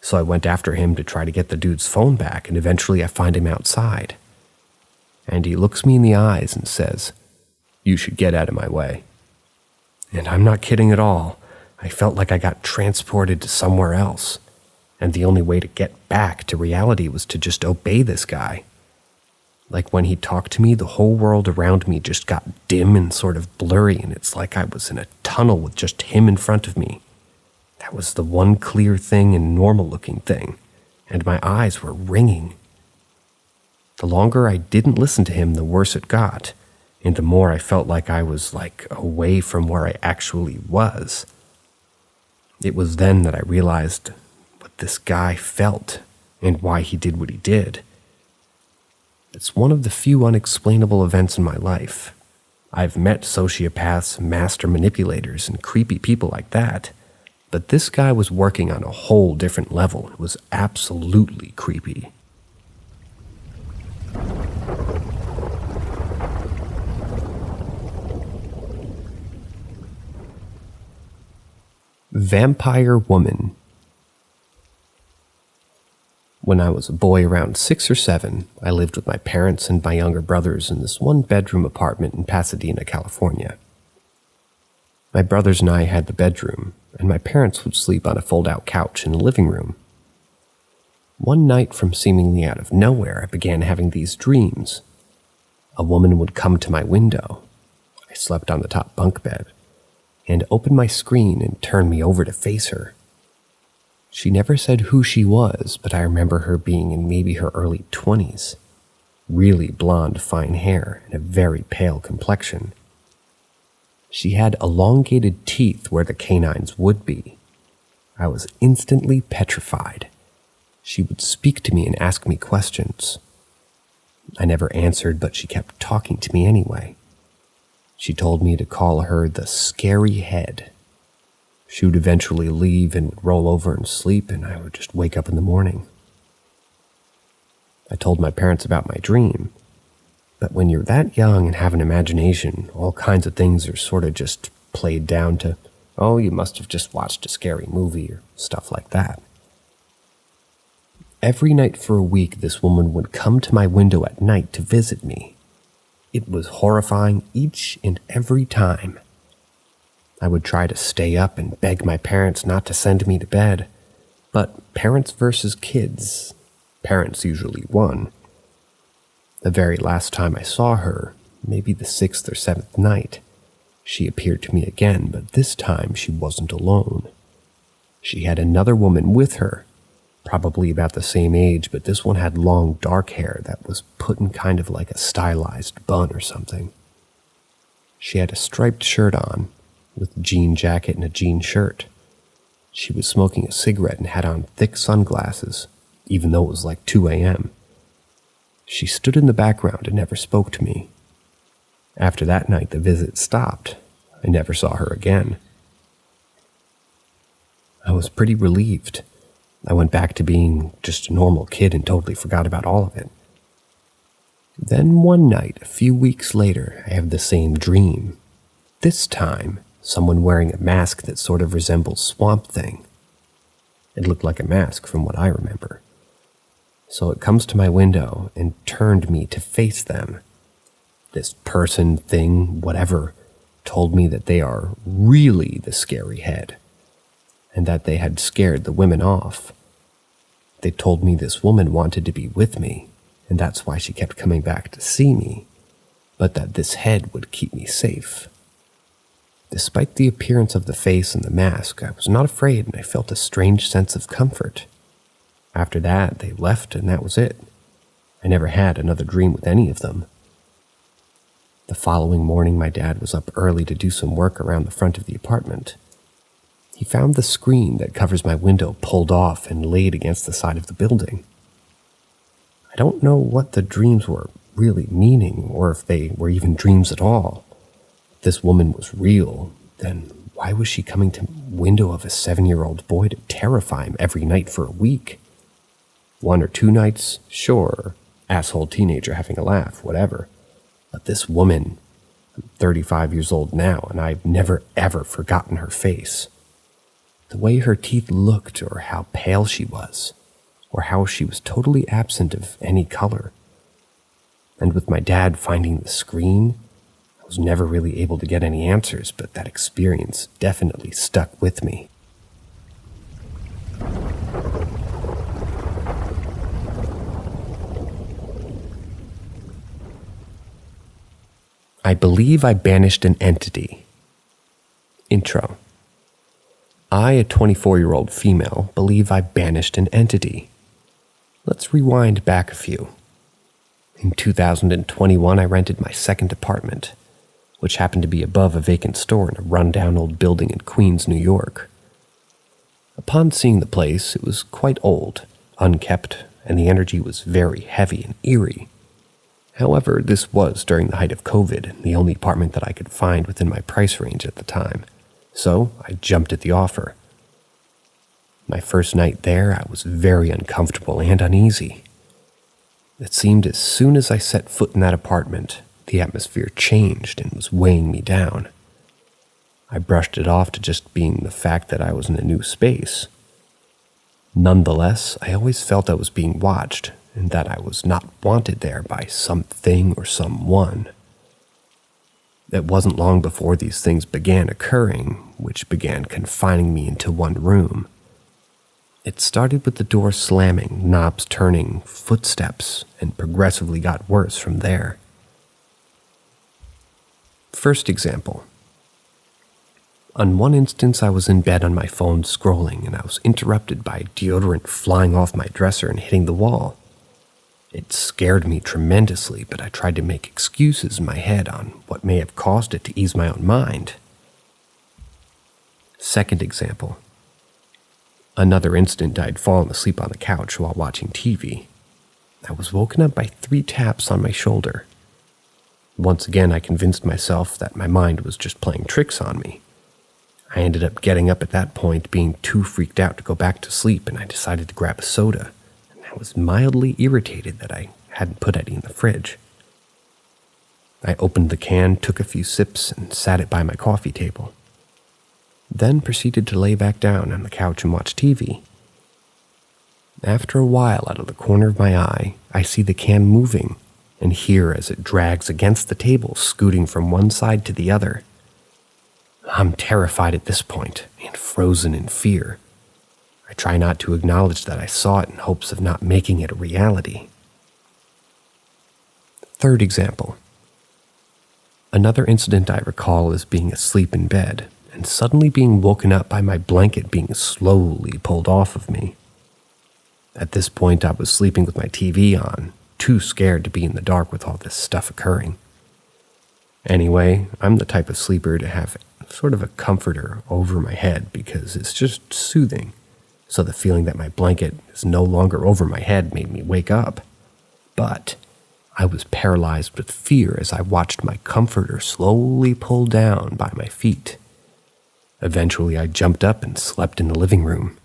A: So I went after him to try to get the dude's phone back, and eventually I find him outside. And he looks me in the eyes and says, "You should get out of my way." And I'm not kidding at all. I felt like I got transported to somewhere else, and the only way to get back to reality was to just obey this guy. Like when he talked to me, the whole world around me just got dim and sort of blurry, and it's like I was in a tunnel with just him in front of me. That was the one clear thing and normal-looking thing, and my eyes were ringing. The longer I didn't listen to him, the worse it got, and the more I felt like I was away from where I actually was. It was then that I realized what this guy felt and why he did what he did. It's one of the few unexplainable events in my life. I've met sociopaths, master manipulators, and creepy people like that, but this guy was working on a whole different level. It was absolutely creepy. Vampire Woman. When I was a boy around 6 or 7, I lived with my parents and my younger brothers in this one-bedroom apartment in Pasadena, California. My brothers and I had the bedroom, and my parents would sleep on a fold-out couch in the living room. One night, from seemingly out of nowhere, I began having these dreams. A woman would come to my window. I slept on the top bunk bed, and open my screen and turn me over to face her. She never said who she was, but I remember her being in maybe her early 20s. Really blonde, fine hair, and a very pale complexion. She had elongated teeth where the canines would be. I was instantly petrified. She would speak to me and ask me questions. I never answered, but she kept talking to me anyway. She told me to call her the Scary Head. She would eventually leave and would roll over and sleep, and I would just wake up in the morning. I told my parents about my dream, but when you're that young and have an imagination, all kinds of things are sort of just played down to, "Oh, you must have just watched a scary movie," or stuff like that. Every night for a week, this woman would come to my window at night to visit me. It was horrifying each and every time. I would try to stay up and beg my parents not to send me to bed, but parents versus kids, parents usually won. The very last time I saw her, maybe the 6th or 7th night, she appeared to me again, but this time she wasn't alone. She had another woman with her, probably about the same age, but this one had long dark hair that was put in kind of like a stylized bun or something. She had a striped shirt on, with a jean jacket and a jean shirt. She was smoking a cigarette and had on thick sunglasses, even though it was like 2 a.m. She stood in the background and never spoke to me. After that night, the visit stopped. I never saw her again. I was pretty relieved. I went back to being just a normal kid and totally forgot about all of it. Then one night, a few weeks later, I have the same dream. This time, someone wearing a mask that sort of resembles Swamp Thing. It looked like a mask from what I remember. So it comes to my window and turned me to face them. This person, thing, whatever, told me that they are really the scary head, and that they had scared the women off. They told me this woman wanted to be with me, and that's why she kept coming back to see me, but that this head would keep me safe. Despite the appearance of the face and the mask, I was not afraid, and I felt a strange sense of comfort. After that, they left, and that was it. I never had another dream with any of them. The following morning, my dad was up early to do some work around the front of the apartment. He found the screen that covers my window pulled off and laid against the side of the building. I don't know what the dreams were really meaning, or if they were even dreams at all. If this woman was real, then why was she coming to the window of a 7-year-old boy to terrify him every night for a week? 1 or 2 nights, sure, asshole teenager having a laugh, whatever. But this woman, I'm 35 years old now, and I've never ever forgotten her face. The way her teeth looked, or how pale she was, or how she was totally absent of any color. And with my dad finding the screen, I was never really able to get any answers, but that experience definitely stuck with me. I believe I banished an entity. Intro. I, a 24-year-old female, believe I banished an entity. Let's rewind back a few. In 2021, I rented my second apartment, which happened to be above a vacant store in a rundown old building in Queens, New York. Upon seeing the place, it was quite old, unkept, and the energy was very heavy and eerie. However, this was during the height of COVID, the only apartment that I could find within my price range at the time, so I jumped at the offer. My first night there, I was very uncomfortable and uneasy. It seemed as soon as I set foot in that apartment, the atmosphere changed and was weighing me down. I brushed it off to just being the fact that I was in a new space. Nonetheless, I always felt I was being watched, and that I was not wanted there by something or someone. It wasn't long before these things began occurring, which began confining me into one room. It started with the door slamming, knobs turning, footsteps, and progressively got worse from there. First example. On one instance, I was in bed on my phone scrolling, and I was interrupted by deodorant flying off my dresser and hitting the wall. It scared me tremendously, but I tried to make excuses in my head on what may have caused it to ease my own mind. Second example. Another instant, I'd fallen asleep on the couch while watching TV. I was woken up by 3 taps on my shoulder. Once again, I convinced myself that my mind was just playing tricks on me. I ended up getting up at that point, being too freaked out to go back to sleep, and I decided to grab a soda. I was mildly irritated that I hadn't put any in the fridge. I opened the can, took a few sips, and sat it by my coffee table. Then proceeded to lay back down on the couch and watch TV. After a while, out of the corner of my eye, I see the can moving and hear as it drags against the table, scooting from one side to the other. I'm terrified at this point and frozen in fear. I try not to acknowledge that I saw it in hopes of not making it a reality. Third example. Another incident I recall is being asleep in bed and suddenly being woken up by my blanket being slowly pulled off of me. At this point, I was sleeping with my TV on, too scared to be in the dark with all this stuff occurring. Anyway, I'm the type of sleeper to have sort of a comforter over my head because it's just soothing, so the feeling that my blanket is no longer over my head made me wake up. But I was paralyzed with fear as I watched my comforter slowly pull down by my feet. Eventually, I jumped up and slept in the living room.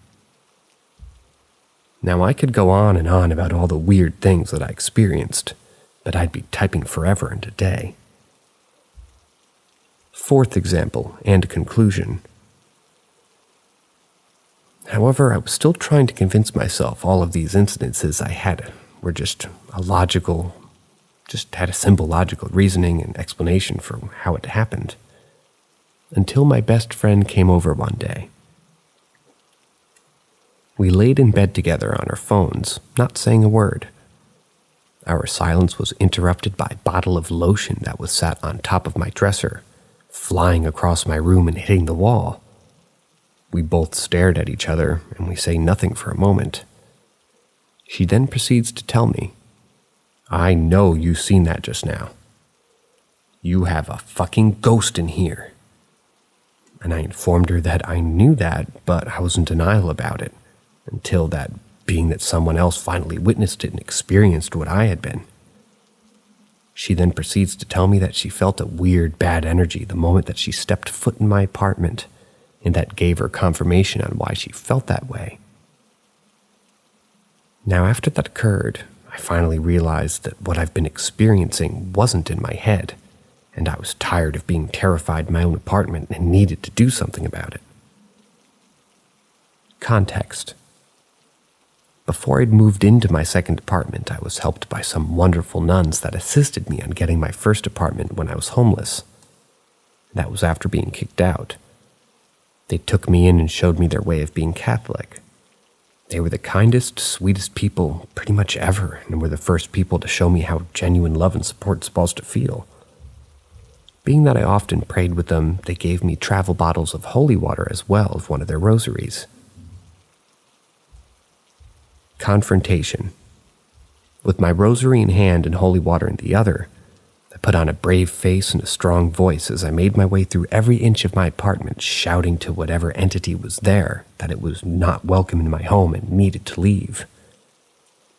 A: Now, I could go on and on about all the weird things that I experienced, but I'd be typing forever in a day. Fourth example and conclusion. However, I was still trying to convince myself all of these incidences I had were just had a simple logical reasoning and explanation for how it happened. Until my best friend came over one day. We laid in bed together on our phones, not saying a word. Our silence was interrupted by a bottle of lotion that was sat on top of my dresser, flying across my room and hitting the wall. We both stared at each other, and we say nothing for a moment. She then proceeds to tell me, "I know you seen that just now. You have a fucking ghost in here." And I informed her that I knew that, but I was in denial about it, until that being that someone else finally witnessed it and experienced what I had been. She then proceeds to tell me that she felt a weird, bad energy the moment that she stepped foot in my apartment, and that gave her confirmation on why she felt that way. Now, after that occurred, I finally realized that what I've been experiencing wasn't in my head, and I was tired of being terrified in my own apartment and needed to do something about it. Context. Before I'd moved into my second apartment, I was helped by some wonderful nuns that assisted me on getting my first apartment when I was homeless. That was after being kicked out. They took me in and showed me their way of being Catholic. They were the kindest, sweetest people pretty much ever, and were the first people to show me how genuine love and support is supposed to feel. Being that I often prayed with them, they gave me travel bottles of holy water as well of one of their rosaries. Confrontation. With my rosary in hand and holy water in the other, I put on a brave face and a strong voice as I made my way through every inch of my apartment, shouting to whatever entity was there that it was not welcome in my home and needed to leave.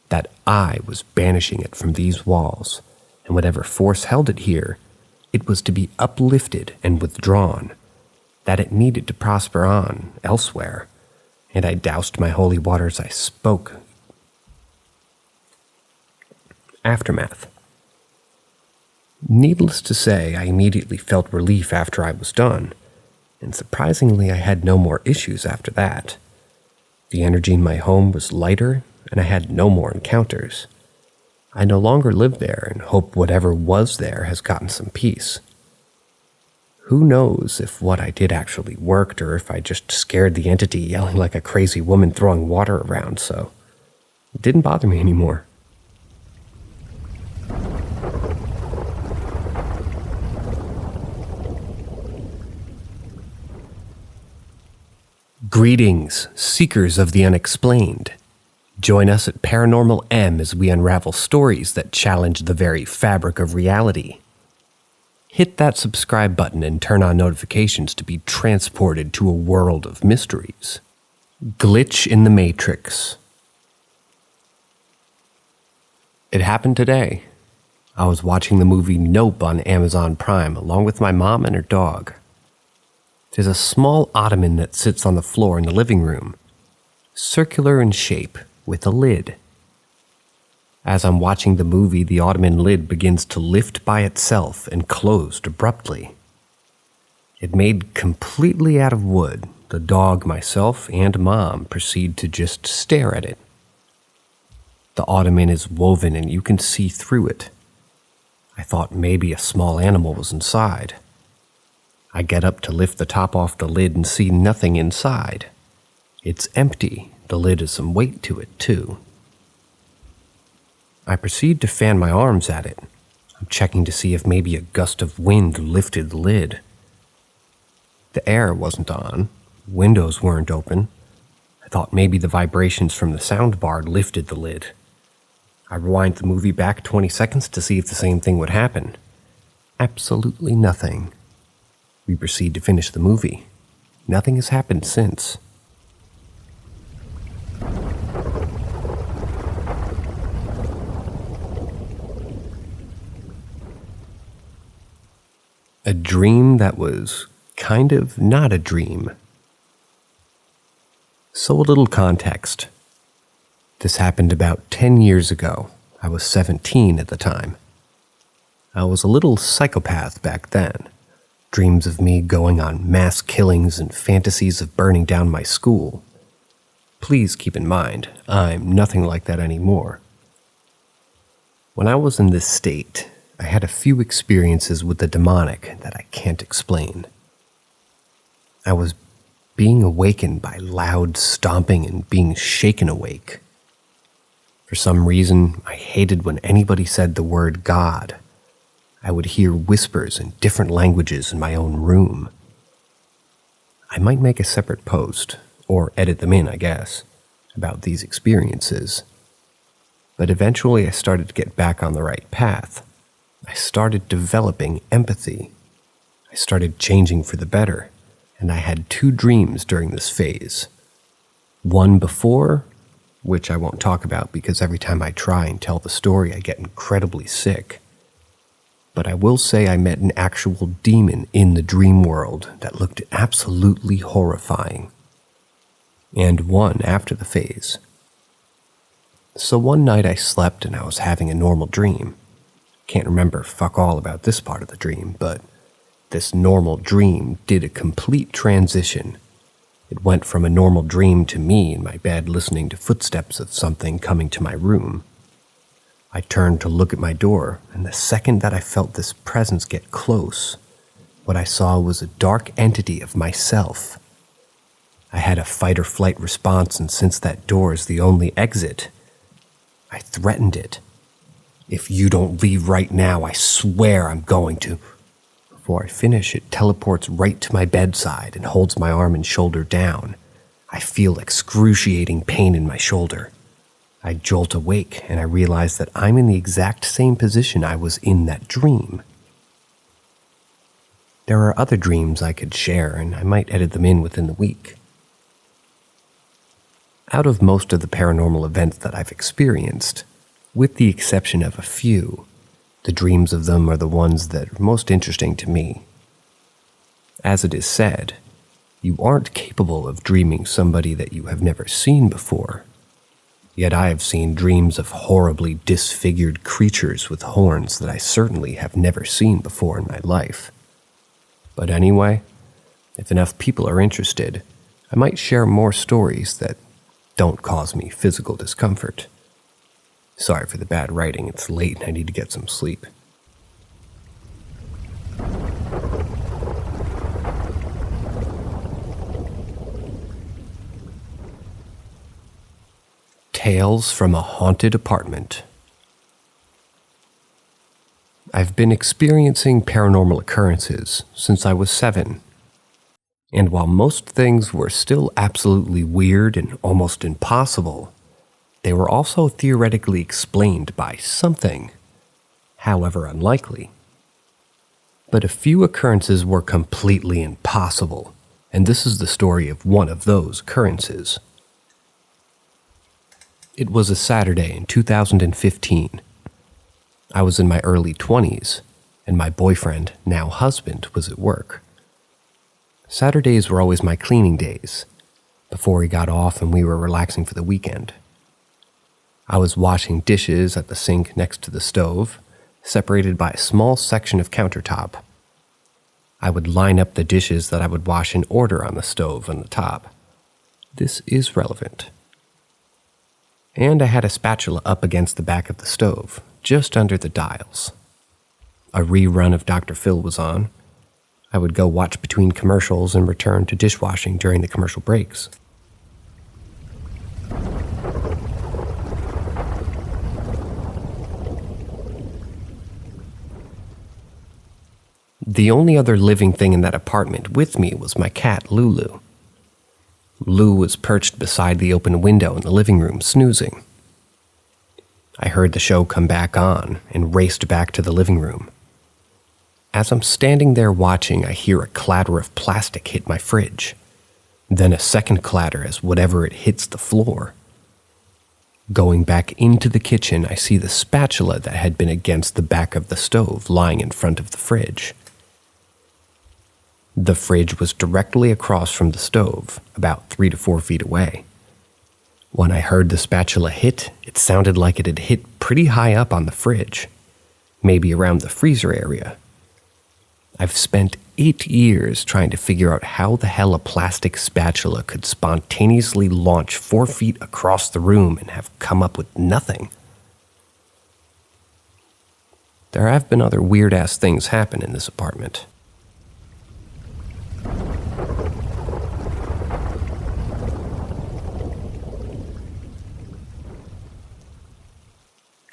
A: That I was banishing it from these walls, and whatever force held it here, it was to be uplifted and withdrawn, that it needed to prosper on elsewhere, and I doused my holy water as I spoke. Aftermath. Needless to say, I immediately felt relief after I was done, and surprisingly I had no more issues after that. The energy in my home was lighter, and I had no more encounters. I no longer live there and hope whatever was there has gotten some peace. Who knows if what I did actually worked or if I just scared the entity yelling like a crazy woman throwing water around, so it didn't bother me anymore. Greetings, seekers of the unexplained. Join us at Paranormal M as we unravel stories that challenge the very fabric of reality. Hit that subscribe button and turn on notifications to be transported to a world of mysteries. Glitch in the Matrix. It happened today. I was watching the movie Nope on Amazon Prime along with my mom and her dog. There's a small ottoman that sits on the floor in the living room, circular in shape, with a lid. As I'm watching the movie, the ottoman lid begins to lift by itself and closed abruptly. It made completely out of wood, the dog, myself, and Mom proceed to just stare at it. The ottoman is woven and you can see through it. I thought maybe a small animal was inside. I get up to lift the top off the lid and see nothing inside. It's empty. The lid has some weight to it, too. I proceed to fan my arms at it. I'm checking to see if maybe a gust of wind lifted the lid. The air wasn't on. Windows weren't open. thought maybe the vibrations from the sound bar lifted the lid. I rewind the movie back 20 seconds to see if the same thing would happen. Absolutely nothing. We proceed to finish the movie. Nothing has happened since. A dream that was kind of not a dream. So a little context. This happened about 10 years ago. I was 17 at the time. I was a little psychopath back then. Dreams of me going on mass killings and fantasies of burning down my school. Please keep in mind, I'm nothing like that anymore. When I was in this state, I had a few experiences with the demonic that I can't explain. I was being awakened by loud stomping and being shaken awake. For some reason, I hated when anybody said the word God. I would hear whispers in different languages in my own room. I might make a separate post, or edit them in, I guess, about these experiences. But eventually I started to get back on the right path. I started developing empathy. I started changing for the better, and I had 2 dreams during this phase. One before, which I won't talk about because every time I try and tell the story I get incredibly sick. But I will say I met an actual demon in the dream world that looked absolutely horrifying. And one after the phase. So one night I slept and I was having a normal dream. Can't remember fuck all about this part of the dream, but this normal dream did a complete transition. It went from a normal dream to me in my bed listening to footsteps of something coming to my room. I turned to look at my door, and the second that I felt this presence get close, what I saw was a dark entity of myself. I had a fight-or-flight response, and since that door is the only exit, I threatened it. If you don't leave right now, I swear I'm going to. Before I finish, it teleports right to my bedside and holds my arm and shoulder down. I feel excruciating pain in my shoulder. I jolt awake and I realize that I'm in the exact same position I was in that dream. There are other dreams I could share, and I might edit them in within the week. Out of most of the paranormal events that I've experienced, with the exception of a few, the dreams of them are the ones that are most interesting to me. As it is said, you aren't capable of dreaming somebody that you have never seen before. Yet I have seen dreams of horribly disfigured creatures with horns that I certainly have never seen before in my life. But anyway, if enough people are interested, I might share more stories that don't cause me physical discomfort. Sorry for the bad writing, it's late and I need to get some sleep. Tales from a Haunted Apartment. I've been experiencing paranormal occurrences since I was 7. And while most things were still absolutely weird and almost impossible, they were also theoretically explained by something, however unlikely. But a few occurrences were completely impossible, and this is the story of one of those occurrences. It was a Saturday in 2015. I was in my early 20s, and my boyfriend, now husband, was at work. Saturdays were always my cleaning days, before he got off and we were relaxing for the weekend. I was washing dishes at the sink next to the stove, separated by a small section of countertop. I would line up the dishes that I would wash in order on the stove on the top. This is relevant. And I had a spatula up against the back of the stove, just under the dials. A rerun of Dr. Phil was on. I would go watch between commercials and return to dishwashing during the commercial breaks. The only other living thing in that apartment with me was my cat, Lulu. Lou was perched beside the open window in the living room, snoozing. I heard the show come back on and raced back to the living room. As I'm standing there watching, I hear a clatter of plastic hit my fridge. Then a second clatter as whatever it hits the floor. Going back into the kitchen, I see the spatula that had been against the back of the stove lying in front of the fridge. The fridge was directly across from the stove, about 3 to 4 feet away. When I heard the spatula hit, it sounded like it had hit pretty high up on the fridge, maybe around the freezer area. I've spent 8 years trying to figure out how the hell a plastic spatula could spontaneously launch 4 feet across the room and have come up with nothing. There have been other weird-ass things happen in this apartment.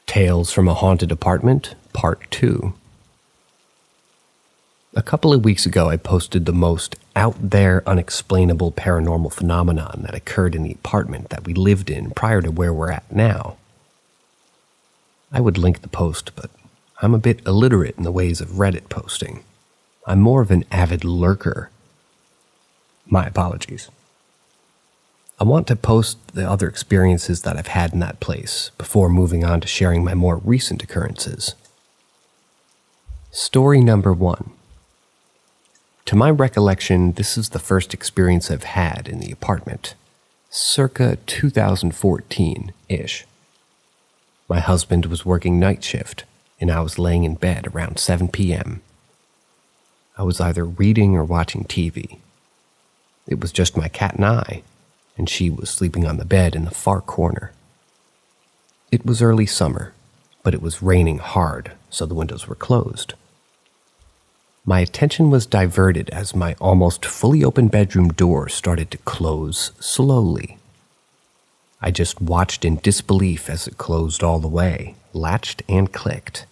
A: Tales from a Haunted Apartment, Part 2. A couple of weeks ago, I posted the most out-there, unexplainable paranormal phenomenon that occurred in the apartment that we lived in prior to where we're at now. I would link the post, but I'm a bit illiterate in the ways of Reddit posting. I'm more of an avid lurker. My apologies. I want to post the other experiences that I've had in that place before moving on to sharing my more recent occurrences. Story number 1. To my recollection, this is the first experience I've had in the apartment, circa 2014-ish. My husband was working night shift, and I was laying in bed around 7 p.m. I was either reading or watching TV. It was just my cat and I, and she was sleeping on the bed in the far corner. It was early summer, but it was raining hard, so the windows were closed. My attention was diverted as my almost fully open bedroom door started to close slowly. I just watched in disbelief as it closed all the way, latched and clicked.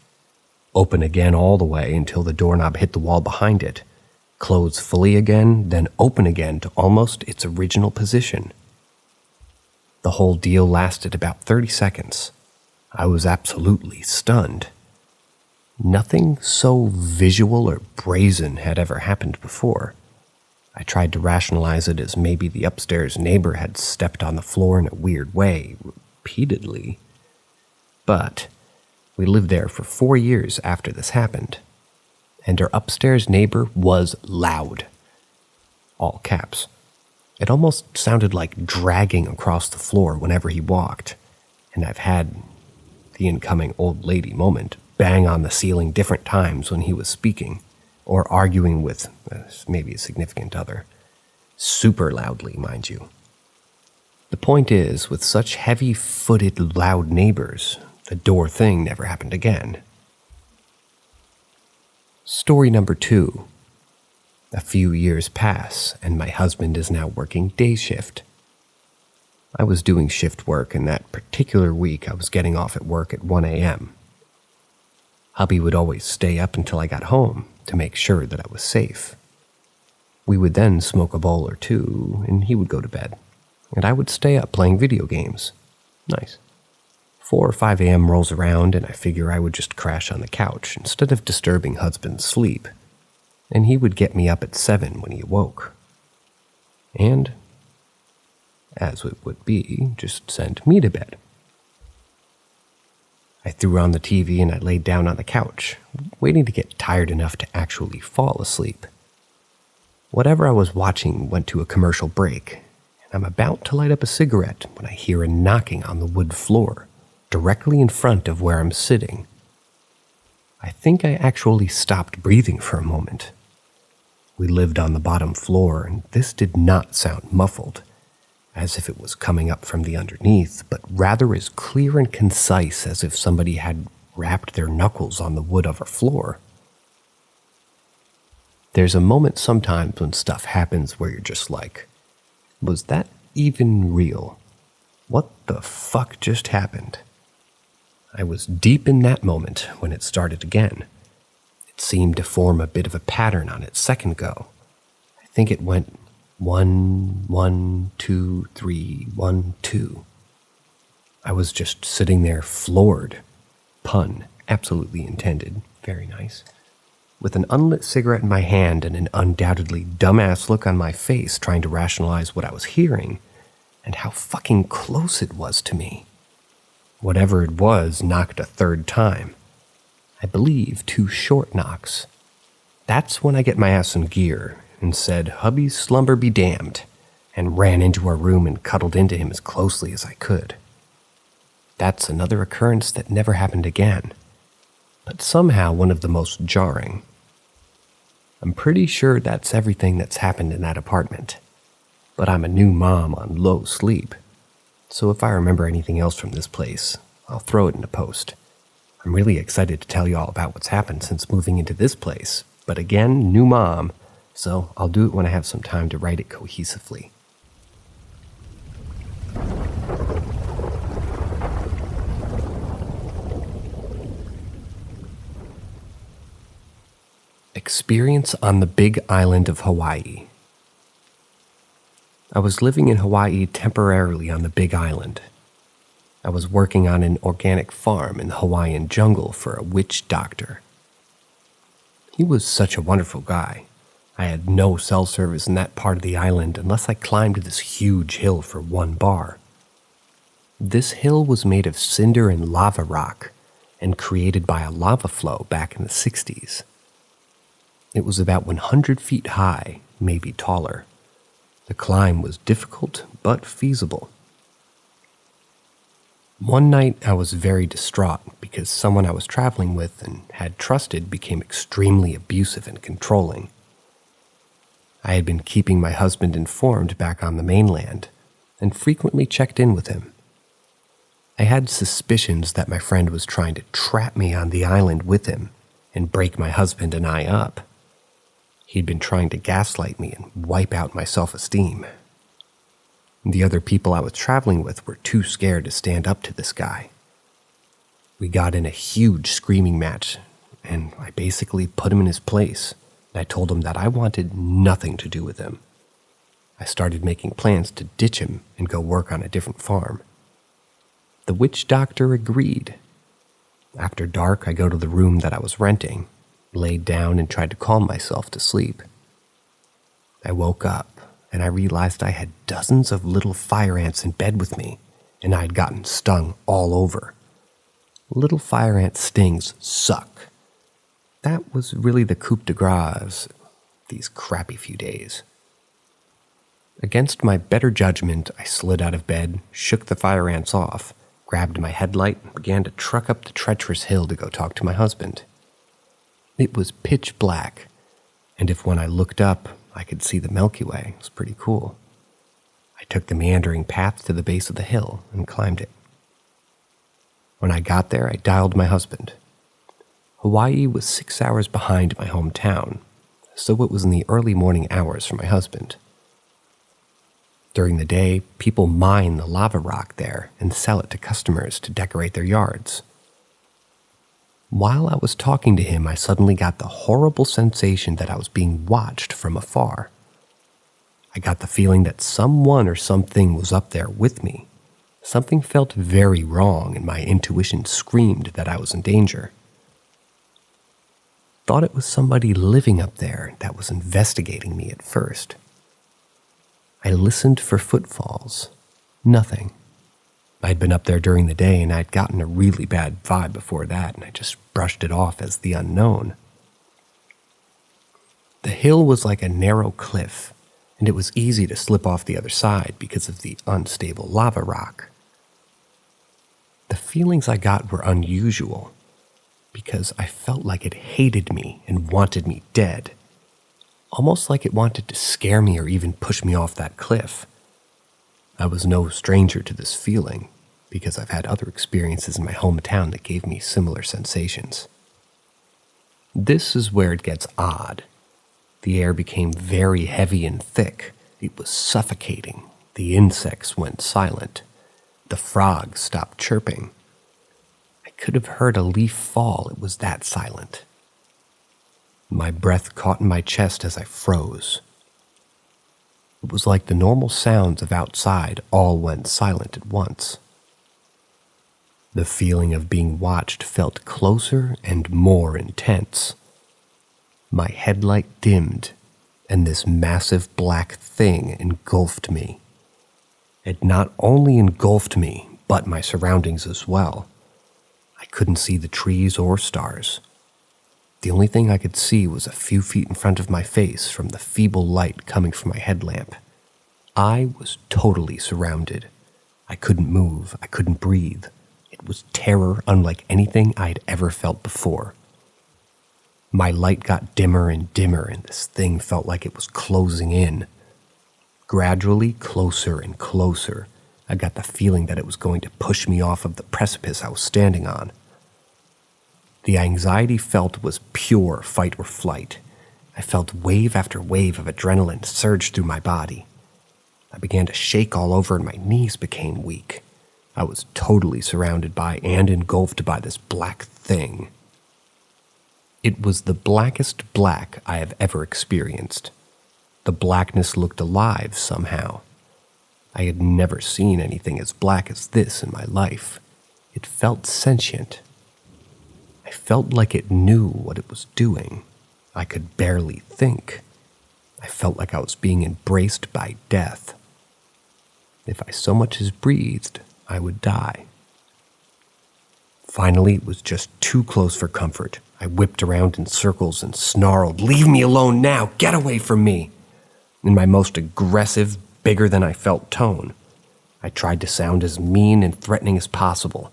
A: Open again all the way until the doorknob hit the wall behind it. Close fully again, then open again to almost its original position. The whole deal lasted about 30 seconds. I was absolutely stunned. Nothing so visual or brazen had ever happened before. I tried to rationalize it as maybe the upstairs neighbor had stepped on the floor in a weird way, repeatedly. But we lived there for 4 years after this happened, and our upstairs neighbor was loud. All caps. It almost sounded like dragging across the floor whenever he walked, and I've had the incoming old lady moment bang on the ceiling different times when he was speaking, or arguing with maybe a significant other. Super loudly, mind you. The point is, with such heavy-footed, loud neighbors, the door thing never happened again. Story number 2. A few years pass, and my husband is now working day shift. I was doing shift work, and that particular week I was getting off at work at 1 a.m. Hubby would always stay up until I got home to make sure that I was safe. We would then smoke a bowl or two, and he would go to bed, and I would stay up playing video games. Nice. 4 or 5 a.m. rolls around, and I figure I would just crash on the couch instead of disturbing husband's sleep, and he would get me up at 7 when he awoke. And, as it would be, just sent me to bed. I threw on the TV and I laid down on the couch, waiting to get tired enough to actually fall asleep. Whatever I was watching went to a commercial break, and I'm about to light up a cigarette when I hear a knocking on the wood floor, directly in front of where I'm sitting. I think I actually stopped breathing for a moment. We lived on the bottom floor, and this did not sound muffled, as if it was coming up from the underneath, but rather as clear and concise as if somebody had rapped their knuckles on the wood of our floor. There's a moment sometimes when stuff happens where you're just like, was that even real? What the fuck just happened? I was deep in that moment when it started again. It seemed to form a bit of a pattern on its second go. I think it went 1, 1, 2, 3, 1, 2. I was just sitting there floored. Pun absolutely intended. Very nice. With an unlit cigarette in my hand and an undoubtedly dumbass look on my face trying to rationalize what I was hearing and how fucking close it was to me. Whatever it was knocked a third time. I believe 2 short knocks. That's when I get my ass in gear and said, "Hubby's slumber be damned," and ran into our room and cuddled into him as closely as I could. That's another occurrence that never happened again, but somehow one of the most jarring. I'm pretty sure that's everything that's happened in that apartment, but I'm a new mom on low sleep, so if I remember anything else from this place, I'll throw it in a post. I'm really excited to tell you all about what's happened since moving into this place, but again, new mom, so I'll do it when I have some time to write it cohesively. Experience on the Big Island of Hawaii. I was living in Hawaii temporarily on the Big Island. I was working on an organic farm in the Hawaiian jungle for a witch doctor. He was such a wonderful guy. I had no cell service in that part of the island unless I climbed this huge hill for 1 bar. This hill was made of cinder and lava rock and created by a lava flow back in the 60s. It was about 100 feet high, maybe taller. The climb was difficult but feasible. One night I was very distraught because someone I was traveling with and had trusted became extremely abusive and controlling. I had been keeping my husband informed back on the mainland and frequently checked in with him. I had suspicions that my friend was trying to trap me on the island with him and break my husband and I up. He'd been trying to gaslight me and wipe out my self-esteem. The other people I was traveling with were too scared to stand up to this guy. We got in a huge screaming match, and I basically put him in his place. I told him that I wanted nothing to do with him. I started making plans to ditch him and go work on a different farm. The witch doctor agreed. After dark, I go to the room that I was renting, laid down and tried to calm myself to sleep. I woke up and I realized I had dozens of little fire ants in bed with me, and I'd gotten stung all over. Little fire ant stings suck. That was really the coup de grace these crappy few days. Against my better judgment, I slid out of bed, shook the fire ants off, grabbed my headlight, and began to truck up the treacherous hill to go talk to my husband. It was pitch black, and if when I looked up, I could see the Milky Way. It was pretty cool. I took the meandering path to the base of the hill and climbed it. When I got there, I dialed my husband. Hawaii was 6 hours behind my hometown, so it was in the early morning hours for my husband. During the day, people mine the lava rock there and sell it to customers to decorate their yards. While I was talking to him, I suddenly got the horrible sensation that I was being watched from afar. I got the feeling that someone or something was up there with me. Something felt very wrong, and my intuition screamed that I was in danger. Thought it was somebody living up there that was investigating me at first. I listened for footfalls. Nothing. I'd been up there during the day and I'd gotten a really bad vibe before that, and I just brushed it off as the unknown. The hill was like a narrow cliff, and it was easy to slip off the other side because of the unstable lava rock. The feelings I got were unusual because I felt like it hated me and wanted me dead, almost like it wanted to scare me or even push me off that cliff. I was no stranger to this feeling because I've had other experiences in my hometown that gave me similar sensations. This is where it gets odd. The air became very heavy and thick. It was suffocating. The insects went silent. The frogs stopped chirping. I could have heard a leaf fall. It was that silent. My breath caught in my chest as I froze. It was like the normal sounds of outside all went silent at once. The feeling of being watched felt closer and more intense. My headlight dimmed, and this massive black thing engulfed me. It not only engulfed me, but my surroundings as well. I couldn't see the trees or stars. The only thing I could see was a few feet in front of my face from the feeble light coming from my headlamp. I was totally surrounded. I couldn't move. I couldn't breathe. It was terror unlike anything I'd ever felt before. My light got dimmer and dimmer, and this thing felt like it was closing in. Gradually closer and closer, I got the feeling that it was going to push me off of the precipice I was standing on. The anxiety felt was pure fight or flight. I felt wave after wave of adrenaline surge through my body. I began to shake all over and my knees became weak. I was totally surrounded by and engulfed by this black thing. It was the blackest black I have ever experienced. The blackness looked alive somehow. I had never seen anything as black as this in my life. It felt sentient. I felt like it knew what it was doing. I could barely think. I felt like I was being embraced by death. If I so much as breathed, I would die. Finally, it was just too close for comfort. I whipped around in circles and snarled, "Leave me alone now! Get away from me!" In my most aggressive, bigger than I felt tone. I tried to sound as mean and threatening as possible.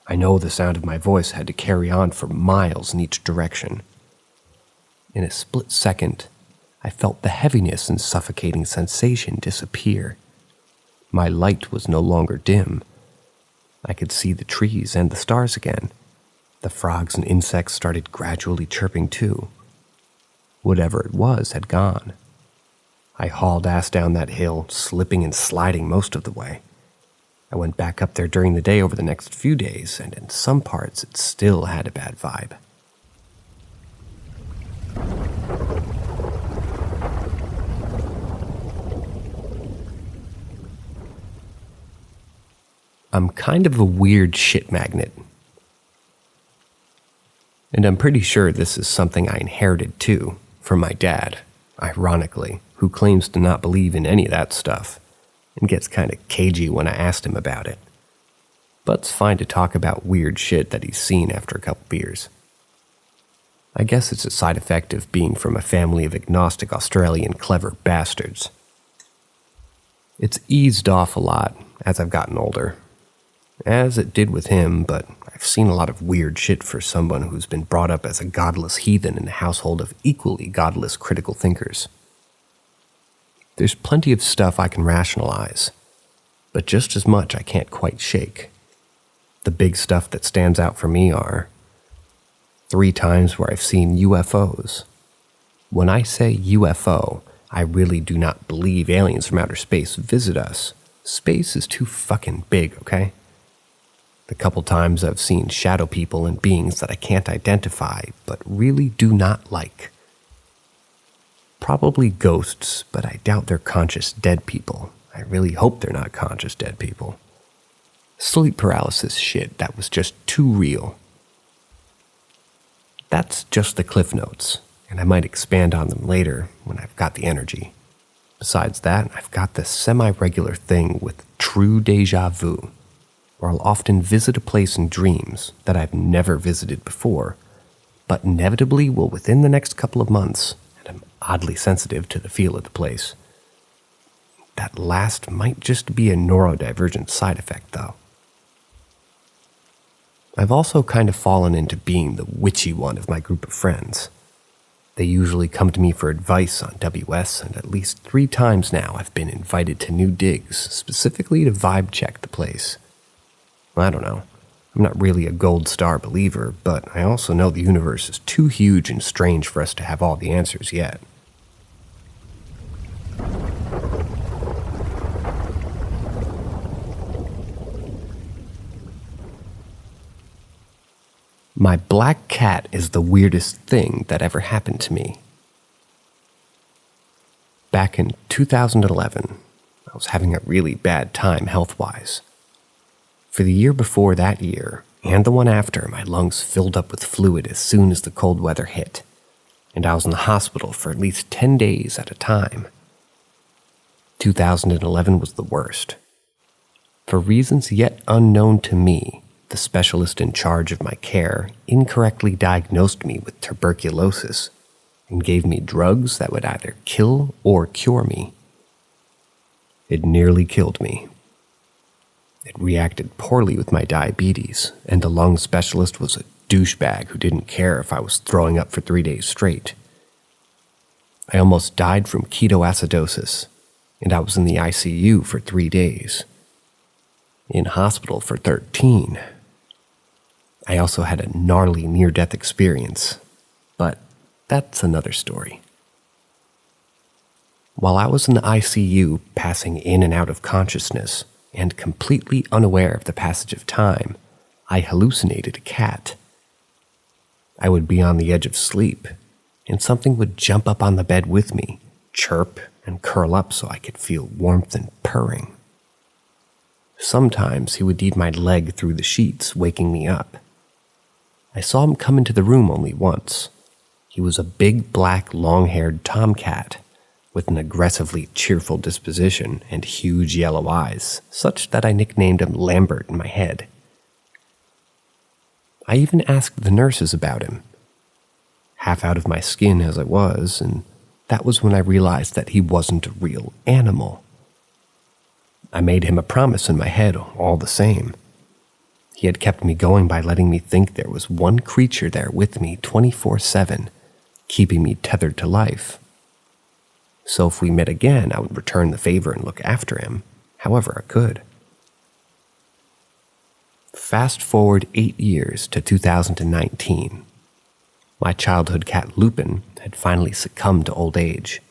A: I know the sound of my voice had to carry on for miles in each direction. In a split second, I felt the heaviness and suffocating sensation disappear. My light was no longer dim. I could see the trees and the stars again. The frogs and insects started gradually chirping too. Whatever it was had gone. I hauled ass down that hill, slipping and sliding most of the way. I went back up there during the day over the next few days, and in some parts it still had a bad vibe. I'm kind of a weird shit magnet. And I'm pretty sure this is something I inherited too, from my dad, ironically, who claims to not believe in any of that stuff, and gets kind of cagey when I asked him about it. But it's fine to talk about weird shit that he's seen after a couple beers. I guess it's a side effect of being from a family of agnostic Australian clever bastards. It's eased off a lot as I've gotten older, as it did with him, but I've seen a lot of weird shit for someone who's been brought up as a godless heathen in a household of equally godless critical thinkers. There's plenty of stuff I can rationalize, but just as much I can't quite shake. The big stuff that stands out for me are 3 times where I've seen UFOs. When I say UFO, I really do not believe aliens from outer space visit us. Space is too fucking big, okay? The couple times I've seen shadow people and beings that I can't identify, but really do not like. Probably ghosts, but I doubt they're conscious dead people. I really hope they're not conscious dead people. Sleep paralysis shit that was just too real. That's just the cliff notes, and I might expand on them later when I've got the energy. Besides that, I've got this semi-regular thing with true deja vu, where I'll often visit a place in dreams that I've never visited before, but inevitably will within the next couple of months, and I'm oddly sensitive to the feel of the place. That last might just be a neurodivergent side effect, though. I've also kind of fallen into being the witchy one of my group of friends. They usually come to me for advice on WS, and at least 3 times now I've been invited to new digs, specifically to vibe check the place. I don't know. I'm not really a gold star believer, but I also know the universe is too huge and strange for us to have all the answers yet. My black cat is the weirdest thing that ever happened to me. Back in 2011, I was having a really bad time health-wise. For the year before that year, and the one after, my lungs filled up with fluid as soon as the cold weather hit, and I was in the hospital for at least 10 days at a time. 2011 was the worst. For reasons yet unknown to me, the specialist in charge of my care incorrectly diagnosed me with tuberculosis and gave me drugs that would either kill or cure me. It nearly killed me. It reacted poorly with my diabetes, and the lung specialist was a douchebag who didn't care if I was throwing up for 3 days straight. I almost died from ketoacidosis, and I was in the ICU for 3 days. In hospital for 13. I also had a gnarly near-death experience, but that's another story. While I was in the ICU, passing in and out of consciousness, and completely unaware of the passage of time, I hallucinated a cat. I would be on the edge of sleep, and something would jump up on the bed with me, chirp, and curl up so I could feel warmth and purring. Sometimes he would eat my leg through the sheets, waking me up. I saw him come into the room only once. He was a big, black, long-haired tomcat with an aggressively cheerful disposition and huge yellow eyes, such that I nicknamed him Lambert in my head. I even asked the nurses about him. Half out of my skin as I was, and that was when I realized that he wasn't a real animal. I made him a promise in my head all the same. He had kept me going by letting me think there was one creature there with me 24/7, keeping me tethered to life. So if we met again, I would return the favor and look after him, however I could. Fast forward 8 years to 2019. My childhood cat Lupin had finally succumbed to old age.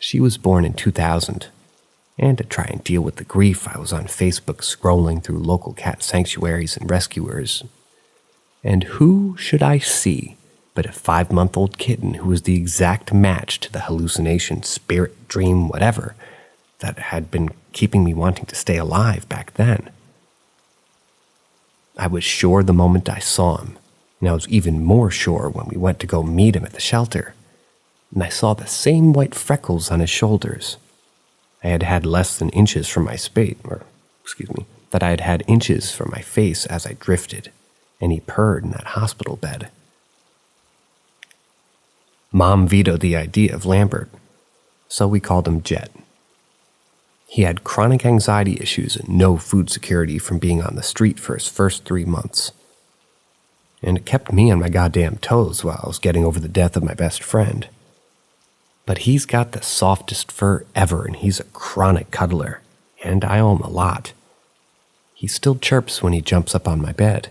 A: She was born in 2000, and to try and deal with the grief, I was on Facebook scrolling through local cat sanctuaries and rescuers. And who should I see but a 5-month-old kitten who was the exact match to the hallucination, spirit, dream, whatever, that had been keeping me wanting to stay alive back then. I was sure the moment I saw him, and I was even more sure when we went to go meet him at the shelter, and I saw the same white freckles on his shoulders. I had had less than inches from my that I had had inches from my face as I drifted, and he purred in that hospital bed. Mom vetoed the idea of Lambert, so we called him Jet. He had chronic anxiety issues and no food security from being on the street for his first 3 months. And it kept me on my goddamn toes while I was getting over the death of my best friend. But he's got the softest fur ever, and he's a chronic cuddler, and I owe him a lot. He still chirps when he jumps up on my bed.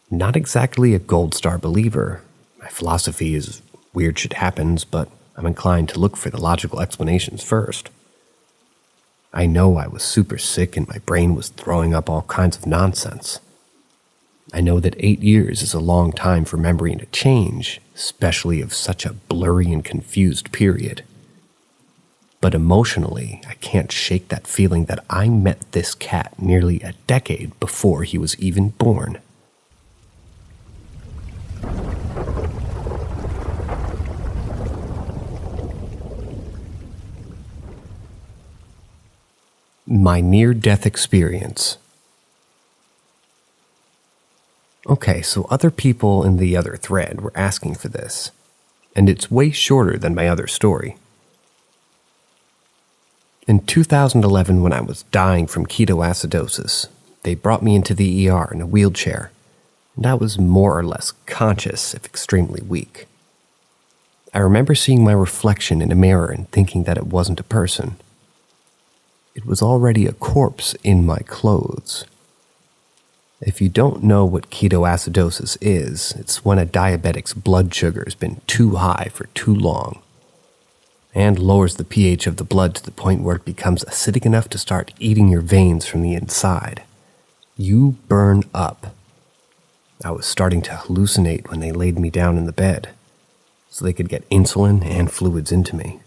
A: Not exactly a gold star believer. My philosophy is weird shit happens, but I'm inclined to look for the logical explanations first. I know I was super sick and my brain was throwing up all kinds of nonsense. I know that 8 years is a long time for memory to change, especially of such a blurry and confused period. But emotionally, I can't shake that feeling that I met this cat nearly a decade before he was even born. My near-death experience. Okay, so other people in the other thread were asking for this, and it's way shorter than my other story. In 2011, when I was dying from ketoacidosis, they brought me into the ER in a wheelchair, and I was more or less conscious, if extremely weak. I remember seeing my reflection in a mirror and thinking that it wasn't a person. It was already a corpse in my clothes. If you don't know what ketoacidosis is, it's when a diabetic's blood sugar has been too high for too long and lowers the pH of the blood to the point where it becomes acidic enough to start eating your veins from the inside. You burn up. I was starting to hallucinate when they laid me down in the bed, so they could get insulin and fluids into me.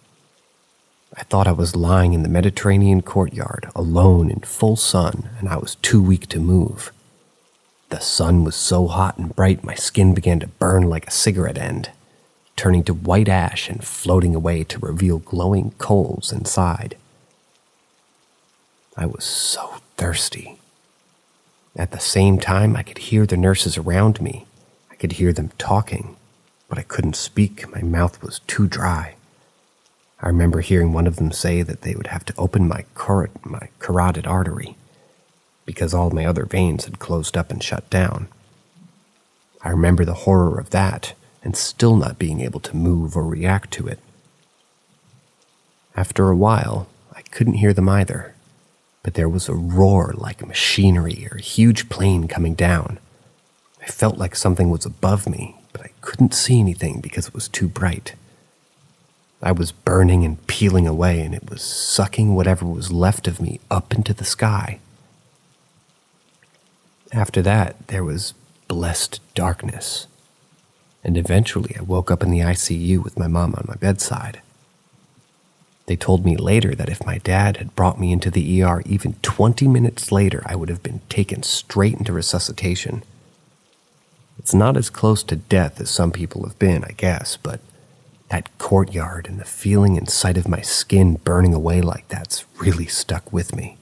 A: I thought I was lying in the Mediterranean courtyard, alone in full sun, and I was too weak to move. The sun was so hot and bright, my skin began to burn like a cigarette end, turning to white ash and floating away to reveal glowing coals inside. I was so thirsty. At the same time, I could hear the nurses around me. I could hear them talking, but I couldn't speak. My mouth was too dry. I remember hearing one of them say that they would have to open my carotid artery because all my other veins had closed up and shut down. I remember the horror of that and still not being able to move or react to it. After a while, I couldn't hear them either, but there was a roar like machinery or a huge plane coming down. I felt like something was above me, but I couldn't see anything because it was too bright. I was burning and peeling away, and it was sucking whatever was left of me up into the sky. After that, there was blessed darkness, and eventually I woke up in the ICU with my mom on my bedside. They told me later that if my dad had brought me into the ER even 20 minutes later, I would have been taken straight into resuscitation. It's not as close to death as some people have been, I guess, but that courtyard and the feeling and sight of my skin burning away like that's really stuck with me.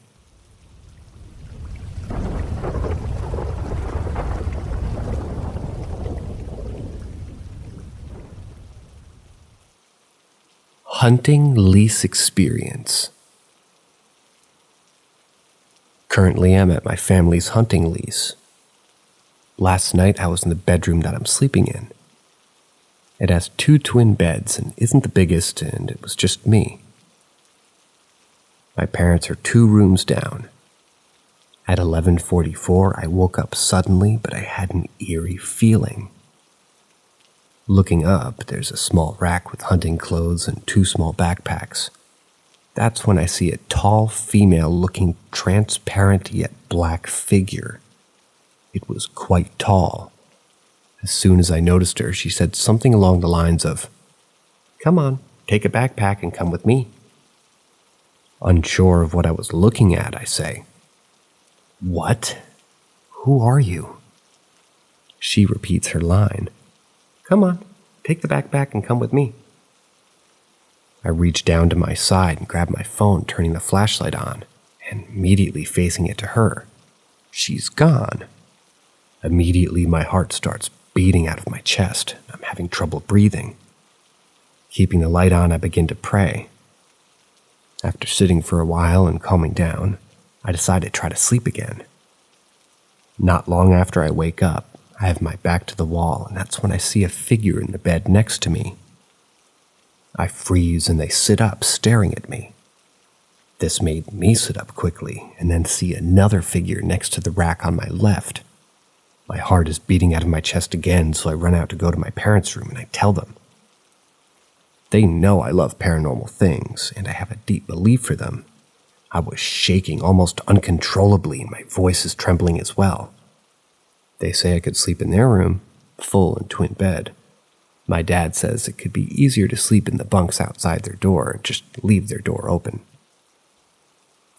A: Hunting lease experience. Currently, I'm at my family's hunting lease. Last night, I was in the bedroom that I'm sleeping in. It has 2 twin beds and isn't the biggest, and it was just me. My parents are 2 rooms down. At 11:44, I woke up suddenly, but I had an eerie feeling. Looking up, there's a small rack with hunting clothes and 2 small backpacks. That's when I see a tall, female-looking, transparent yet black figure. It was quite tall. As soon as I noticed her, she said something along the lines of, "Come on, take a backpack and come with me." Unsure of what I was looking at, I say, "What? Who are you?" She repeats her line, "Come on, take the backpack and come with me." I reach down to my side and grab my phone, turning the flashlight on, and immediately facing it to her. She's gone. Immediately, my heart starts beating out of my chest. I'm having trouble breathing. Keeping the light on, I begin to pray. After sitting for a while and calming down, I decide to try to sleep again. Not long after I wake up, I have my back to the wall, and that's when I see a figure in the bed next to me. I freeze and they sit up, staring at me. This made me sit up quickly, and then see another figure next to the rack on my left. My heart is beating out of my chest again, so I run out to go to my parents' room and I tell them. They know I love paranormal things, and I have a deep belief for them. I was shaking almost uncontrollably, and my voice is trembling as well. They say I could sleep in their room, full and twin bed. My dad says it could be easier to sleep in the bunks outside their door and just leave their door open.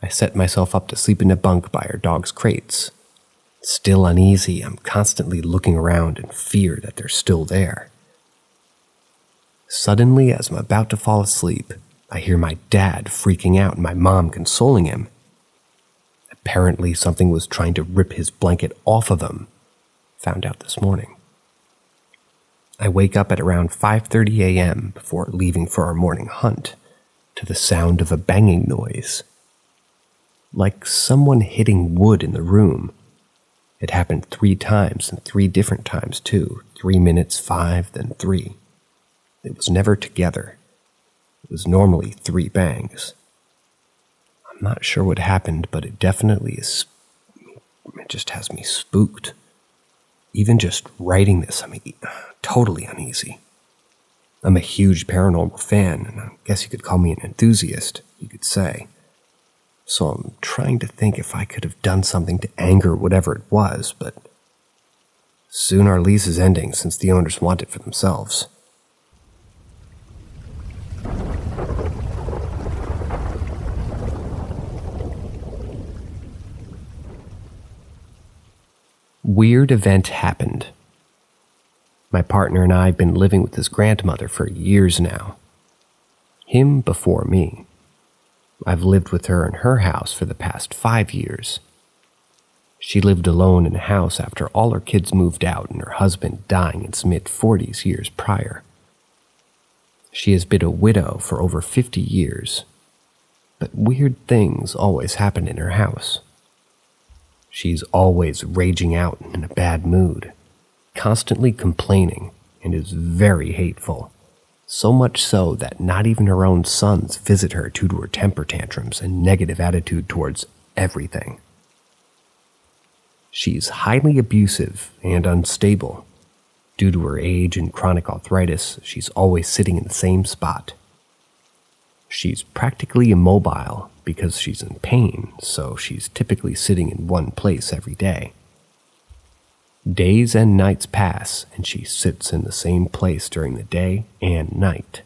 A: I set myself up to sleep in a bunk by our dog's crates. Still uneasy, I'm constantly looking around in fear that they're still there. Suddenly, as I'm about to fall asleep, I hear my dad freaking out and my mom consoling him. Apparently, something was trying to rip his blanket off of him. Found out this morning. I wake up at around 5:30 a.m. before leaving for our morning hunt to the sound of a banging noise. Like someone hitting wood in the room. It happened 3 times and 3 different times too. 3 minutes, 5, then 3. It was never together. It was normally 3 bangs. I'm not sure what happened, but it definitely is. It just has me spooked. Even just writing this, I'm totally uneasy. I'm a huge paranormal fan, and I guess you could call me an enthusiast, you could say. So I'm trying to think if I could have done something to anger whatever it was, but soon our lease is ending since the owners want it for themselves. weird event happened. My partner and I have been living with his grandmother for years now. Him before me. I've lived with her in her house for the past 5 years. She lived alone in a house after all her kids moved out and her husband dying in his mid-40s years prior. She has been a widow for over 50 years, but weird things always happen in her house. She's always raging out and in a bad mood, constantly complaining, and is very hateful. So much so that not even her own sons visit her due to her temper tantrums and negative attitude towards everything. She's highly abusive and unstable. Due to her age and chronic arthritis, she's always sitting in the same spot. She's practically immobile because she's in pain, so she's typically sitting in one place every day. Days and nights pass, and she sits in the same place during the day and night.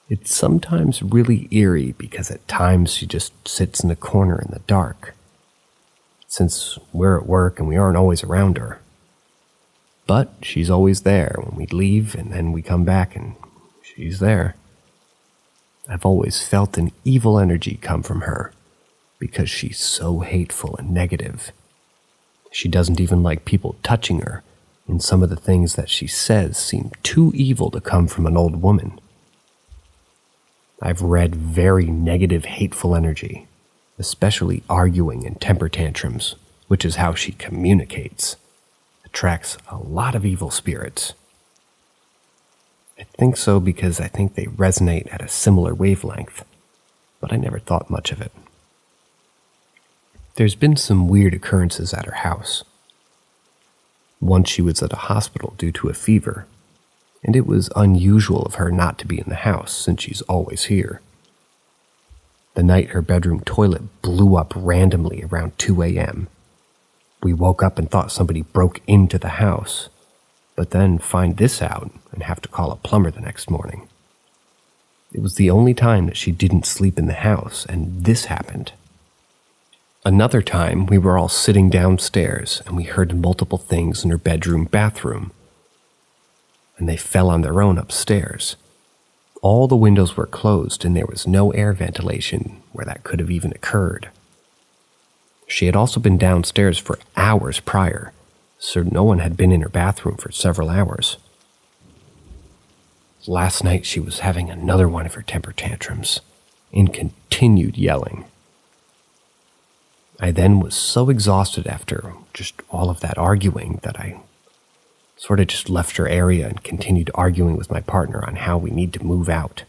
A: It's sometimes really eerie because at times she just sits in a corner in the dark, since we're at work and we aren't always around her. But she's always there when we leave, and then we come back and she's there. I've always felt an evil energy come from her because she's so hateful and negative. She doesn't even like people touching her, and some of the things that she says seem too evil to come from an old woman. I've read very negative, hateful energy, especially arguing and temper tantrums, which is how she communicates, attracts a lot of evil spirits. I think so because I think they resonate at a similar wavelength, but I never thought much of it. There's been some weird occurrences at her house. Once she was at a hospital due to a fever, and it was unusual of her not to be in the house since she's always here. The night her bedroom toilet blew up randomly around 2 a.m. We woke up and thought somebody broke into the house, but then find this out and have to call a plumber the next morning. It was the only time that she didn't sleep in the house, and this happened. Another time, we were all sitting downstairs, and we heard multiple things in her bathroom, and they fell on their own upstairs. All the windows were closed, and there was no air ventilation where that could have even occurred. She had also been downstairs for hours prior, so no one had been in her bathroom for several hours. Last night she was having another one of her temper tantrums and continued yelling. I then was so exhausted after just all of that arguing that I sort of just left her area and continued arguing with my partner on how we need to move out.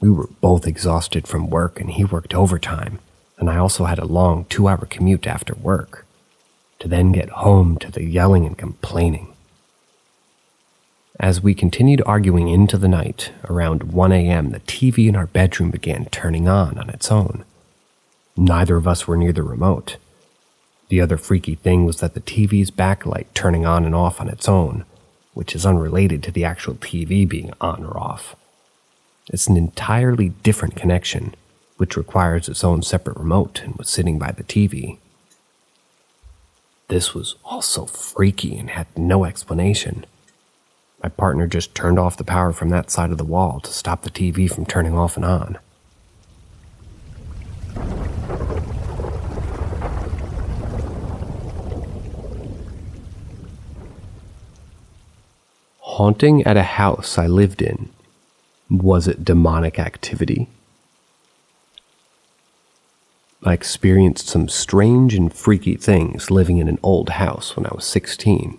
A: We were both exhausted from work, and he worked overtime, and I also had a long 2-hour commute after work to then get home to the yelling and complaining. As we continued arguing into the night, around 1 a.m., the TV in our bedroom began turning on its own. Neither of us were near the remote. The other freaky thing was that the TV's backlight turning on and off on its own, which is unrelated to the actual TV being on or off. It's an entirely different connection, which requires its own separate remote and was sitting by the TV. This was also freaky and had no explanation. My partner just turned off the power from that side of the wall to stop the TV from turning off and on. Haunting at a house I lived in. Was it demonic activity? I experienced some strange and freaky things living in an old house when I was 16.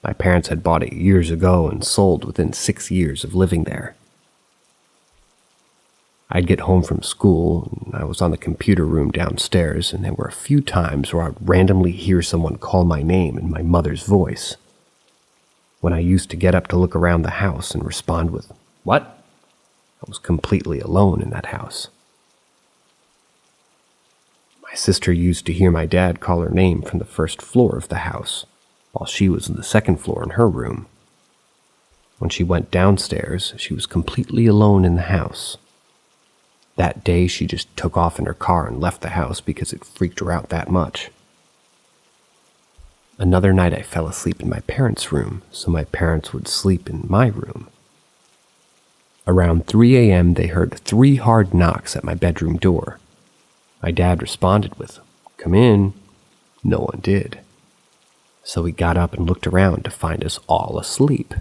A: My parents had bought it years ago and sold within 6 years of living there. I'd get home from school, and I was on the computer room downstairs, and there were a few times where I'd randomly hear someone call my name in my mother's voice. When I used to get up to look around the house and respond with, "What?" I was completely alone in that house. My sister used to hear my dad call her name from the first floor of the house, while she was on the second floor in her room. When she went downstairs, she was completely alone in the house. That day, she just took off in her car and left the house because it freaked her out that much. Another night I fell asleep in my parents' room, so my parents would sleep in my room. Around 3 a.m., they heard 3 hard knocks at my bedroom door. My dad responded with, "Come in." No one did. So we got up and looked around to find us all asleep.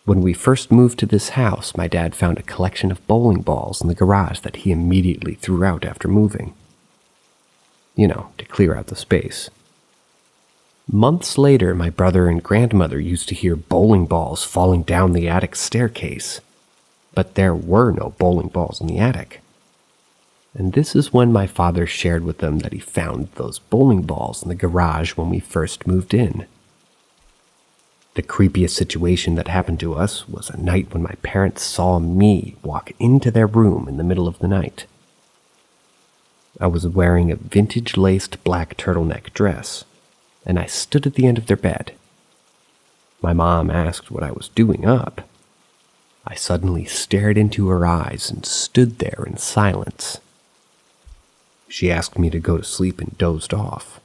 A: When we first moved to this house, my dad found a collection of bowling balls in the garage that he immediately threw out after moving. To clear out the space. Months later, my brother and grandmother used to hear bowling balls falling down the attic staircase, but there were no bowling balls in the attic. And this is when my father shared with them that he found those bowling balls in the garage when we first moved in. The creepiest situation that happened to us was a night when my parents saw me walk into their room in the middle of the night. I was wearing a vintage-laced black turtleneck dress, and I stood at the end of their bed. My mom asked what I was doing up. I suddenly stared into her eyes and stood there in silence. She asked me to go to sleep and dozed off.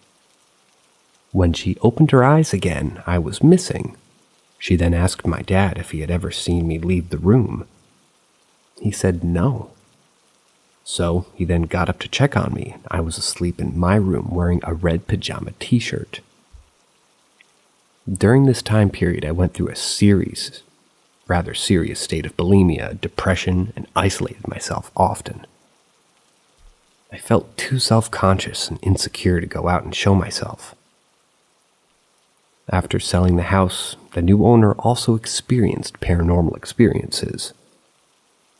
A: When she opened her eyes again, I was missing. She then asked my dad if he had ever seen me leave the room. He said no. So he then got up to check on me. I was asleep in my room wearing a red pajama t-shirt. During this time period, I went through a rather serious state of bulimia, depression, and isolated myself often. I felt too self-conscious and insecure to go out and show myself. After selling the house, the new owner also experienced paranormal experiences,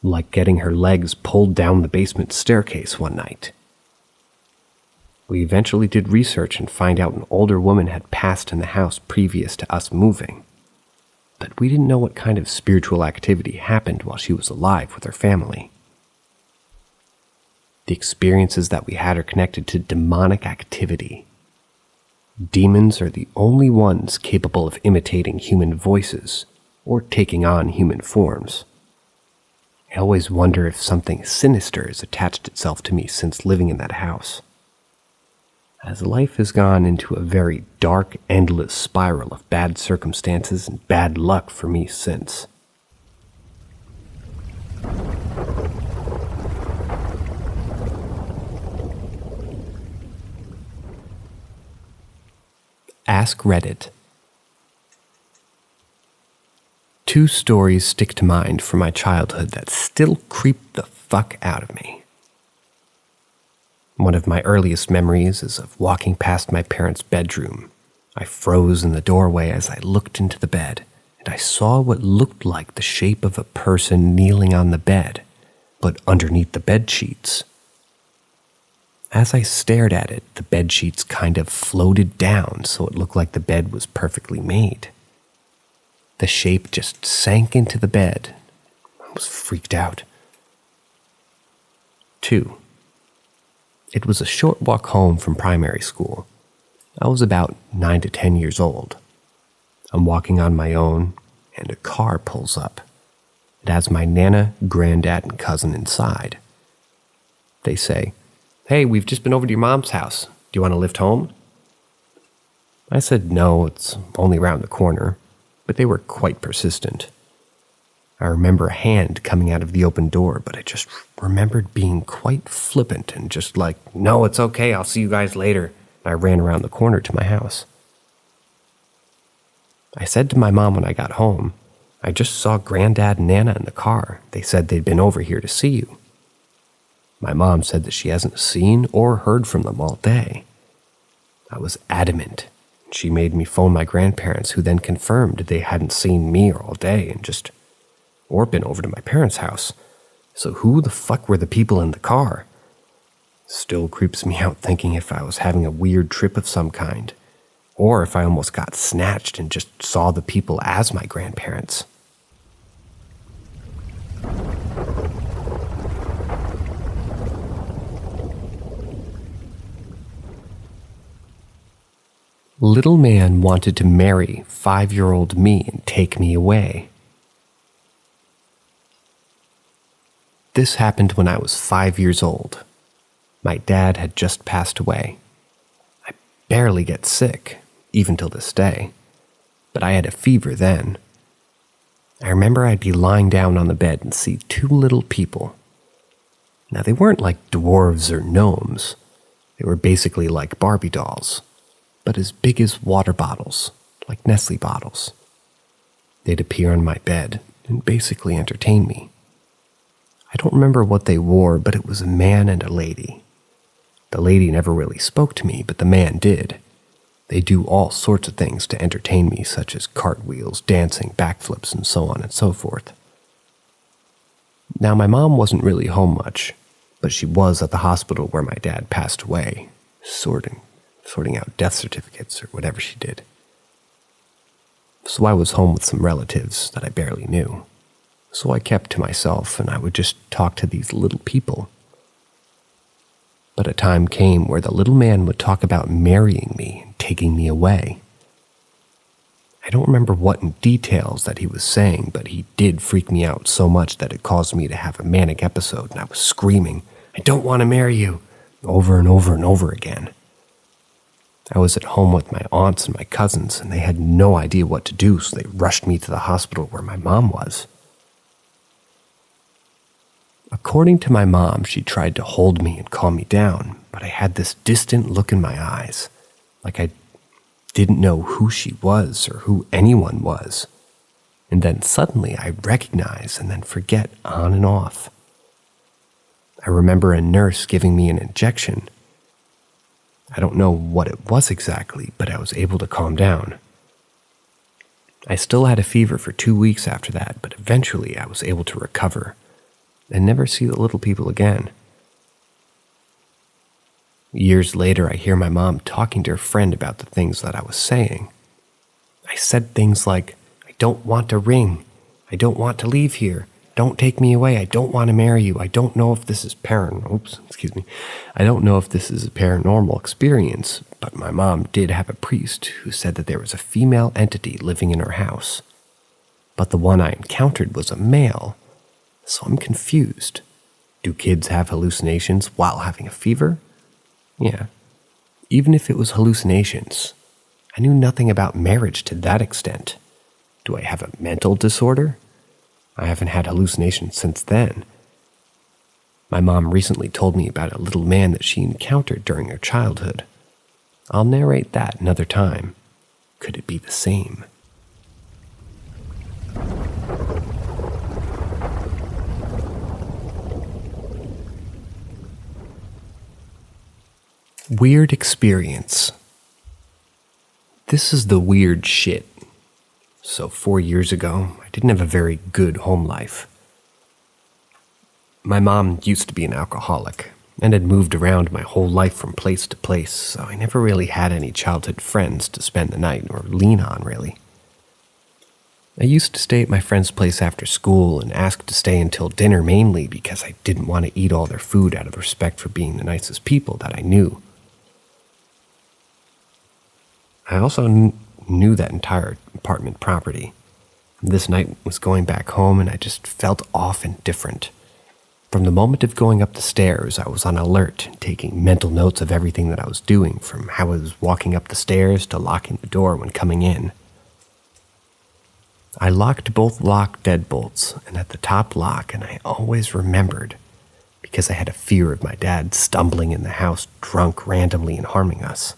A: like getting her legs pulled down the basement staircase one night. We eventually did research and find out an older woman had passed in the house previous to us moving, but we didn't know what kind of spiritual activity happened while she was alive with her family. The experiences that we had are connected to demonic activity. Demons are the only ones capable of imitating human voices or taking on human forms. I always wonder if something sinister has attached itself to me since living in that house, as life has gone into a very dark, endless spiral of bad circumstances and bad luck for me since. Ask Reddit. 2 stories stick to mind from my childhood that still creep the fuck out of me. One of my earliest memories is of walking past my parents' bedroom. I froze in the doorway as I looked into the bed, and I saw what looked like the shape of a person kneeling on the bed, but underneath the bed sheets. As I stared at it, the bed sheets kind of floated down so it looked like the bed was perfectly made. The shape just sank into the bed. I was freaked out. 2. It was a short walk home from primary school. I was about 9 to 10 years old. I'm walking on my own, and a car pulls up. It has my nana, granddad, and cousin inside. They say, "Hey, we've just been over to your mom's house. Do you want to lift home?" I said no, it's only around the corner, but they were quite persistent. I remember a hand coming out of the open door, but I just remembered being quite flippant and just like, "No, it's okay, I'll see you guys later." I ran around the corner to my house. I said to my mom when I got home, "I just saw Granddad and Nana in the car. They said they'd been over here to see you." My mom said that she hasn't seen or heard from them all day. I was adamant. She made me phone my grandparents, who then confirmed they hadn't seen me all day or been over to my parents' house. So who the fuck were the people in the car? Still creeps me out thinking if I was having a weird trip of some kind, or if I almost got snatched and just saw the people as my grandparents. Little man wanted to marry 5-year-old me and take me away. This happened when I was 5 years old. My dad had just passed away. I barely get sick, even till this day, but I had a fever then. I remember I'd be lying down on the bed and see two little people. Now, they weren't like dwarves or gnomes. They were basically like Barbie dolls, but as big as water bottles, like Nestle bottles. They'd appear on my bed and basically entertain me. I don't remember what they wore, but it was a man and a lady. The lady never really spoke to me, but the man did. They do all sorts of things to entertain me, such as cartwheels, dancing, backflips, and so on and so forth. Now, my mom wasn't really home much, but she was at the hospital where my dad passed away, sorting out death certificates or whatever she did. So I was home with some relatives that I barely knew. So I kept to myself and I would just talk to these little people. But a time came where the little man would talk about marrying me and taking me away. I don't remember what in details that he was saying, but he did freak me out so much that it caused me to have a manic episode, and I was screaming, "I don't want to marry you," over and over and over again. I was at home with my aunts and my cousins, and they had no idea what to do, so they rushed me to the hospital where my mom was. According to my mom, she tried to hold me and calm me down, but I had this distant look in my eyes, like I didn't know who she was or who anyone was. And then suddenly I recognize and then forget on and off. I remember a nurse giving me an injection. I don't know what it was exactly, but I was able to calm down. I still had a fever for 2 weeks after that, but eventually I was able to recover and never see the little people again. Years later, I hear my mom talking to her friend about the things that I was saying. I said things like, "I don't want a ring. I don't want to leave here. Don't take me away. I don't want to marry you. I don't know if this is I don't know if this is a paranormal experience," but my mom did have a priest who said that there was a female entity living in her house. But the one I encountered was a male. So I'm confused. Do kids have hallucinations while having a fever? Yeah. Even if it was hallucinations, I knew nothing about marriage to that extent. Do I have a mental disorder? I haven't had hallucinations since then. My mom recently told me about a little man that she encountered during her childhood. I'll narrate that another time. Could it be the same? Weird experience. This is the weird shit. So 4 years ago, I didn't have a very good home life. My mom used to be an alcoholic and had moved around my whole life from place to place, so I never really had any childhood friends to spend the night or lean on, really. I used to stay at my friend's place after school and ask to stay until dinner mainly because I didn't want to eat all their food out of respect for being the nicest people that I knew. I also knew that entire apartment property. This night was going back home and I just felt off and different. From the moment of going up the stairs, I was on alert, taking mental notes of everything that I was doing, from how I was walking up the stairs to locking the door when coming in. I locked both lock deadbolts and at the top lock, and I always remembered because I had a fear of my dad stumbling in the house drunk randomly and harming us.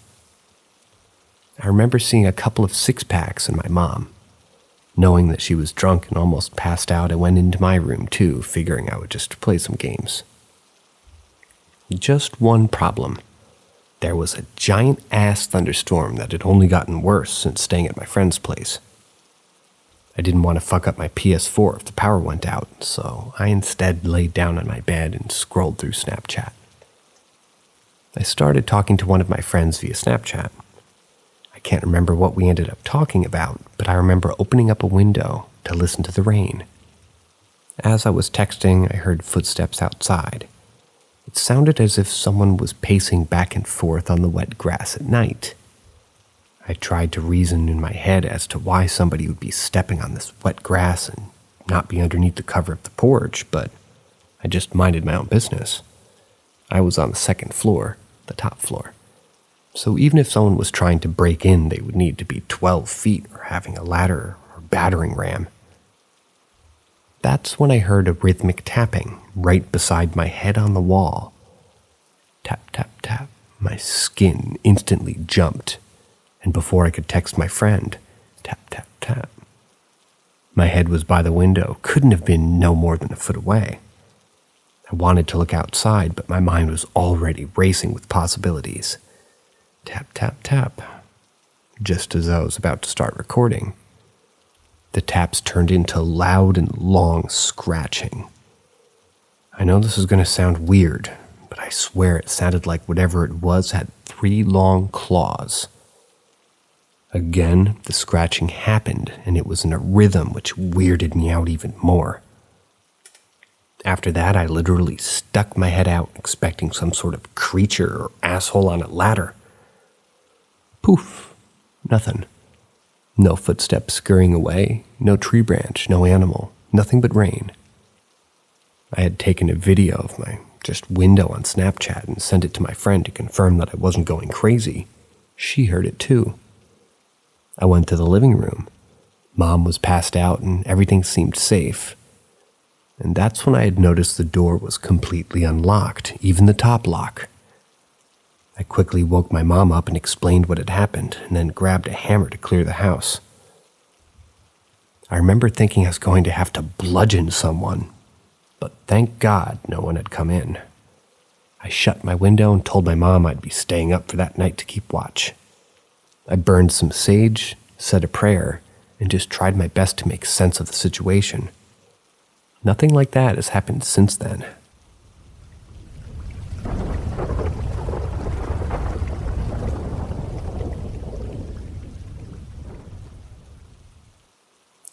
A: I remember seeing a couple of six-packs in my mom. Knowing that she was drunk and almost passed out, I went into my room too, figuring I would just play some games. Just one problem. There was a giant-ass thunderstorm that had only gotten worse since staying at my friend's place. I didn't want to fuck up my PS4 if the power went out, so I instead laid down on my bed and scrolled through Snapchat. I started talking to one of my friends via Snapchat. I can't remember what we ended up talking about, but I remember opening up a window to listen to the rain. As I was texting, I heard footsteps outside. It sounded as if someone was pacing back and forth on the wet grass at night. I tried to reason in my head as to why somebody would be stepping on this wet grass and not be underneath the cover of the porch, but I just minded my own business. I was on the second floor, the top floor. So even if someone was trying to break in, they would need to be 12 feet or having a ladder or battering ram. That's when I heard a rhythmic tapping right beside my head on the wall. Tap, tap, tap. My skin instantly jumped, and before I could text my friend, tap, tap, tap. My head was by the window, couldn't have been no more than a foot away. I wanted to look outside, but my mind was already racing with possibilities. Tap, tap, tap. Just as I was about to start recording, the taps turned into loud and long scratching. I know this is going to sound weird, but I swear it sounded like whatever it was had 3 long claws. Again, the scratching happened, and it was in a rhythm which weirded me out even more. After that, I literally stuck my head out, expecting some sort of creature or asshole on a ladder. Poof, nothing. No footsteps scurrying away, no tree branch, no animal, nothing but rain. I had taken a video of my window on Snapchat and sent it to my friend to confirm that I wasn't going crazy. She heard it too. I went to the living room. Mom was passed out and everything seemed safe. And that's when I had noticed the door was completely unlocked, even the top lock. I quickly woke my mom up and explained what had happened, and then grabbed a hammer to clear the house. I remember thinking I was going to have to bludgeon someone, but thank God no one had come in. I shut my window and told my mom I'd be staying up for that night to keep watch. I burned some sage, said a prayer, and just tried my best to make sense of the situation. Nothing like that has happened since then.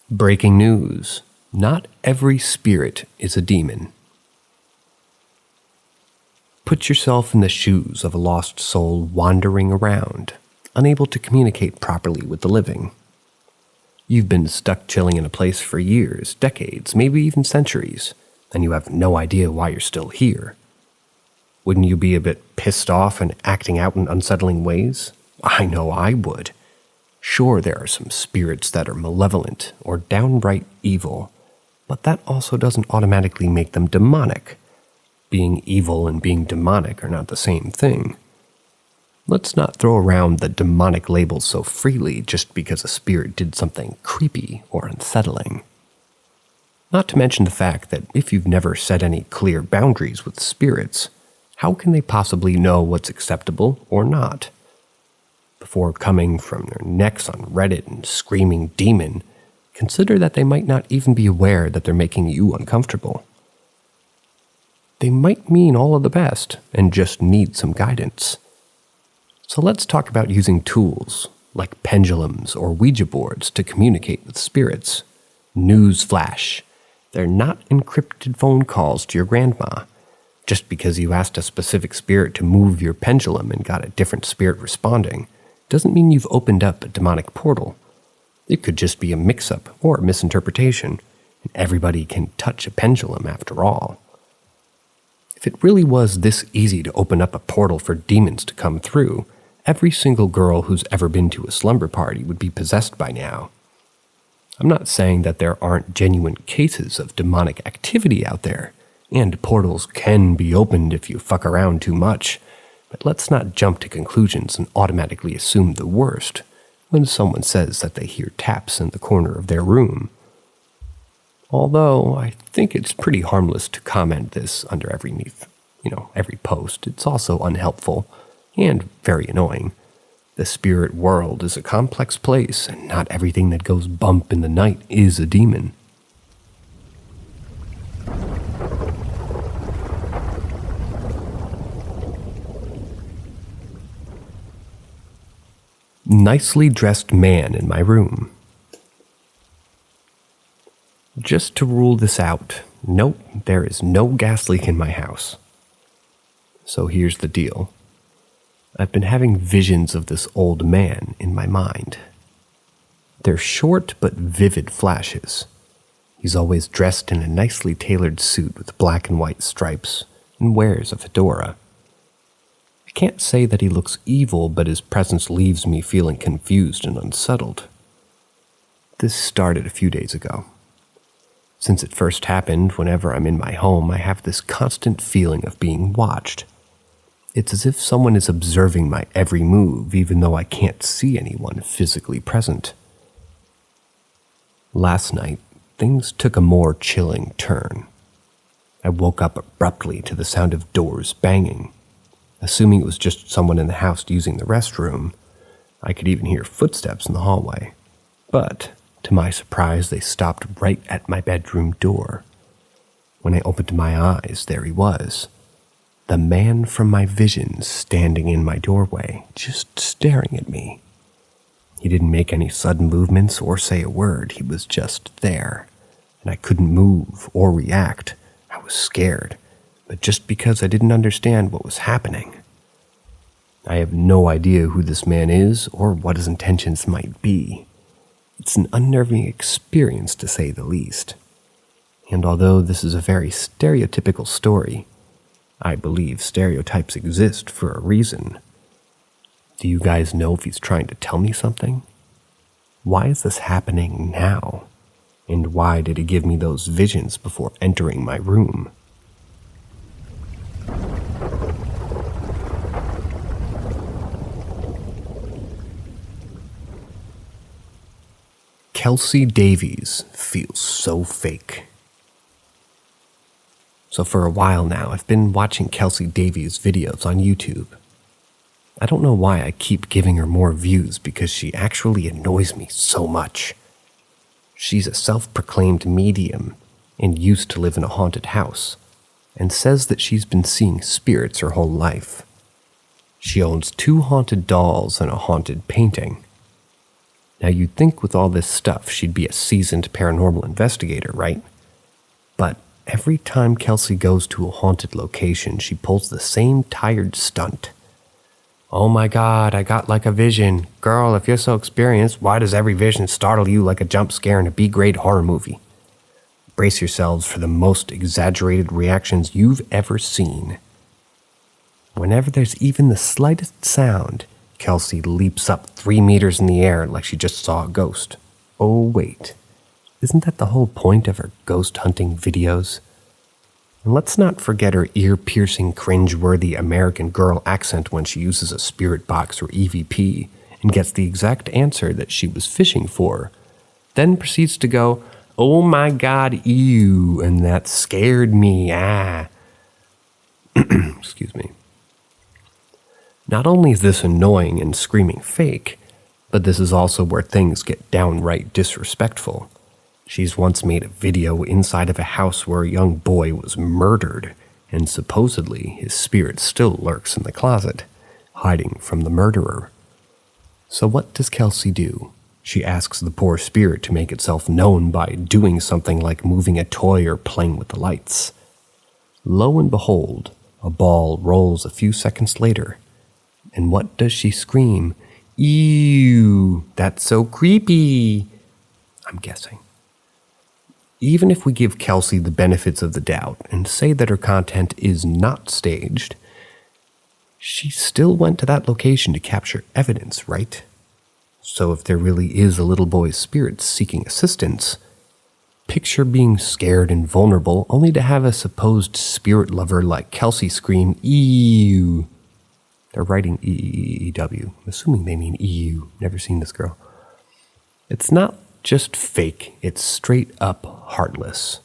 A: Breaking news. Not every spirit is a demon. Put yourself in the shoes of a lost soul wandering around, unable to communicate properly with the living. You've been stuck chilling in a place for years, decades, maybe even centuries, and you have no idea why you're still here. Wouldn't you be a bit pissed off and acting out in unsettling ways? I know I would. Sure, there are some spirits that are malevolent or downright evil, but that also doesn't automatically make them demonic. Being evil and being demonic are not the same thing. Let's not throw around the demonic labels so freely just because a spirit did something creepy or unsettling. Not to mention the fact that if you've never set any clear boundaries with spirits, how can they possibly know what's acceptable or not? Before coming from their necks on Reddit and screaming demon, consider that they might not even be aware that they're making you uncomfortable. They might mean all of the best and just need some guidance. So let's talk about using tools like pendulums or Ouija boards to communicate with spirits. Newsflash: they're not encrypted phone calls to your grandma. Just because you asked a specific spirit to move your pendulum and got a different spirit responding doesn't mean you've opened up a demonic portal. It could just be a mix-up or a misinterpretation, and everybody can touch a pendulum after all. If it really was this easy to open up a portal for demons to come through, every single girl who's ever been to a slumber party would be possessed by now. I'm not saying that there aren't genuine cases of demonic activity out there, and portals can be opened if you fuck around too much, but let's not jump to conclusions and automatically assume the worst when someone says that they hear taps in the corner of their room. Although I think it's pretty harmless to comment this under every post, it's also unhelpful and very annoying. The spirit world is a complex place, and not everything that goes bump in the night is a demon. Nicely dressed man in my room. Just to rule this out, nope, there is no gas leak in my house. So here's the deal. I've been having visions of this old man in my mind. They're short but vivid flashes. He's always dressed in a nicely tailored suit with black and white stripes and wears a fedora. I can't say that he looks evil, but his presence leaves me feeling confused and unsettled. This started a few days ago. Since it first happened, whenever I'm in my home, I have this constant feeling of being watched. It's as if someone is observing my every move, even though I can't see anyone physically present. Last night, things took a more chilling turn. I woke up abruptly to the sound of doors banging. Assuming it was just someone in the house using the restroom, I could even hear footsteps in the hallway. But, to my surprise, they stopped right at my bedroom door. When I opened my eyes, there he was. The man from my visions standing in my doorway, just staring at me. He didn't make any sudden movements or say a word. He was just there, and I couldn't move or react. I was scared, but just because I didn't understand what was happening. I have no idea who this man is or what his intentions might be. It's an unnerving experience, to say the least. And although this is a very stereotypical story, I believe stereotypes exist for a reason. Do you guys know if he's trying to tell me something? Why is this happening now? And why did he give me those visions before entering my room? Kelsey Davies feels so fake. So for a while now, I've been watching Kelsey Davies' videos on YouTube. I don't know why I keep giving her more views because she actually annoys me so much. She's a self-proclaimed medium and used to live in a haunted house, and says that she's been seeing spirits her whole life. She owns 2 haunted dolls and a haunted painting. Now you'd think with all this stuff she'd be a seasoned paranormal investigator, right? But every time Kelsey goes to a haunted location, she pulls the same tired stunt. Oh my God, I got like a vision. Girl, if you're so experienced, why does every vision startle you like a jump scare in a B-grade horror movie? Brace yourselves for the most exaggerated reactions you've ever seen. Whenever there's even the slightest sound, Kelsey leaps up 3 meters in the air like she just saw a ghost. Oh wait, isn't that the whole point of her ghost hunting videos? And let's not forget her ear-piercing, cringe-worthy American Girl accent when she uses a spirit box or EVP and gets the exact answer that she was fishing for, then proceeds to go, "Oh my God, ew, and that scared me, ah." Excuse me. Not only is this annoying and screaming fake, but this is also where things get downright disrespectful. She's once made a video inside of a house where a young boy was murdered, and supposedly his spirit still lurks in the closet, hiding from the murderer. So what does Kelsey do? She asks the poor spirit to make itself known by doing something like moving a toy or playing with the lights. Lo and behold, a ball rolls a few seconds later. And what does she scream? "Ew, that's so creepy," I'm guessing. Even if we give Kelsey the benefits of the doubt and say that her content is not staged, she still went to that location to capture evidence, right? So if there really is a little boy's spirit seeking assistance, picture being scared and vulnerable only to have a supposed spirit lover like Kelsey scream, "Ew." They're writing E-E-E-W. I'm assuming they mean EU. Never seen this girl. It's not just fake, it's straight up heartless.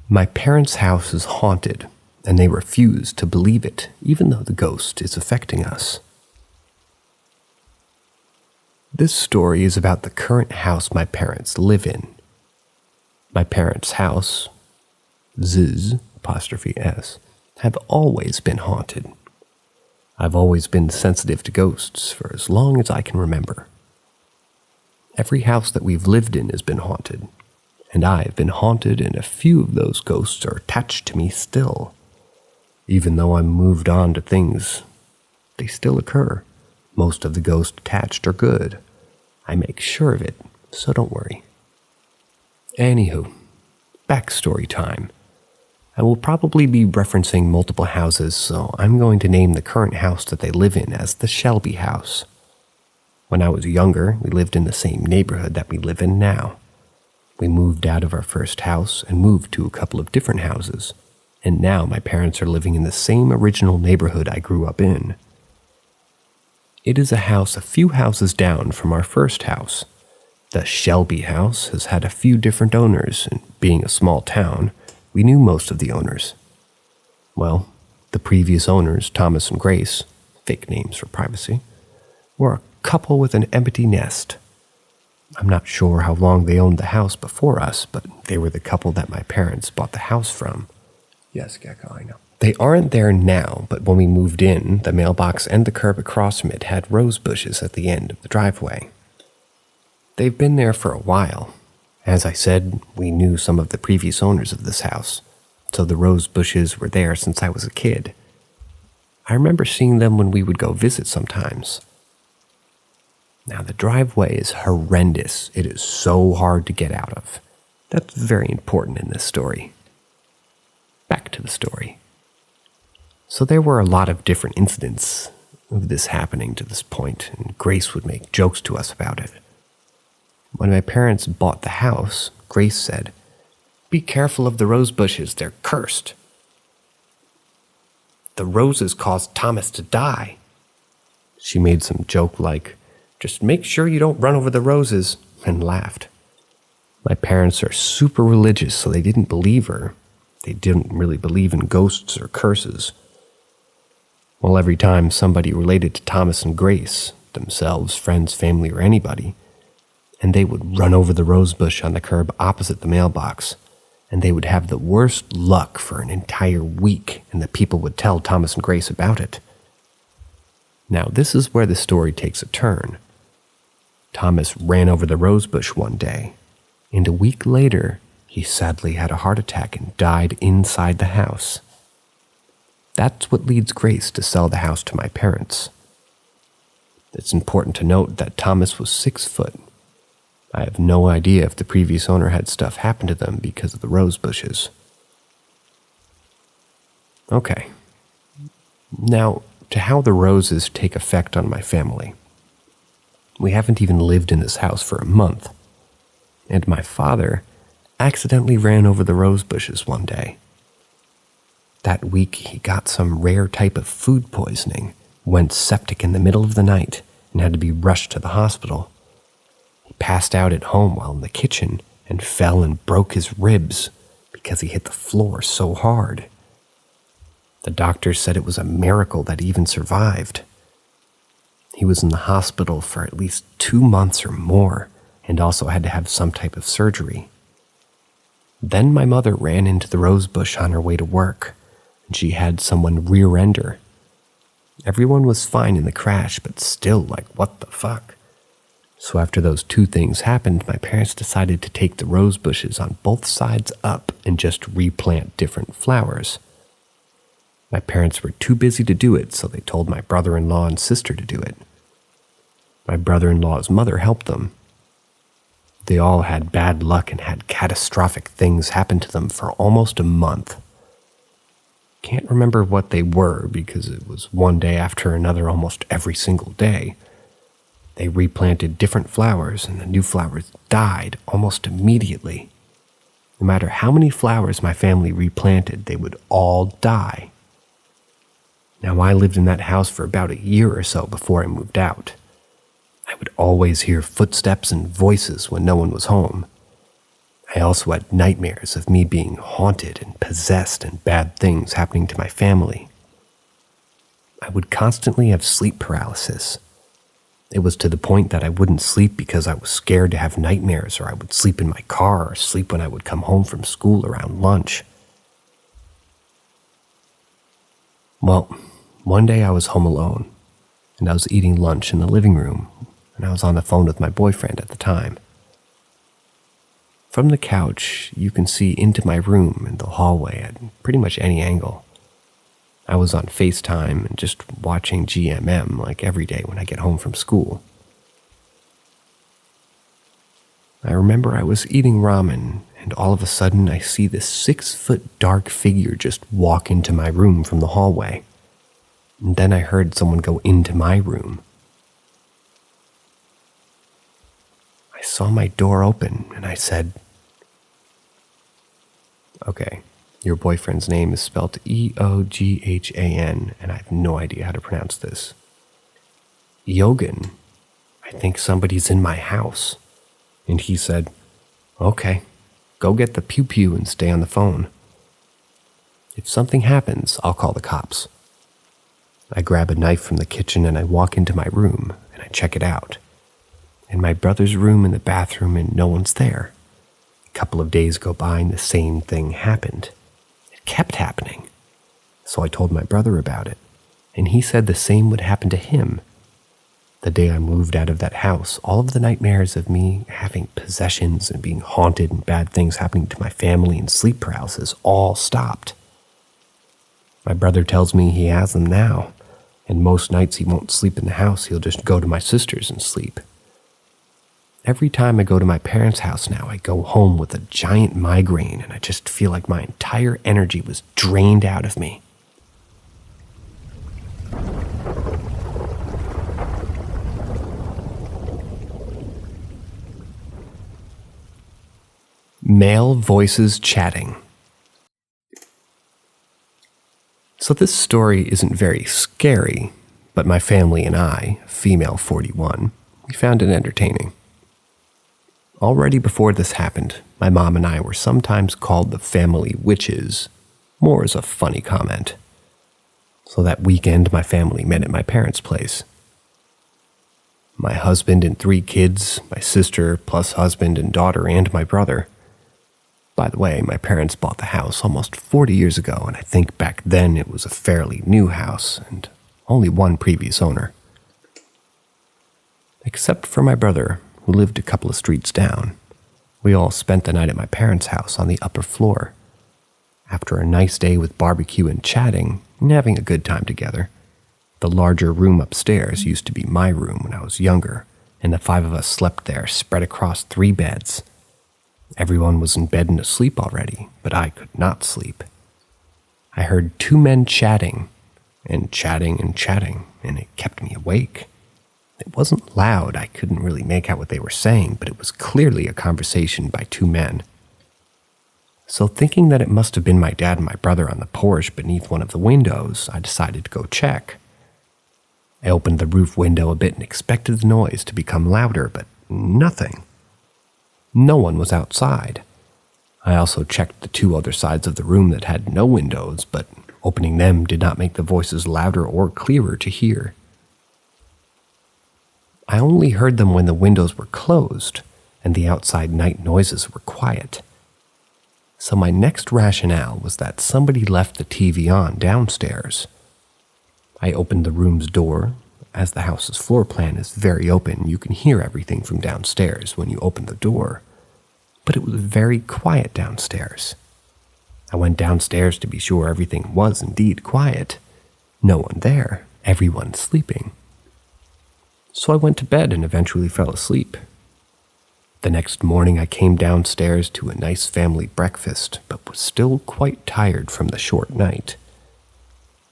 A: My parents' house is haunted, and they refuse to believe it, even though the ghost is affecting us. This story is about the current house my parents live in. My parents' house, Z''S, have always been haunted. I've always been sensitive to ghosts for as long as I can remember. Every house that we've lived in has been haunted, and I've been haunted, and a few of those ghosts are attached to me still. Even though I'm moved on to things, they still occur. Most of the ghosts attached are good. I make sure of it, so don't worry. Anywho, backstory time. I will probably be referencing multiple houses, so I'm going to name the current house that they live in as the Shelby house. When I was younger, we lived in the same neighborhood that we live in now. We moved out of our first house and moved to a couple of different houses, and now my parents are living in the same original neighborhood I grew up in. It is a house a few houses down from our first house. The Shelby house has had a few different owners, and being a small town, we knew most of the owners. Well, the previous owners, Thomas and Grace, fake names for privacy, were a couple with an empty nest. I'm not sure how long they owned the house before us, but they were the couple that my parents bought the house from. Yes, Gecko, I know. They aren't there now, but when we moved in, the mailbox and the curb across from it had rose bushes at the end of the driveway. They've been there for a while. As I said, we knew some of the previous owners of this house, so the rose bushes were there since I was a kid. I remember seeing them when we would go visit sometimes. Now, the driveway is horrendous. It is so hard to get out of. That's very important in this story. Back to the story. So there were a lot of different incidents of this happening to this point, and Grace would make jokes to us about it. When my parents bought the house, Grace said, "Be careful of the rose bushes, they're cursed. The roses caused Thomas to die." She made some joke like, "Just make sure you don't run over the roses," and laughed. My parents are super religious, so they didn't believe her. They didn't really believe in ghosts or curses. Well, every time somebody related to Thomas and Grace, themselves, friends, family, or anybody, and they would run over the rose bush on the curb opposite the mailbox, and they would have the worst luck for an entire week, and the people would tell Thomas and Grace about it. Now, this is where the story takes a turn. Thomas ran over the rose bush one day, and a week later, he sadly had a heart attack and died inside the house. That's what leads Grace to sell the house to my parents. It's important to note that Thomas was 6 foot. I have no idea if the previous owner had stuff happen to them because of the rose bushes. Okay. Now, to how the roses take effect on my family. We haven't even lived in this house for a month, and my father accidentally ran over the rose bushes one day. That week, he got some rare type of food poisoning, went septic in the middle of the night, and had to be rushed to the hospital. He passed out at home while in the kitchen and fell and broke his ribs because he hit the floor so hard. The doctor said it was a miracle that he even survived. He was in the hospital for at least 2 months or more and also had to have some type of surgery. Then my mother ran into the rose bush on her way to work, and she had someone rear-end her. Everyone was fine in the crash, but still, like, what the fuck? So after those 2 things happened, my parents decided to take the rose bushes on both sides up and just replant different flowers. My parents were too busy to do it, so they told my brother-in-law and sister to do it. My brother-in-law's mother helped them. They all had bad luck and had catastrophic things happen to them for almost a month. Can't remember what they were because it was one day after another almost every single day. They replanted different flowers and the new flowers died almost immediately. No matter how many flowers my family replanted, they would all die. Now, I lived in that house for about a year or so before I moved out. I would always hear footsteps and voices when no one was home. I also had nightmares of me being haunted and possessed and bad things happening to my family. I would constantly have sleep paralysis. It was to the point that I wouldn't sleep because I was scared to have nightmares, or I would sleep in my car or sleep when I would come home from school around lunch. Well, one day I was home alone, and I was eating lunch in the living room, and I was on the phone with my boyfriend at the time. From the couch, you can see into my room and the hallway at pretty much any angle. I was on FaceTime and just watching GMM like every day when I get home from school. I remember I was eating ramen, and all of a sudden I see this 6-foot dark figure just walk into my room from the hallway. And then I heard someone go into my room. I saw my door open, and I said, "Okay, your boyfriend's name is spelled Eoghan, and I have no idea how to pronounce this. Yogan, I think somebody's in my house." And he said, "Okay, go get the pew-pew and stay on the phone. If something happens, I'll call the cops." I grab a knife from the kitchen and I walk into my room and I check it out. In my brother's room in the bathroom, and no one's there. A couple of days go by and the same thing happened. It kept happening. So I told my brother about it, and he said the same would happen to him. The day I moved out of that house, all of the nightmares of me having possessions and being haunted and bad things happening to my family and sleep paralysis all stopped. My brother tells me he has them now, and most nights he won't sleep in the house, he'll just go to my sister's and sleep. Every time I go to my parents' house now, I go home with a giant migraine, and I just feel like my entire energy was drained out of me. Male voices chatting. So this story isn't very scary, but my family and I, female 41, we found it entertaining. Already before this happened, my mom and I were sometimes called the family witches, more as a funny comment. So that weekend, my family met at my parents' place. My husband and 3 kids, my sister plus husband and daughter, and my brother. By the way, my parents bought the house almost 40 years ago, and I think back then it was a fairly new house and only one previous owner. Except for my brother, who lived a couple of streets down. We all spent the night at my parents' house on the upper floor. After a nice day with barbecue and chatting and having a good time together, the larger room upstairs used to be my room when I was younger, and the 5 of us slept there spread across 3 beds. Everyone was in bed and asleep already, but I could not sleep. I heard 2 men chatting, and it kept me awake. It wasn't loud, I couldn't really make out what they were saying, but it was clearly a conversation by 2 men. So thinking that it must have been my dad and my brother on the porch beneath one of the windows, I decided to go check. I opened the roof window a bit and expected the noise to become louder, but nothing. No one was outside. I also checked the 2 other sides of the room that had no windows, but opening them did not make the voices louder or clearer to hear. I only heard them when the windows were closed and the outside night noises were quiet. So my next rationale was that somebody left the TV on downstairs. I opened the room's door. As the house's floor plan is very open, you can hear everything from downstairs when you open the door. But it was very quiet downstairs. I went downstairs to be sure everything was indeed quiet. No one there, everyone sleeping. So I went to bed and eventually fell asleep. The next morning I came downstairs to a nice family breakfast, but was still quite tired from the short night.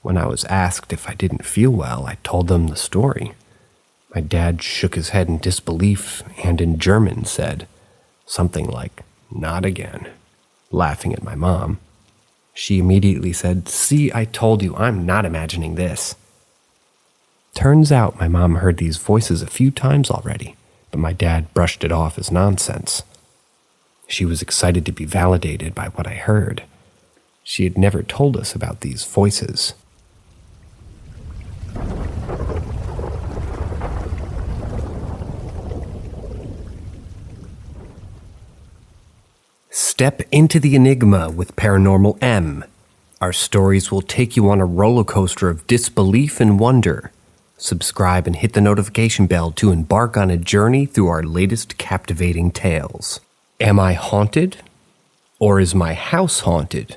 A: When I was asked if I didn't feel well, I told them the story. My dad shook his head in disbelief and in German said something like, "Not again," laughing at my mom. She immediately said, "See, I told you, I'm not imagining this." Turns out my mom heard these voices a few times already, but my dad brushed it off as nonsense. She was excited to be validated by what I heard. She had never told us about these voices. Step into the enigma with Paranormal M. Our stories will take you on a roller coaster of disbelief and wonder. Subscribe and hit the notification bell to embark on a journey through our latest captivating tales. Am I haunted? Or is my house haunted?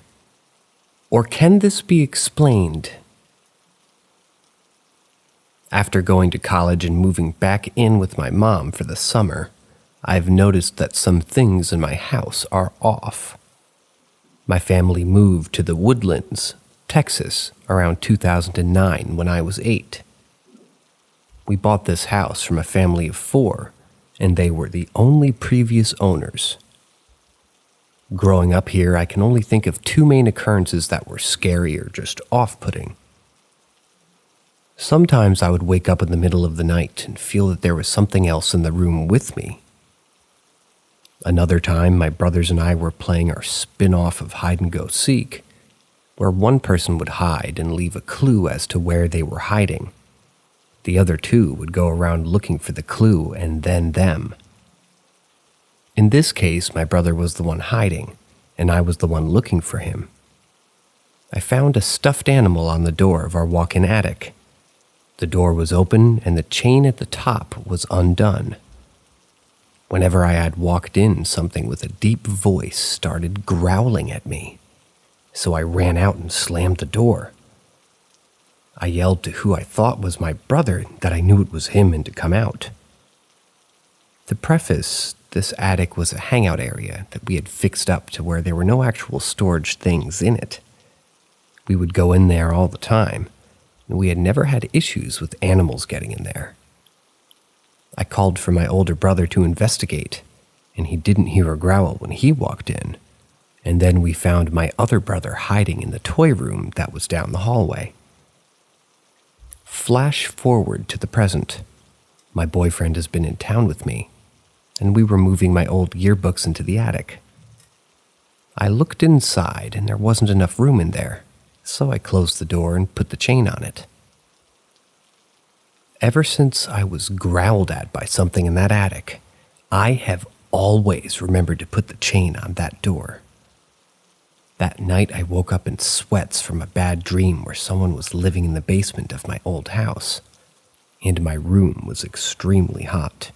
A: Or can this be explained? After going to college and moving back in with my mom for the summer, I've noticed that some things in my house are off. My family moved to the Woodlands, Texas, around 2009 when I was 8. We bought this house from a family of 4, and they were the only previous owners. Growing up here, I can only think of 2 main occurrences that were scary or just off-putting. Sometimes I would wake up in the middle of the night and feel that there was something else in the room with me. Another time, my brothers and I were playing our spin-off of hide-and-go-seek, where one person would hide and leave a clue as to where they were hiding. The other 2 would go around looking for the clue and then them. In this case, my brother was the one hiding, and I was the one looking for him. I found a stuffed animal on the door of our walk-in attic. The door was open and the chain at the top was undone. Whenever I had walked in, something with a deep voice started growling at me, so I ran out and slammed the door. I yelled to who I thought was my brother that I knew it was him and to come out. To preface, this attic was a hangout area that we had fixed up to where there were no actual storage things in it. We would go in there all the time, and we had never had issues with animals getting in there. I called for my older brother to investigate, and he didn't hear a growl when he walked in, and then we found my other brother hiding in the toy room that was down the hallway. Flash forward to the present. My boyfriend has been in town with me, and we were moving my old yearbooks into the attic. I looked inside, and there wasn't enough room in there, so I closed the door and put the chain on it. Ever since I was growled at by something in that attic, I have always remembered to put the chain on that door. That night I woke up in sweats from a bad dream where someone was living in the basement of my old house, and my room was extremely hot.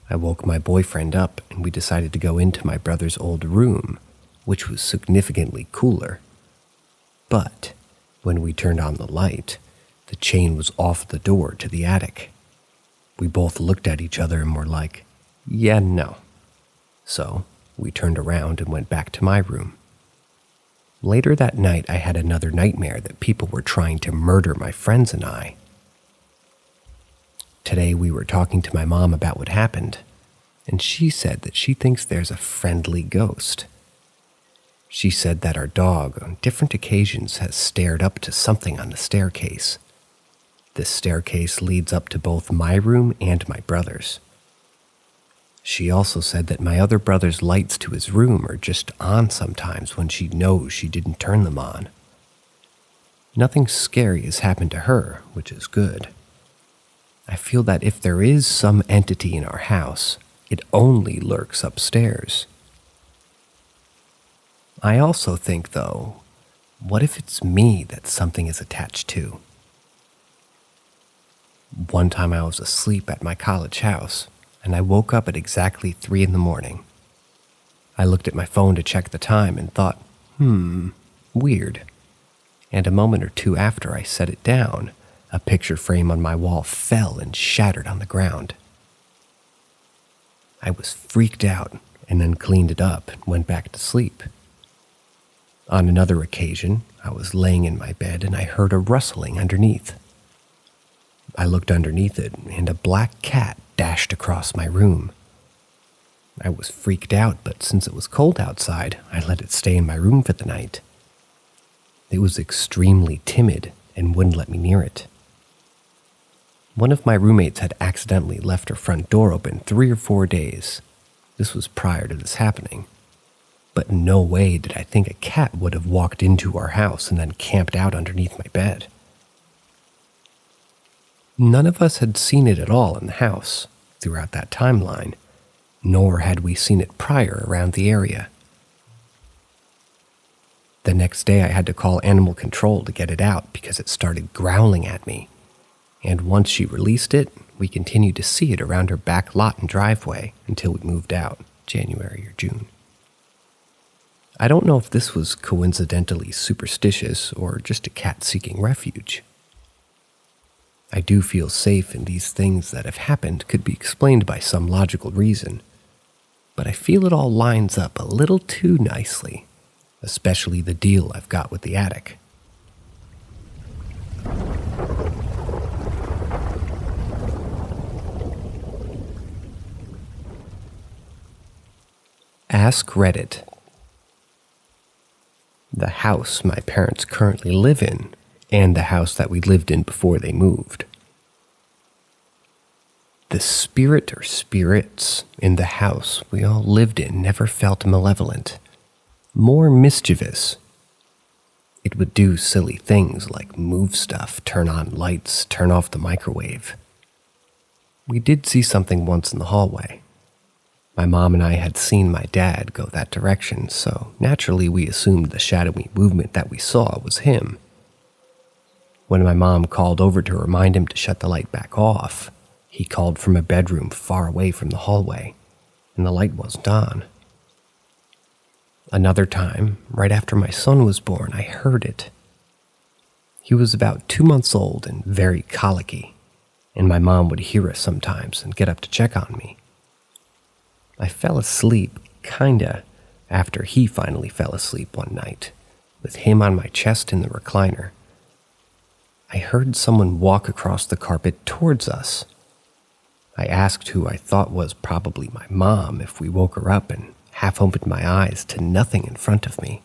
A: I woke my boyfriend up and we decided to go into my brother's old room, which was significantly cooler. But when we turned on the light, the chain was off the door to the attic. We both looked at each other and were like, yeah, no. So we turned around and went back to my room. Later that night, I had another nightmare that people were trying to murder my friends and I. Today we were talking to my mom about what happened, and she said that she thinks there's a friendly ghost. She said that our dog, on different occasions, has stared up to something on the staircase. This staircase leads up to both my room and my brother's. She also said that my other brother's lights to his room are just on sometimes when she knows she didn't turn them on. Nothing scary has happened to her, which is good. I feel that if there is some entity in our house, it only lurks upstairs. I also think, though, what if it's me that something is attached to? One time I was asleep at my college house, and I woke up at exactly 3 a.m. I looked at my phone to check the time and thought, weird. And a moment or two after I set it down, a picture frame on my wall fell and shattered on the ground. I was freaked out and then cleaned it up and went back to sleep. On another occasion, I was laying in my bed and I heard a rustling underneath. I looked underneath it and a black cat dashed across my room. I was freaked out, but since it was cold outside, I let it stay in my room for the night. It was extremely timid and wouldn't let me near it. One of my roommates had accidentally left her front door open 3 or 4 days. This was prior to this happening. But in no way did I think a cat would have walked into our house and then camped out underneath my bed. None of us had seen it at all in the house throughout that timeline, nor had we seen it prior around the area. The next day I had to call animal control to get it out because it started growling at me. And once she released it, we continued to see it around her back lot and driveway until we moved out, January or June. I don't know if this was coincidentally superstitious or just a cat seeking refuge. I do feel safe in these things that have happened could be explained by some logical reason, but I feel it all lines up a little too nicely, especially the deal I've got with the attic. Ask Reddit. The house my parents currently live in, and the house that we lived in before they moved. The spirit or spirits in the house we all lived in never felt malevolent, more mischievous. It would do silly things like move stuff, turn on lights, turn off the microwave. We did see something once in the hallway. My mom and I had seen my dad go that direction, so naturally we assumed the shadowy movement that we saw was him. When my mom called over to remind him to shut the light back off, he called from a bedroom far away from the hallway, and the light wasn't on. Another time, right after my son was born, I heard it. He was about 2 months old and very colicky, and my mom would hear us sometimes and get up to check on me. I fell asleep, kinda, after he finally fell asleep one night, with him on my chest in the recliner. I heard someone walk across the carpet towards us. I asked who I thought was probably my mom if we woke her up and half opened my eyes to nothing in front of me.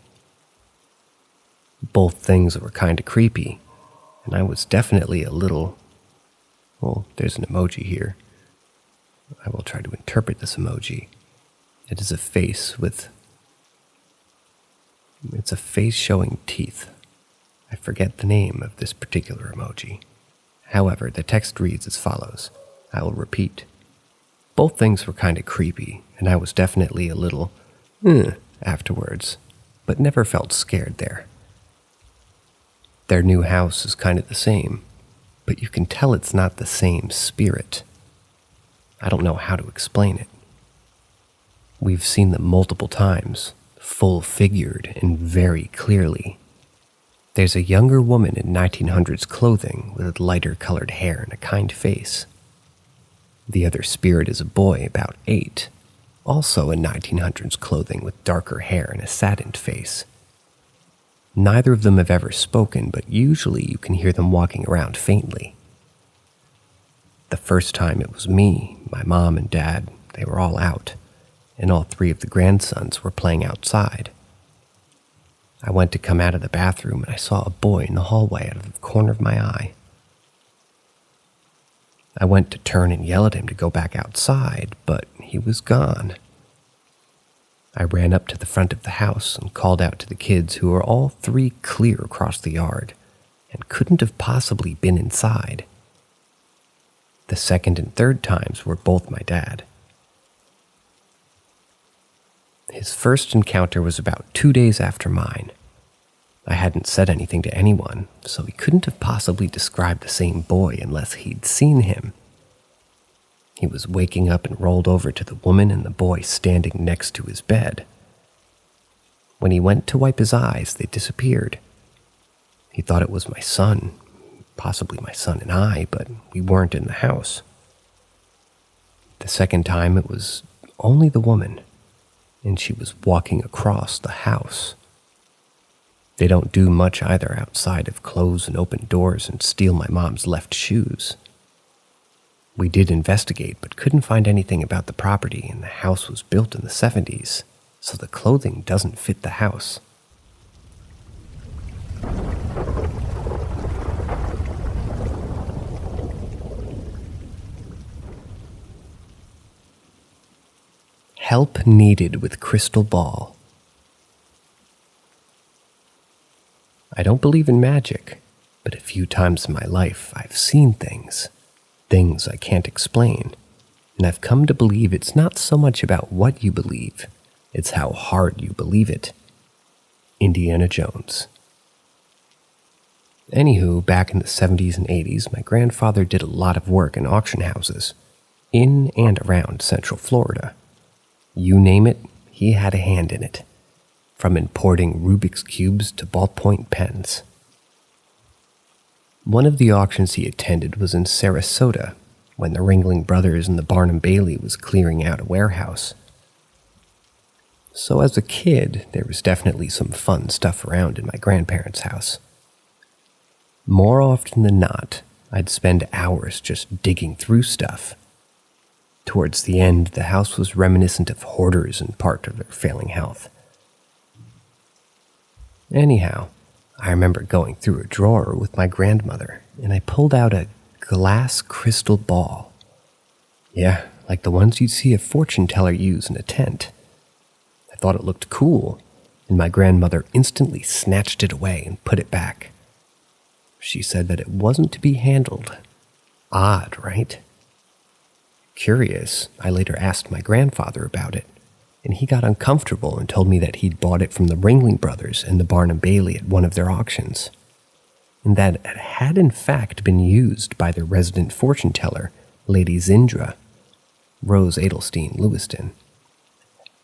A: Both things were kinda creepy, and I was definitely a little... Well, there's an emoji here. I will try to interpret this emoji. It is a face with... It's a face showing teeth. I forget the name of this particular emoji. However, the text reads as follows. I will repeat. Both things were kind of creepy, and I was definitely a little, afterwards, but never felt scared there. Their new house is kind of the same, but you can tell it's not the same spirit. I don't know how to explain it. We've seen them multiple times, full-figured and very clearly. There's a younger woman in 1900s clothing with lighter-colored hair and a kind face. The other spirit is a boy about 8, also in 1900s clothing with darker hair and a saddened face. Neither of them have ever spoken, but usually you can hear them walking around faintly. The first time it was me, my mom and dad, they were all out, and all 3 of the grandsons were playing outside. I went to come out of the bathroom and I saw a boy in the hallway out of the corner of my eye. I went to turn and yell at him to go back outside, but he was gone. I ran up to the front of the house and called out to the kids who were all 3 clear across the yard and couldn't have possibly been inside. The second and third times were both my dad. His first encounter was about 2 days after mine. I hadn't said anything to anyone, so he couldn't have possibly described the same boy unless he'd seen him. He was waking up and rolled over to the woman and the boy standing next to his bed. When he went to wipe his eyes, they disappeared. He thought it was my son, possibly my son and I, but we weren't in the house. The second time it was only the woman, and she was walking across the house. They don't do much either outside of close and open doors and steal my mom's left shoes. We did investigate, but couldn't find anything about the property, and the house was built in the 70s, so the clothing doesn't fit the house. Help needed with crystal ball. I don't believe in magic, but a few times in my life I've seen things I can't explain, and I've come to believe it's not so much about what you believe, it's how hard you believe it. Indiana Jones. Anywho, back in the 70s and 80s, my grandfather did a lot of work in auction houses, in and around Central Florida. You name it, he had a hand in it, from importing Rubik's Cubes to ballpoint pens. One of the auctions he attended was in Sarasota, when the Ringling Brothers and the Barnum Bailey was clearing out a warehouse. So as a kid, there was definitely some fun stuff around in my grandparents' house. More often than not, I'd spend hours just digging through stuff. Towards the end, the house was reminiscent of hoarders in part of their failing health. Anyhow, I remember going through a drawer with my grandmother, and I pulled out a glass crystal ball. Yeah, like the ones you'd see a fortune teller use in a tent. I thought it looked cool, and my grandmother instantly snatched it away and put it back. She said that it wasn't to be handled. Odd, right? Curious, I later asked my grandfather about it, and he got uncomfortable and told me that he'd bought it from the Ringling Brothers and the Barnum Bailey at one of their auctions, and that it had in fact been used by their resident fortune teller, Lady Zindra, Rose Adelstein Lewiston.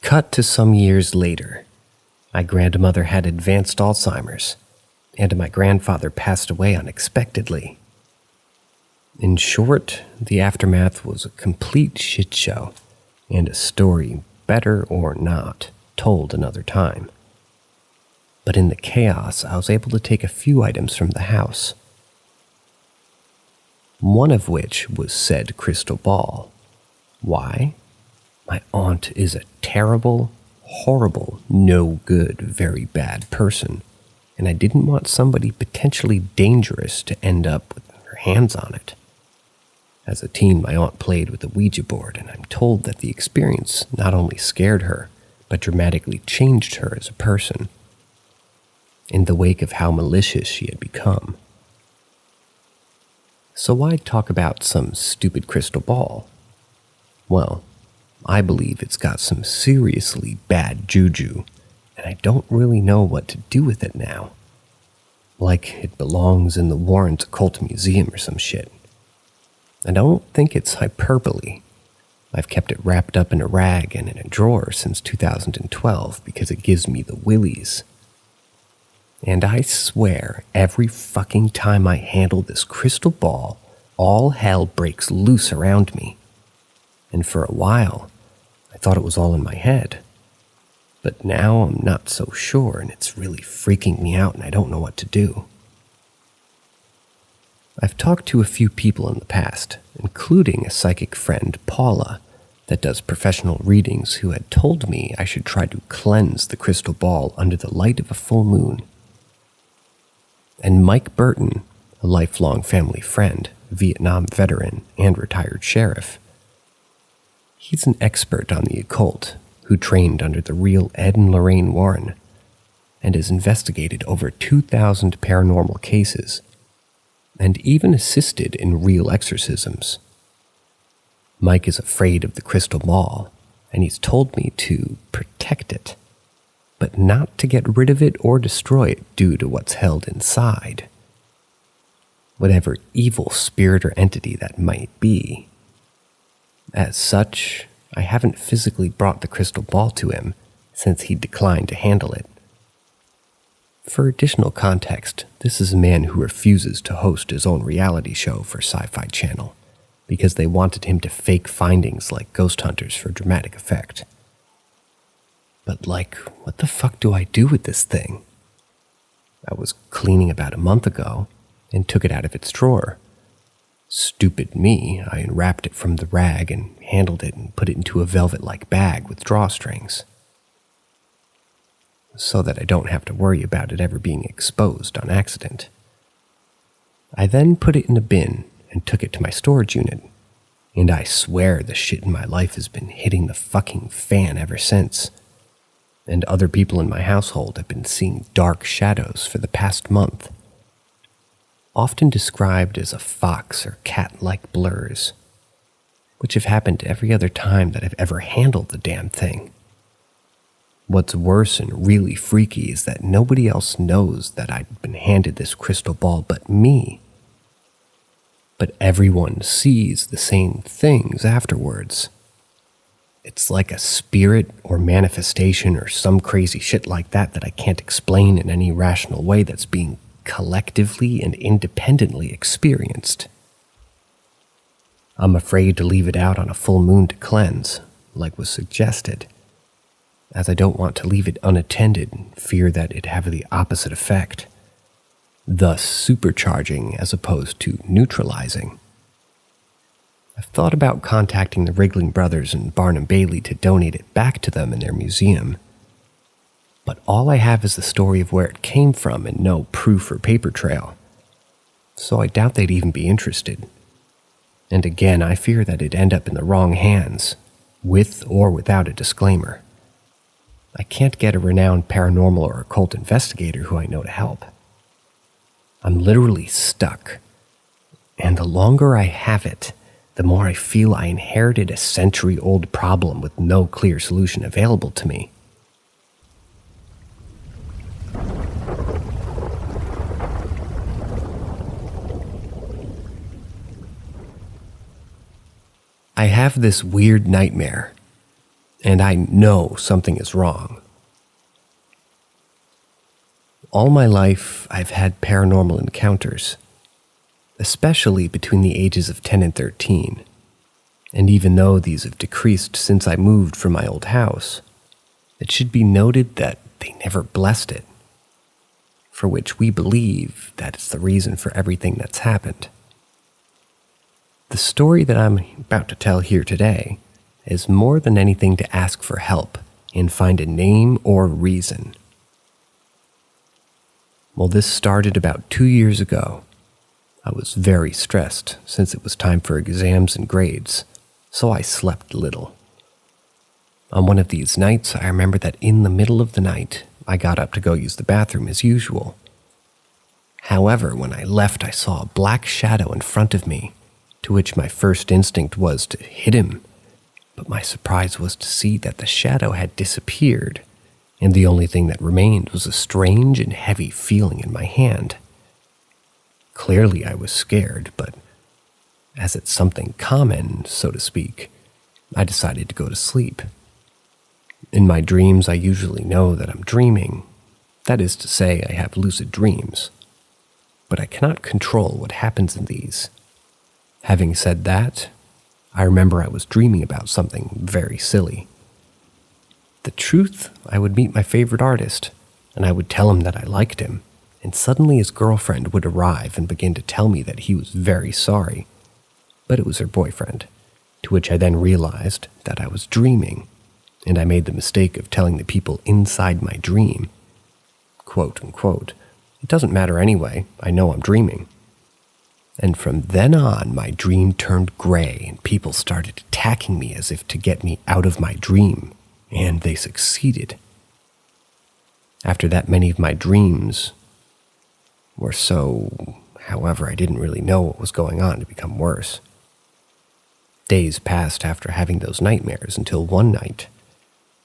A: Cut to some years later, my grandmother had advanced Alzheimer's, and my grandfather passed away unexpectedly. In short, the aftermath was a complete shit show, and a story, better or not, told another time. But in the chaos, I was able to take a few items from the house. One of which was said crystal ball. Why? My aunt is a terrible, horrible, no good, very bad person, and I didn't want somebody potentially dangerous to end up with her hands on it. As a teen, my aunt played with a Ouija board, and I'm told that the experience not only scared her, but dramatically changed her as a person, in the wake of how malicious she had become. So why talk about some stupid crystal ball? Well, I believe it's got some seriously bad juju, and I don't really know what to do with it now. Like it belongs in the Warrens Occult Museum or some shit. I don't think it's hyperbole. I've kept it wrapped up in a rag and in a drawer since 2012 because it gives me the willies. And I swear, every fucking time I handle this crystal ball, all hell breaks loose around me. And for a while, I thought it was all in my head. But now I'm not so sure, and it's really freaking me out, and I don't know what to do. I've talked to a few people in the past, including a psychic friend, Paula, that does professional readings, who had told me I should try to cleanse the crystal ball under the light of a full moon. And Mike Burton, a lifelong family friend, Vietnam veteran, and retired sheriff. He's an expert on the occult, who trained under the real Ed and Lorraine Warren, and has investigated over 2,000 paranormal cases, and even assisted in real exorcisms. Mike is afraid of the crystal ball, and he's told me to protect it, but not to get rid of it or destroy it due to what's held inside. Whatever evil spirit or entity that might be. As such, I haven't physically brought the crystal ball to him since he declined to handle it. For additional context, this is a man who refuses to host his own reality show for Sci-Fi Channel because they wanted him to fake findings like ghost hunters for dramatic effect. But what the fuck do I do with this thing? I was cleaning about a month ago and took it out of its drawer. Stupid me, I unwrapped it from the rag and handled it and put it into a velvet-like bag with drawstrings, so that I don't have to worry about it ever being exposed on accident. I then put it in a bin and took it to my storage unit, and I swear the shit in my life has been hitting the fucking fan ever since, and other people in my household have been seeing dark shadows for the past month, often described as a fox or cat-like blurs, which have happened every other time that I've ever handled the damn thing. What's worse and really freaky is that nobody else knows that I'd been handed this crystal ball but me. But everyone sees the same things afterwards. It's like a spirit or manifestation or some crazy shit like that I can't explain in any rational way that's being collectively and independently experienced. I'm afraid to leave it out on a full moon to cleanse, like was suggested, as I don't want to leave it unattended and fear that it'd have the opposite effect, thus supercharging as opposed to neutralizing. I've thought about contacting the Ringling Brothers and Barnum Bailey to donate it back to them in their museum, but all I have is the story of where it came from and no proof or paper trail, so I doubt they'd even be interested. And again, I fear that it'd end up in the wrong hands, with or without a disclaimer. I can't get a renowned paranormal or occult investigator who I know to help. I'm literally stuck, and the longer I have it, the more I feel I inherited a century-old problem with no clear solution available to me. I have this weird nightmare, and I know something is wrong. All my life, I've had paranormal encounters, especially between the ages of 10 and 13. And even though these have decreased since I moved from my old house, it should be noted that they never blessed it, for which we believe that it's the reason for everything that's happened. The story that I'm about to tell here today is more than anything to ask for help and find a name or reason. Well, this started about 2 years ago. I was very stressed since it was time for exams and grades, so I slept little. On one of these nights, I remember that in the middle of the night, I got up to go use the bathroom as usual. However, when I left, I saw a black shadow in front of me, to which my first instinct was to hit him, but my surprise was to see that the shadow had disappeared, and the only thing that remained was a strange and heavy feeling in my hand. Clearly I was scared, but as it's something common, so to speak, I decided to go to sleep. In my dreams, I usually know that I'm dreaming. That is to say, I have lucid dreams. But I cannot control what happens in these. Having said that, I remember I was dreaming about something very silly. The truth, I would meet my favorite artist, and I would tell him that I liked him, and suddenly his girlfriend would arrive and begin to tell me that he was very sorry, but it was her boyfriend, to which I then realized that I was dreaming, and I made the mistake of telling the people inside my dream, quote unquote, "It doesn't matter anyway, I know I'm dreaming." And from then on, my dream turned gray and people started attacking me as if to get me out of my dream, and they succeeded. After that, many of my dreams were so, however, I didn't really know what was going on to become worse. Days passed after having those nightmares until one night,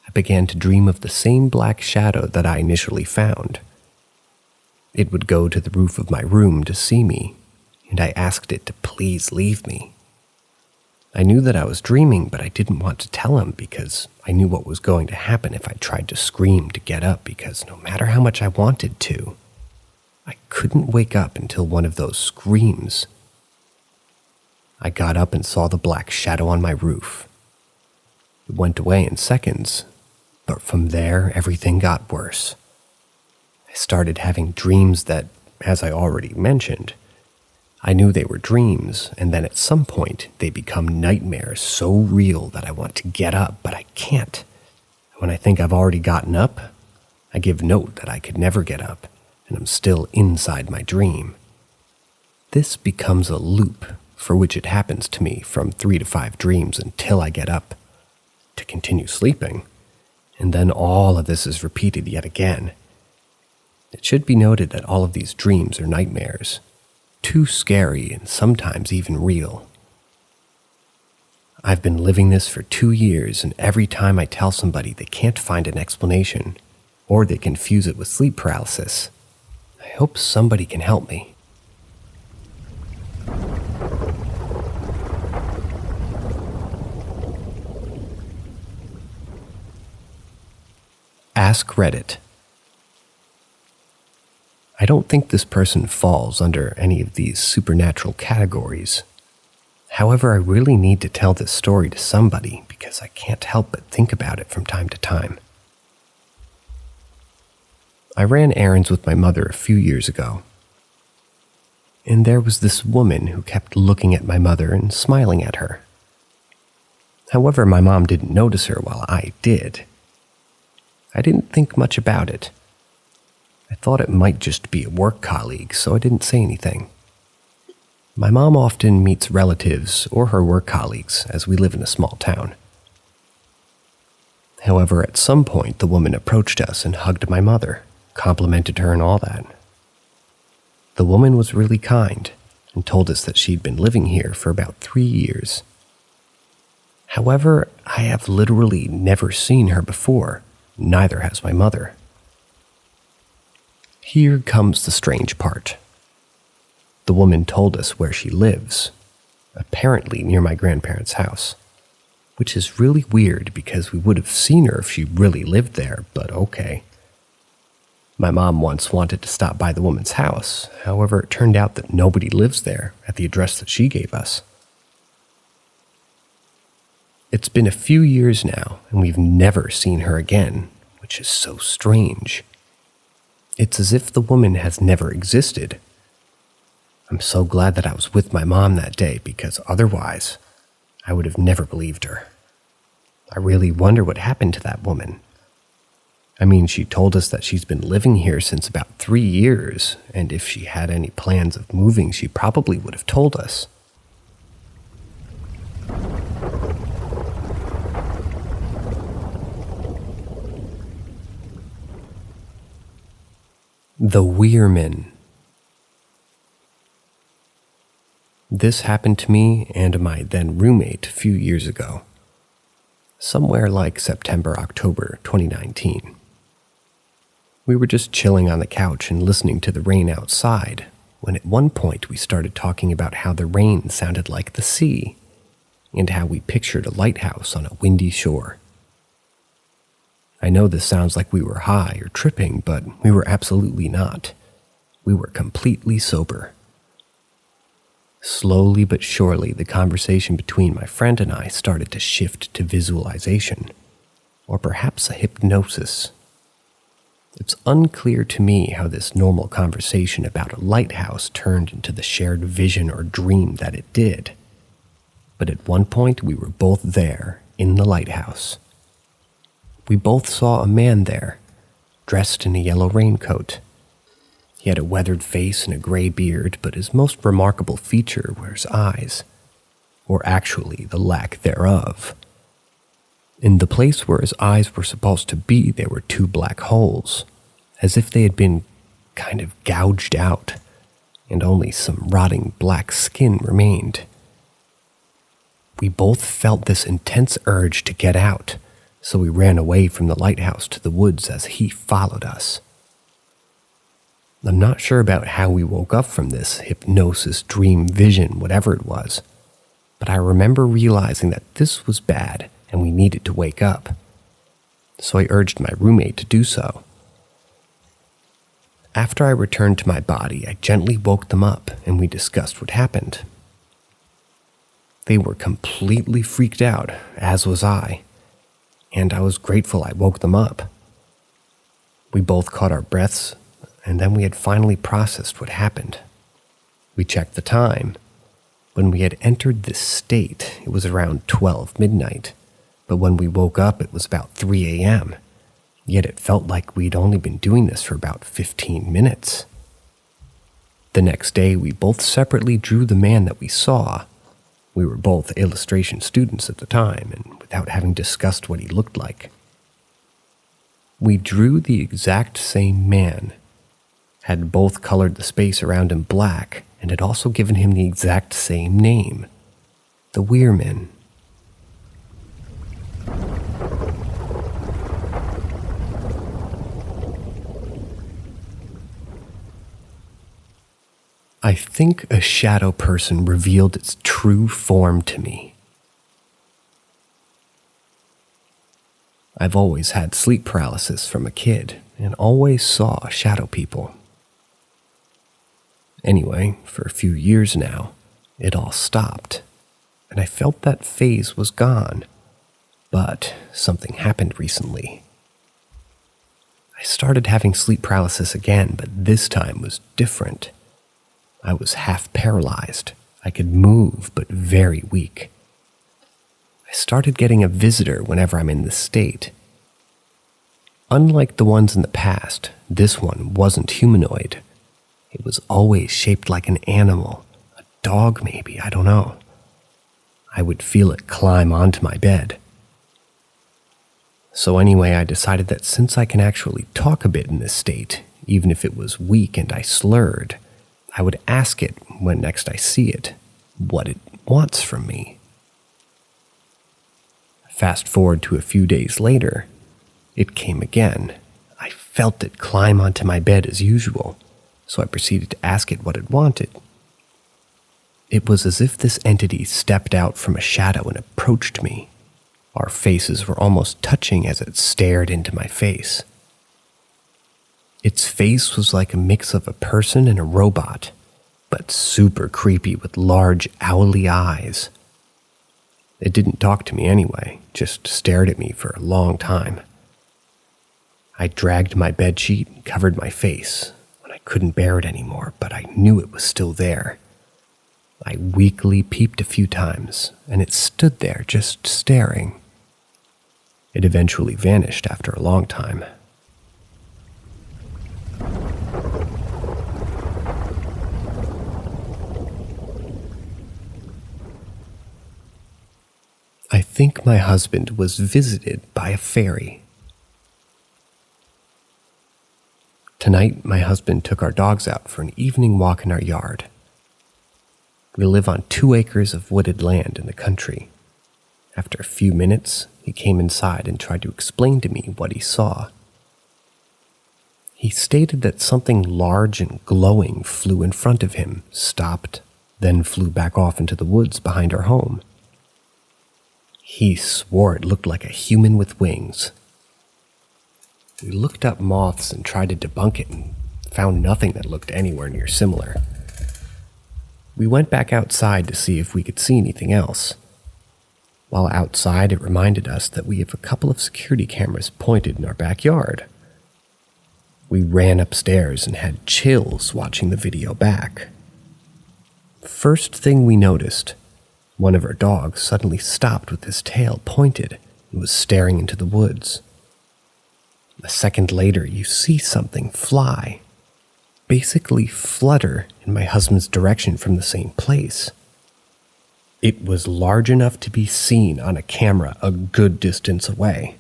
A: I began to dream of the same black shadow that I initially found. It would go to the roof of my room to see me, and I asked it to please leave me. I knew that I was dreaming, but I didn't want to tell him because I knew what was going to happen if I tried to scream to get up, because no matter how much I wanted to, I couldn't wake up until one of those screams. I got up and saw the black shadow on my roof. It went away in seconds, but from there, everything got worse. I started having dreams that, as I already mentioned, I knew they were dreams, and then at some point, they become nightmares so real that I want to get up, but I can't. When I think I've already gotten up, I give note that I could never get up, and I'm still inside my dream. This becomes a loop for which it happens to me from 3 to 5 dreams until I get up to continue sleeping, and then all of this is repeated yet again. It should be noted that all of these dreams are nightmares, too scary and sometimes even real. I've been living this for 2 years, and every time I tell somebody they can't find an explanation, or they confuse it with sleep paralysis, I hope somebody can help me. Ask Reddit. I don't think this person falls under any of these supernatural categories. However, I really need to tell this story to somebody because I can't help but think about it from time to time. I ran errands with my mother a few years ago, and there was this woman who kept looking at my mother and smiling at her. However, my mom didn't notice her while I did. I didn't think much about it. I thought it might just be a work colleague, so I didn't say anything. My mom often meets relatives or her work colleagues as we live in a small town. However, at some point, the woman approached us and hugged my mother, complimented her and all that. The woman was really kind and told us that she'd been living here for about 3 years. However, I have literally never seen her before, neither has my mother. Here comes the strange part. The woman told us where she lives, apparently near my grandparents' house, which is really weird because we would have seen her if she really lived there, but okay. My mom once wanted to stop by the woman's house, however, it turned out that nobody lives there at the address that she gave us. It's been a few years now, and we've never seen her again, which is so strange. It's as if the woman has never existed. I'm so glad that I was with my mom that day because otherwise, I would have never believed her. I really wonder what happened to that woman. I mean, she told us that she's been living here since about 3 years, and if she had any plans of moving, she probably would have told us. The Weirman. This happened to me and my then roommate a few years ago, somewhere like September, October 2019. We were just chilling on the couch and listening to the rain outside, when at one point we started talking about how the rain sounded like the sea, and how we pictured a lighthouse on a windy shore. I know this sounds like we were high or tripping, but we were absolutely not. We were completely sober. Slowly but surely, the conversation between my friend and I started to shift to visualization, or perhaps a hypnosis. It's unclear to me how this normal conversation about a lighthouse turned into the shared vision or dream that it did. But at one point, we were both there, in the lighthouse. We both saw a man there, dressed in a yellow raincoat. He had a weathered face and a gray beard, but his most remarkable feature were his eyes, or actually the lack thereof. In the place where his eyes were supposed to be, there were 2 black holes, as if they had been kind of gouged out, and only some rotting black skin remained. We both felt this intense urge to get out, so we ran away from the lighthouse to the woods as he followed us. I'm not sure about how we woke up from this hypnosis, dream, vision, whatever it was, but I remember realizing that this was bad and we needed to wake up. So I urged my roommate to do so. After I returned to my body, I gently woke them up and we discussed what happened. They were completely freaked out, as was I, and I was grateful I woke them up. We both caught our breaths, and then we had finally processed what happened. We checked the time. When we had entered this state, it was around 12 midnight, but when we woke up, it was about 3 a.m., yet it felt like we'd only been doing this for about 15 minutes. The next day, we both separately drew the man that we saw. We were both illustration students at the time, and without having discussed what he looked like. We drew the exact same man, had both colored the space around him black, and had also given him the exact same name, the Weirman. I think a shadow person revealed its true form to me. I've always had sleep paralysis from a kid and always saw shadow people. Anyway, for a few years now, it all stopped, and I felt that phase was gone. But something happened recently. I started having sleep paralysis again, but this time was different. I was half paralyzed. I could move, but very weak. I started getting a visitor whenever I'm in this state. Unlike the ones in the past, this one wasn't humanoid. It was always shaped like an animal, a dog maybe, I don't know. I would feel it climb onto my bed. So anyway, I decided that since I can actually talk a bit in this state, even if it was weak and I slurred, I would ask it when next I see it what it wants from me. Fast forward to a few days later, it came again. I felt it climb onto my bed as usual, so I proceeded to ask it what it wanted. It was as if this entity stepped out from a shadow and approached me. Our faces were almost touching as it stared into my face. Its face was like a mix of a person and a robot, but super creepy with large owly eyes. It didn't talk to me anyway, just stared at me for a long time. I dragged my bedsheet and covered my face when I couldn't bear it anymore, but I knew it was still there. I weakly peeped a few times, and it stood there just staring. It eventually vanished after a long time. I think my husband was visited by a fairy. Tonight, my husband took our dogs out for an evening walk in our yard. We live on 2 acres of wooded land in the country. After a few minutes, he came inside and tried to explain to me what he saw. He stated that something large and glowing flew in front of him, stopped, then flew back off into the woods behind our home. He swore it looked like a human with wings. We looked up moths and tried to debunk it and found nothing that looked anywhere near similar. We went back outside to see if we could see anything else. While outside, it reminded us that we have a couple of security cameras pointed in our backyard. We ran upstairs and had chills watching the video back. First thing we noticed, one of our dogs suddenly stopped with his tail pointed and was staring into the woods. A second later, you see something fly, basically flutter in my husband's direction from the same place. It was large enough to be seen on a camera a good distance away.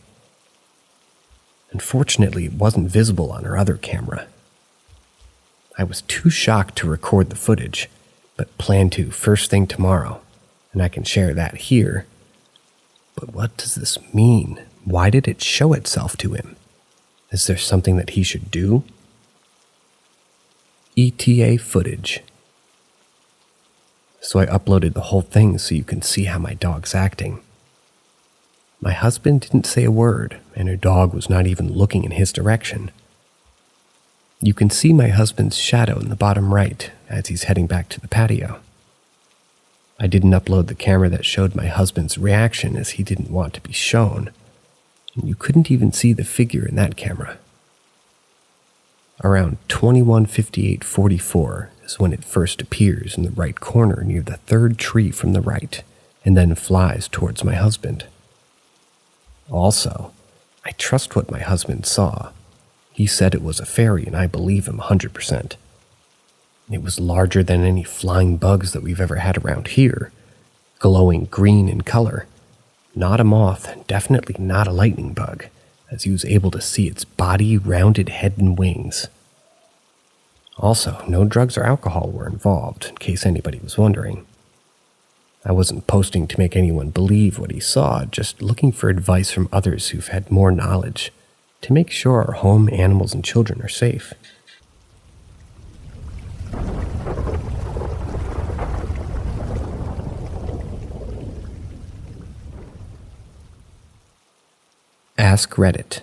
A: Unfortunately, it wasn't visible on our other camera. I was too shocked to record the footage, but plan to first thing tomorrow, and I can share that here. But what does this mean? Why did it show itself to him? Is there something that he should do? ETA footage. So I uploaded the whole thing so you can see how my dog's acting. My husband didn't say a word, and her dog was not even looking in his direction. You can see my husband's shadow in the bottom right as he's heading back to the patio. I didn't upload the camera that showed my husband's reaction as he didn't want to be shown, and you couldn't even see the figure in that camera. Around 21:58:44 is when it first appears in the right corner near the third tree from the right, and then flies towards my husband. Also, I trust what my husband saw. He said it was a fairy, and I believe him 100%. It was larger than any flying bugs that we've ever had around here, glowing green in color. Not a moth, definitely not a lightning bug, as he was able to see its body, rounded head, and wings. Also, no drugs or alcohol were involved, in case anybody was wondering. I wasn't posting to make anyone believe what he saw, just looking for advice from others who've had more knowledge to make sure our home, animals, and children are safe. Ask Reddit.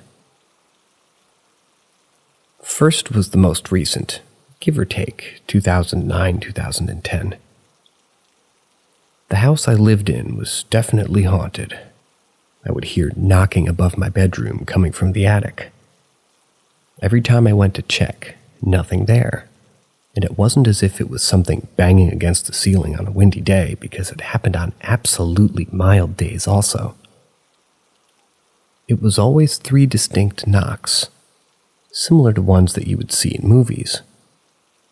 A: First was the most recent. give or take 2009, 2010. The house I lived in was definitely haunted. I would hear knocking above my bedroom coming from the attic. Every time I went to check, nothing there. And it wasn't as if it was something banging against the ceiling on a windy day, because it happened on absolutely mild days also. It was always 3 distinct knocks, similar to ones that you would see in movies.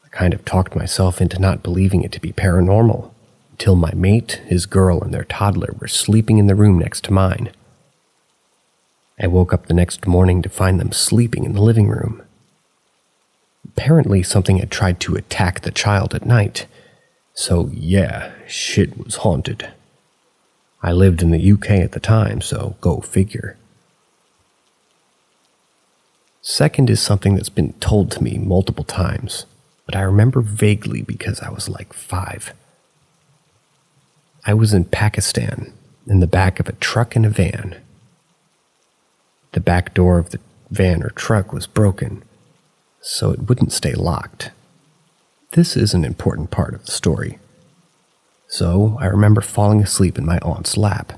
A: I kind of talked myself into not believing it to be paranormal, until my mate, his girl, and their toddler were sleeping in the room next to mine. I woke up the next morning to find them sleeping in the living room. Apparently something had tried to attack the child at night, so yeah, shit was haunted. I lived in the UK at the time, so go figure. Second is something that's been told to me multiple times, but I remember vaguely because I was like 5. I was in Pakistan, in the back of a truck and a van. The back door of the van or truck was broken, so it wouldn't stay locked. This is an important part of the story. So I remember falling asleep in my aunt's lap.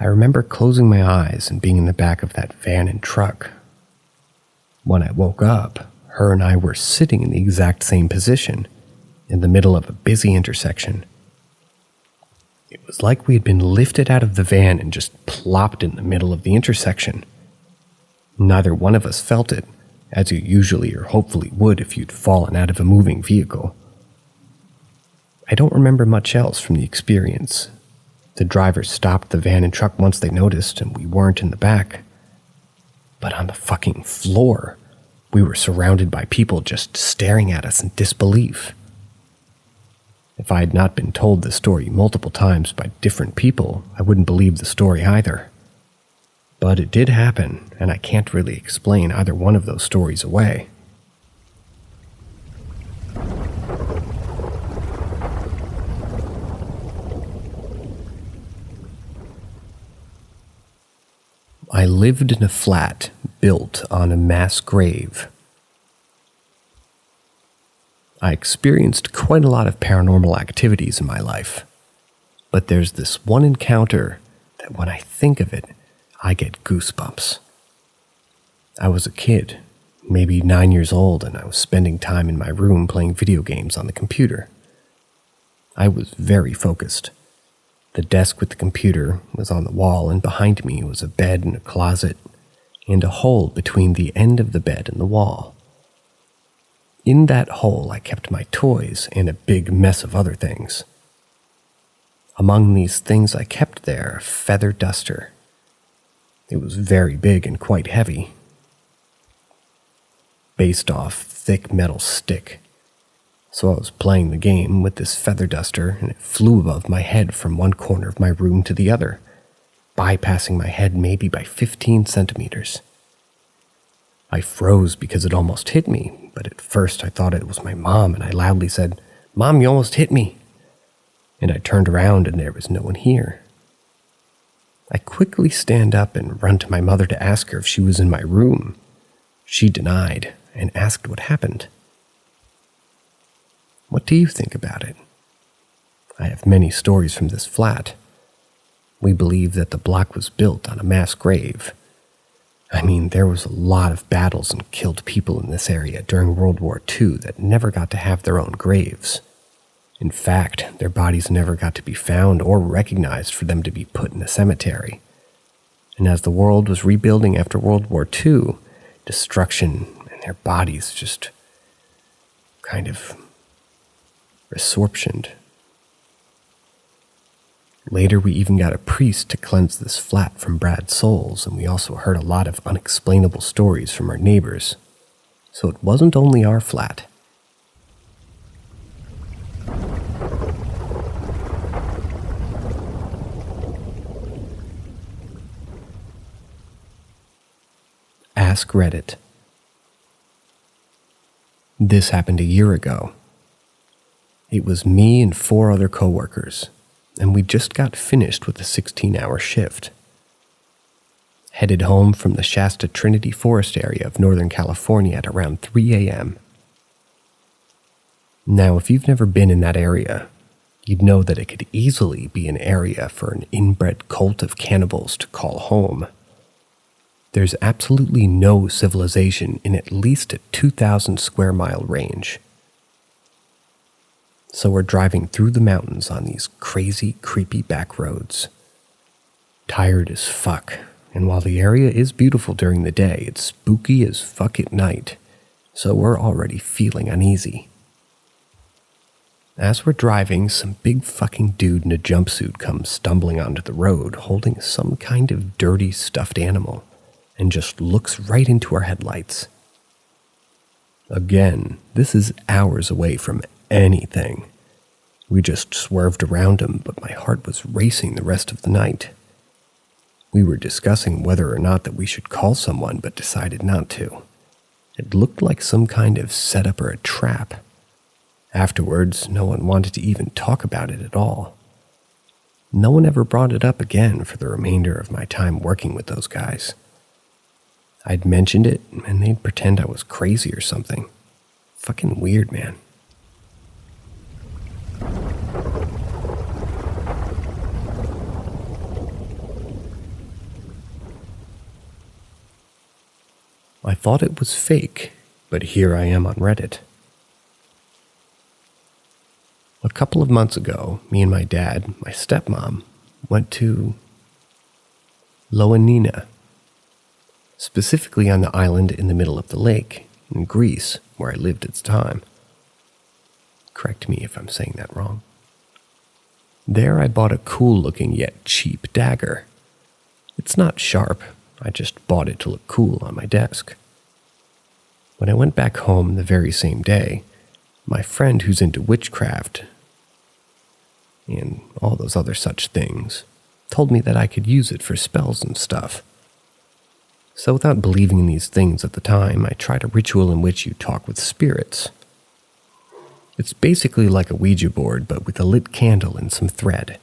A: I remember closing my eyes and being in the back of that van and truck. When I woke up, her and I were sitting in the exact same position, in the middle of a busy intersection. It was like we had been lifted out of the van and just plopped in the middle of the intersection. Neither one of us felt it, as you usually or hopefully would if you'd fallen out of a moving vehicle. I don't remember much else from the experience. The drivers stopped the van and truck once they noticed, and we weren't in the back. But on the fucking floor, we were surrounded by people just staring at us in disbelief. If I had not been told this story multiple times by different people, I wouldn't believe the story either. But it did happen, and I can't really explain either one of those stories away. I lived in a flat built on a mass grave. I experienced quite a lot of paranormal activities in my life, but there's this one encounter that when I think of it, I get goosebumps. I was a kid, maybe 9 years old, and I was spending time in my room playing video games on the computer. I was very focused. The desk with the computer was on the wall, and behind me was a bed and a closet, and a hole between the end of the bed and the wall. In that hole, I kept my toys and a big mess of other things. Among these things I kept there, a feather duster. It was very big and quite heavy, based off thick metal stick. So I was playing the game with this feather duster, and it flew above my head from one corner of my room to the other, bypassing my head maybe by 15 centimeters. I froze because it almost hit me, but at first I thought it was my mom, and I loudly said, "Mom, you almost hit me." And I turned around and there was no one here. I quickly stand up and run to my mother to ask her if she was in my room. She denied and asked what happened. What do you think about it? I have many stories from this flat. We believe that the block was built on a mass grave. I mean, there was a lot of battles and killed people in this area during World War II that never got to have their own graves. In fact, their bodies never got to be found or recognized for them to be put in a cemetery. And as the world was rebuilding after World War II, destruction and their bodies just kind of resorptioned. Later, we even got a priest to cleanse this flat from bad souls, and we also heard a lot of unexplainable stories from our neighbors. So it wasn't only our flat. Ask Reddit. This happened a year ago. It was me and 4 other coworkers, and we just got finished with a 16-hour shift. Headed home from the Shasta Trinity Forest area of Northern California at around 3 a.m. Now, if you've never been in that area, you'd know that it could easily be an area for an inbred cult of cannibals to call home. There's absolutely no civilization in at least a 2,000 square mile range. So we're driving through the mountains on these crazy, creepy back roads. Tired as fuck, and while the area is beautiful during the day, it's spooky as fuck at night, so we're already feeling uneasy. As we're driving, some big fucking dude in a jumpsuit comes stumbling onto the road holding some kind of dirty stuffed animal and just looks right into our headlights. Again, this is hours away from anything. We just swerved around him, but my heart was racing the rest of the night. We were discussing whether or not that we should call someone, but decided not to. It looked like some kind of setup or a trap. Afterwards, no one wanted to even talk about it at all. No one ever brought it up again for the remainder of my time working with those guys. I'd mentioned it, and they'd pretend I was crazy or something. Fucking weird, man. I thought it was fake, but here I am on Reddit. A couple of months ago, me and my dad, my stepmom, went to Ioannina, specifically on the island in the middle of the lake, in Greece, where I lived at the time. Correct me if I'm saying that wrong. There I bought a cool-looking yet cheap dagger. It's not sharp, I just bought it to look cool on my desk. When I went back home the very same day, my friend who's into witchcraft and all those other such things told me that I could use it for spells and stuff. So without believing in these things at the time, I tried a ritual in which you talk with spirits. It's basically like a Ouija board, but with a lit candle and some thread.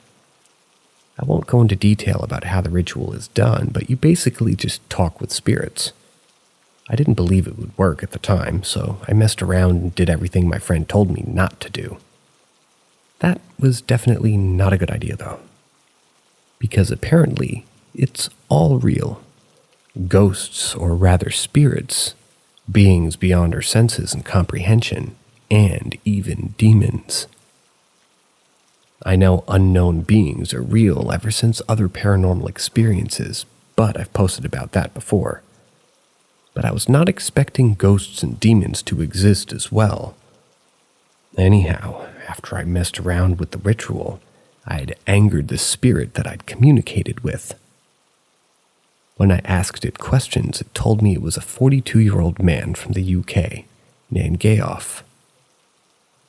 A: I won't go into detail about how the ritual is done, but you basically just talk with spirits. I didn't believe it would work at the time, so I messed around and did everything my friend told me not to do. That was definitely not a good idea, though. Because apparently, it's all real. Ghosts, or rather spirits, beings beyond our senses and comprehension, and even demons. I know unknown beings are real ever since other paranormal experiences, but I've posted about that before. But I was not expecting ghosts and demons to exist as well. Anyhow, after I messed around with the ritual, I had angered the spirit that I'd communicated with. When I asked it questions, it told me it was a 42-year-old man from the UK named Geoff,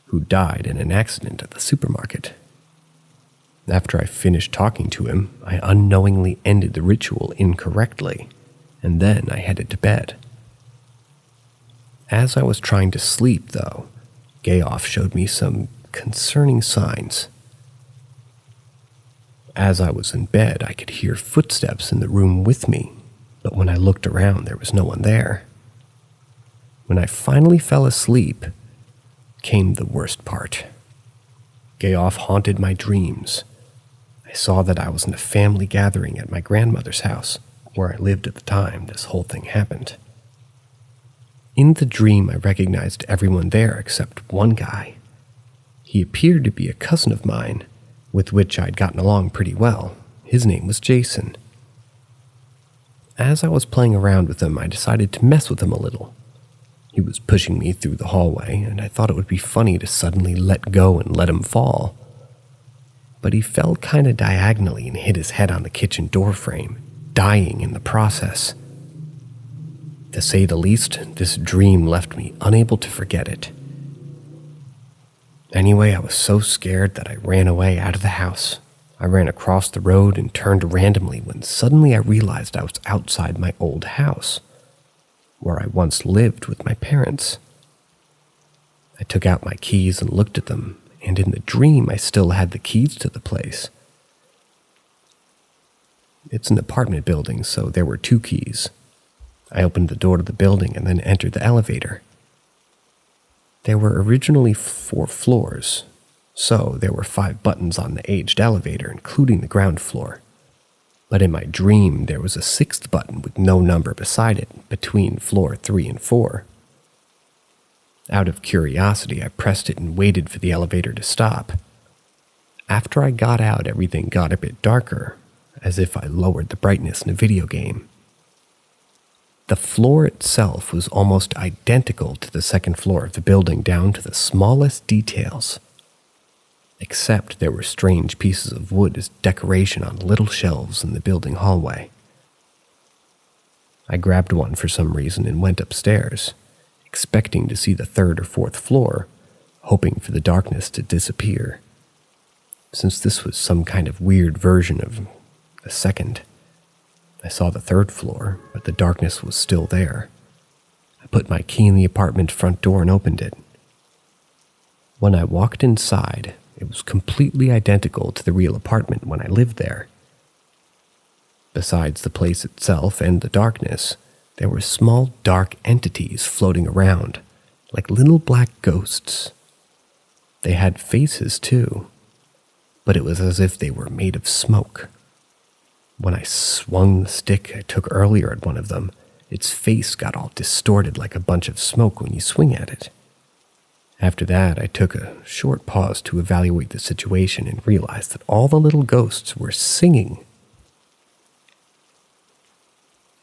A: who died in an accident at the supermarket. After I finished talking to him, I unknowingly ended the ritual incorrectly, and then I headed to bed. As I was trying to sleep, though, Geoff showed me some concerning signs. As I was in bed, I could hear footsteps in the room with me, but when I looked around, there was no one there. When I finally fell asleep, came the worst part. Geoff haunted my dreams. I saw that I was in a family gathering at my grandmother's house, where I lived at the time this whole thing happened. In the dream, I recognized everyone there except one guy. He appeared to be a cousin of mine, with which I'd gotten along pretty well. His name was Jason. As I was playing around with him, I decided to mess with him a little. He was pushing me through the hallway, and I thought it would be funny to suddenly let go and let him fall. But he fell kind of diagonally and hit his head on the kitchen door frame, dying in the process. To say the least, this dream left me unable to forget it. Anyway, I was so scared that I ran away out of the house. I ran across the road and turned randomly when suddenly I realized I was outside my old house, where I once lived with my parents. I took out my keys and looked at them, and in the dream I still had the keys to the place. It's an apartment building, so there were 2 keys. I opened the door to the building and then entered the elevator. There were originally 4 floors, so there were 5 buttons on the aged elevator, including the ground floor. But in my dream, there was a 6th button with no number beside it, between floor 3 and 4. Out of curiosity, I pressed it and waited for the elevator to stop. After I got out, everything got a bit darker, as if I lowered the brightness in a video game. The floor itself was almost identical to the 2nd floor of the building down to the smallest details, except there were strange pieces of wood as decoration on little shelves in the building hallway. I grabbed one for some reason and went upstairs, expecting to see the 3rd or 4th floor, hoping for the darkness to disappear. Since this was some kind of weird version of the 2nd, I saw the 3rd floor, but the darkness was still there. I put my key in the apartment front door and opened it. When I walked inside, it was completely identical to the real apartment when I lived there. Besides the place itself and the darkness, there were small dark entities floating around, like little black ghosts. They had faces too, but it was as if they were made of smoke. When I swung the stick I took earlier at one of them, its face got all distorted like a bunch of smoke when you swing at it. After that, I took a short pause to evaluate the situation and realized that all the little ghosts were singing.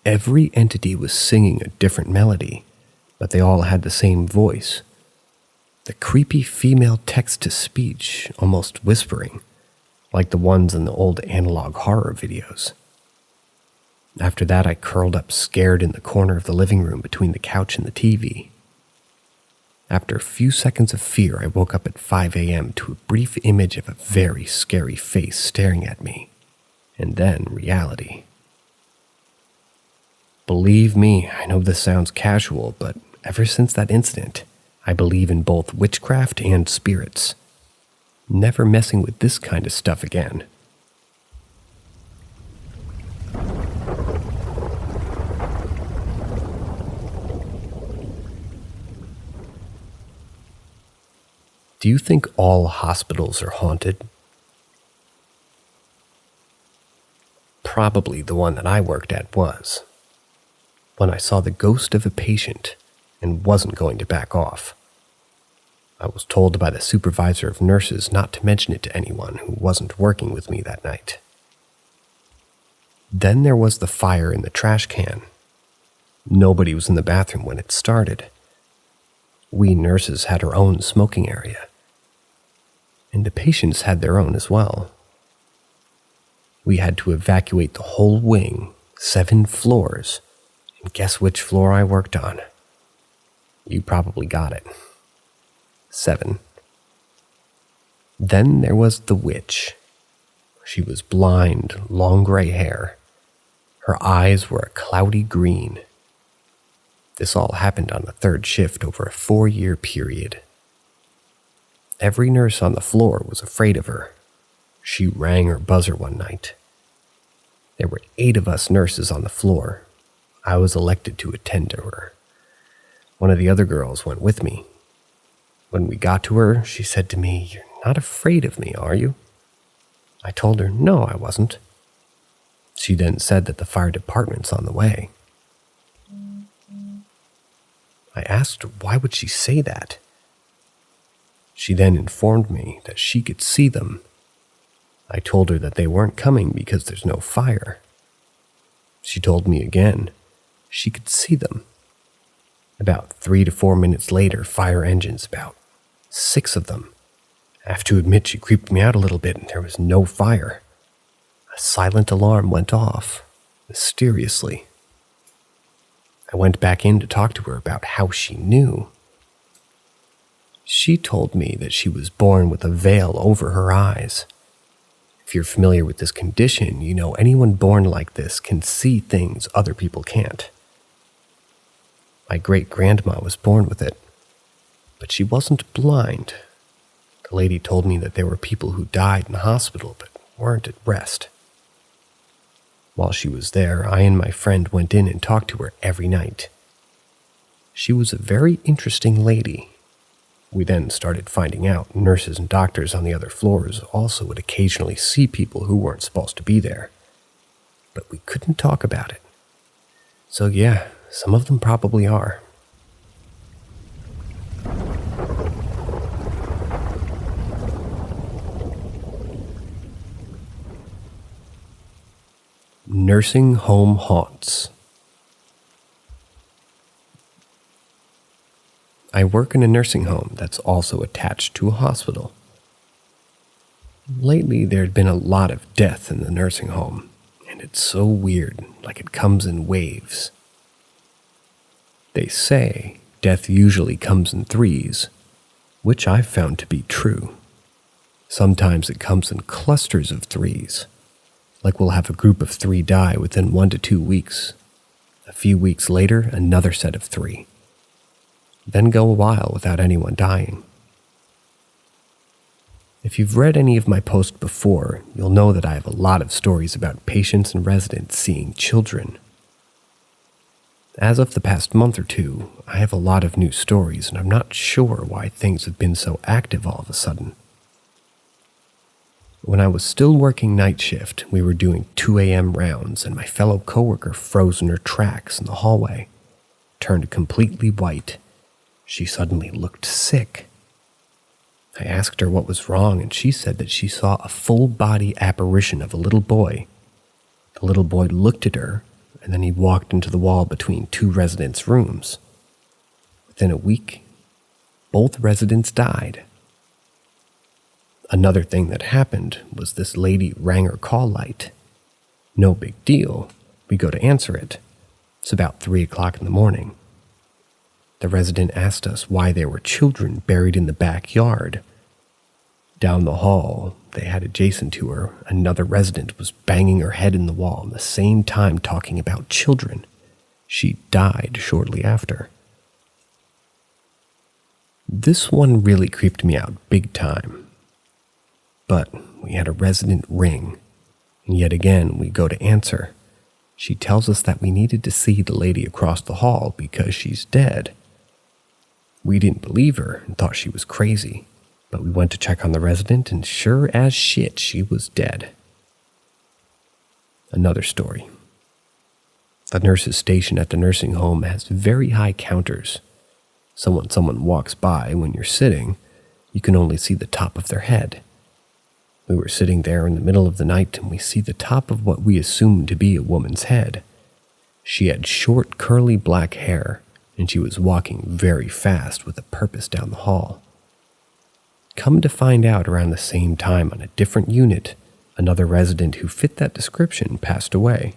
A: Every entity was singing a different melody, but they all had the same voice. The creepy female text-to-speech, almost whispering, like the ones in the old analog horror videos. After that, I curled up scared in the corner of the living room between the couch and the TV. After a few seconds of fear, I woke up at 5 a.m. to a brief image of a very scary face staring at me, and then reality. Believe me, I know this sounds casual, but ever since that incident, I believe in both witchcraft and spirits. Never messing with this kind of stuff again. Do you think all hospitals are haunted? Probably the one that I worked at was. When I saw the ghost of a patient and wasn't going to back off. I was told by the supervisor of nurses not to mention it to anyone who wasn't working with me that night. Then there was the fire in the trash can. Nobody was in the bathroom when it started. We nurses had our own smoking area. And the patients had their own as well. We had to evacuate the whole wing, 7 floors, and guess which floor I worked on? You probably got it. 7. Then there was the witch. She was blind, long gray hair. Her eyes were a cloudy green. This all happened on the 3rd shift over a 4-year period. Every nurse on the floor was afraid of her. She rang her buzzer one night. There were 8 of us nurses on the floor. I was elected to attend to her. One of the other girls went with me. When we got to her, she said to me, "You're not afraid of me, are you?" I told her, no, I wasn't. She then said that the fire department's on the way. I asked her why would she say that. She then informed me that she could see them. I told her that they weren't coming because there's no fire. She told me again she could see them. About 3 to 4 minutes later, fire engines, about 6 of them. I have to admit she creeped me out a little bit and there was no fire. A silent alarm went off, mysteriously. I went back in to talk to her about how she knew. She told me that she was born with a veil over her eyes. If you're familiar with this condition, you know anyone born like this can see things other people can't. My great-grandma was born with it, but she wasn't blind. The lady told me that there were people who died in the hospital but weren't at rest. While she was there, I and my friend went in and talked to her every night. She was a very interesting lady. We then started finding out nurses and doctors on the other floors also would occasionally see people who weren't supposed to be there. But we couldn't talk about it. So yeah, some of them probably are. Nursing home haunts. I work in a nursing home that's also attached to a hospital. Lately, there had been a lot of death in the nursing home, and it's so weird, like it comes in waves. They say death usually comes in threes, which I've found to be true. Sometimes it comes in clusters of threes, like we'll have a group of 3 die within 1 to 2 weeks. A few weeks later, another set of 3. Then go a while without anyone dying. If you've read any of my posts before, you'll know that I have a lot of stories about patients and residents seeing children. As of the past month or two, I have a lot of new stories, and I'm not sure why things have been so active all of a sudden. When I was still working night shift, we were doing 2 a.m. rounds, and my fellow coworker froze in her tracks in the hallway, turned completely white. She suddenly looked sick. I asked her what was wrong, and she said that she saw a full-body apparition of a little boy. The little boy looked at her, and then he walked into the wall between 2 residents' rooms. Within a week, both residents died. Another thing that happened was this lady rang her call light. No big deal. We go to answer it. It's about 3 o'clock in the morning. The resident asked us why there were children buried in the backyard. Down the hall, they had adjacent to her, another resident was banging her head in the wall at the same time talking about children. She died shortly after. This one really creeped me out big time. But we had a resident ring, and yet again we go to answer. She tells us that we needed to see the lady across the hall because she's dead. We didn't believe her and thought she was crazy, but we went to check on the resident, and sure as shit, she was dead. Another story. The nurse's station at the nursing home has very high counters, so when someone walks by when you're sitting, you can only see the top of their head. We were sitting there in the middle of the night, and we see the top of what we assumed to be a woman's head. She had short, curly black hair, and she was walking very fast with a purpose down the hall. Come to find out, around the same time on a different unit, another resident who fit that description passed away.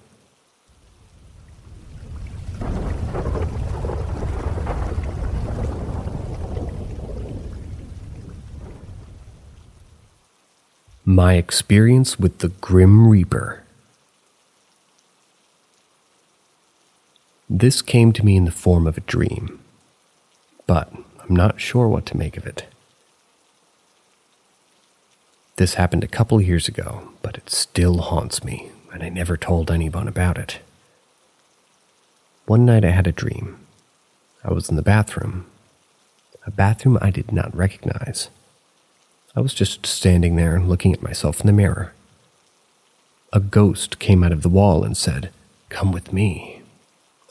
A: My experience with the Grim Reaper. This came to me in the form of a dream, but I'm not sure what to make of it. This happened a couple years ago, but it still haunts me, and I never told anyone about it. One night I had a dream. I was in the bathroom, a bathroom I did not recognize. I was just standing there looking at myself in the mirror. A ghost came out of the wall and said, "Come with me."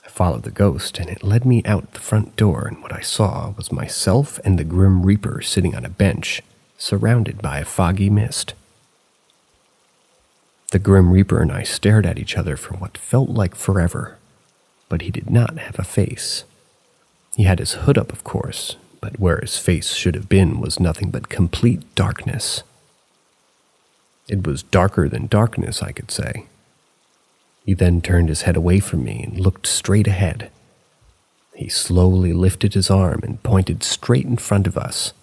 A: I followed the ghost, and it led me out the front door, and what I saw was myself and the Grim Reaper sitting on a bench, surrounded by a foggy mist. The Grim Reaper and I stared at each other for what felt like forever, but he did not have a face. He had his hood up, of course, but where his face should have been was nothing but complete darkness. It was darker than darkness, I could say. He then turned his head away from me and looked straight ahead. He slowly lifted his arm and pointed straight in front of us.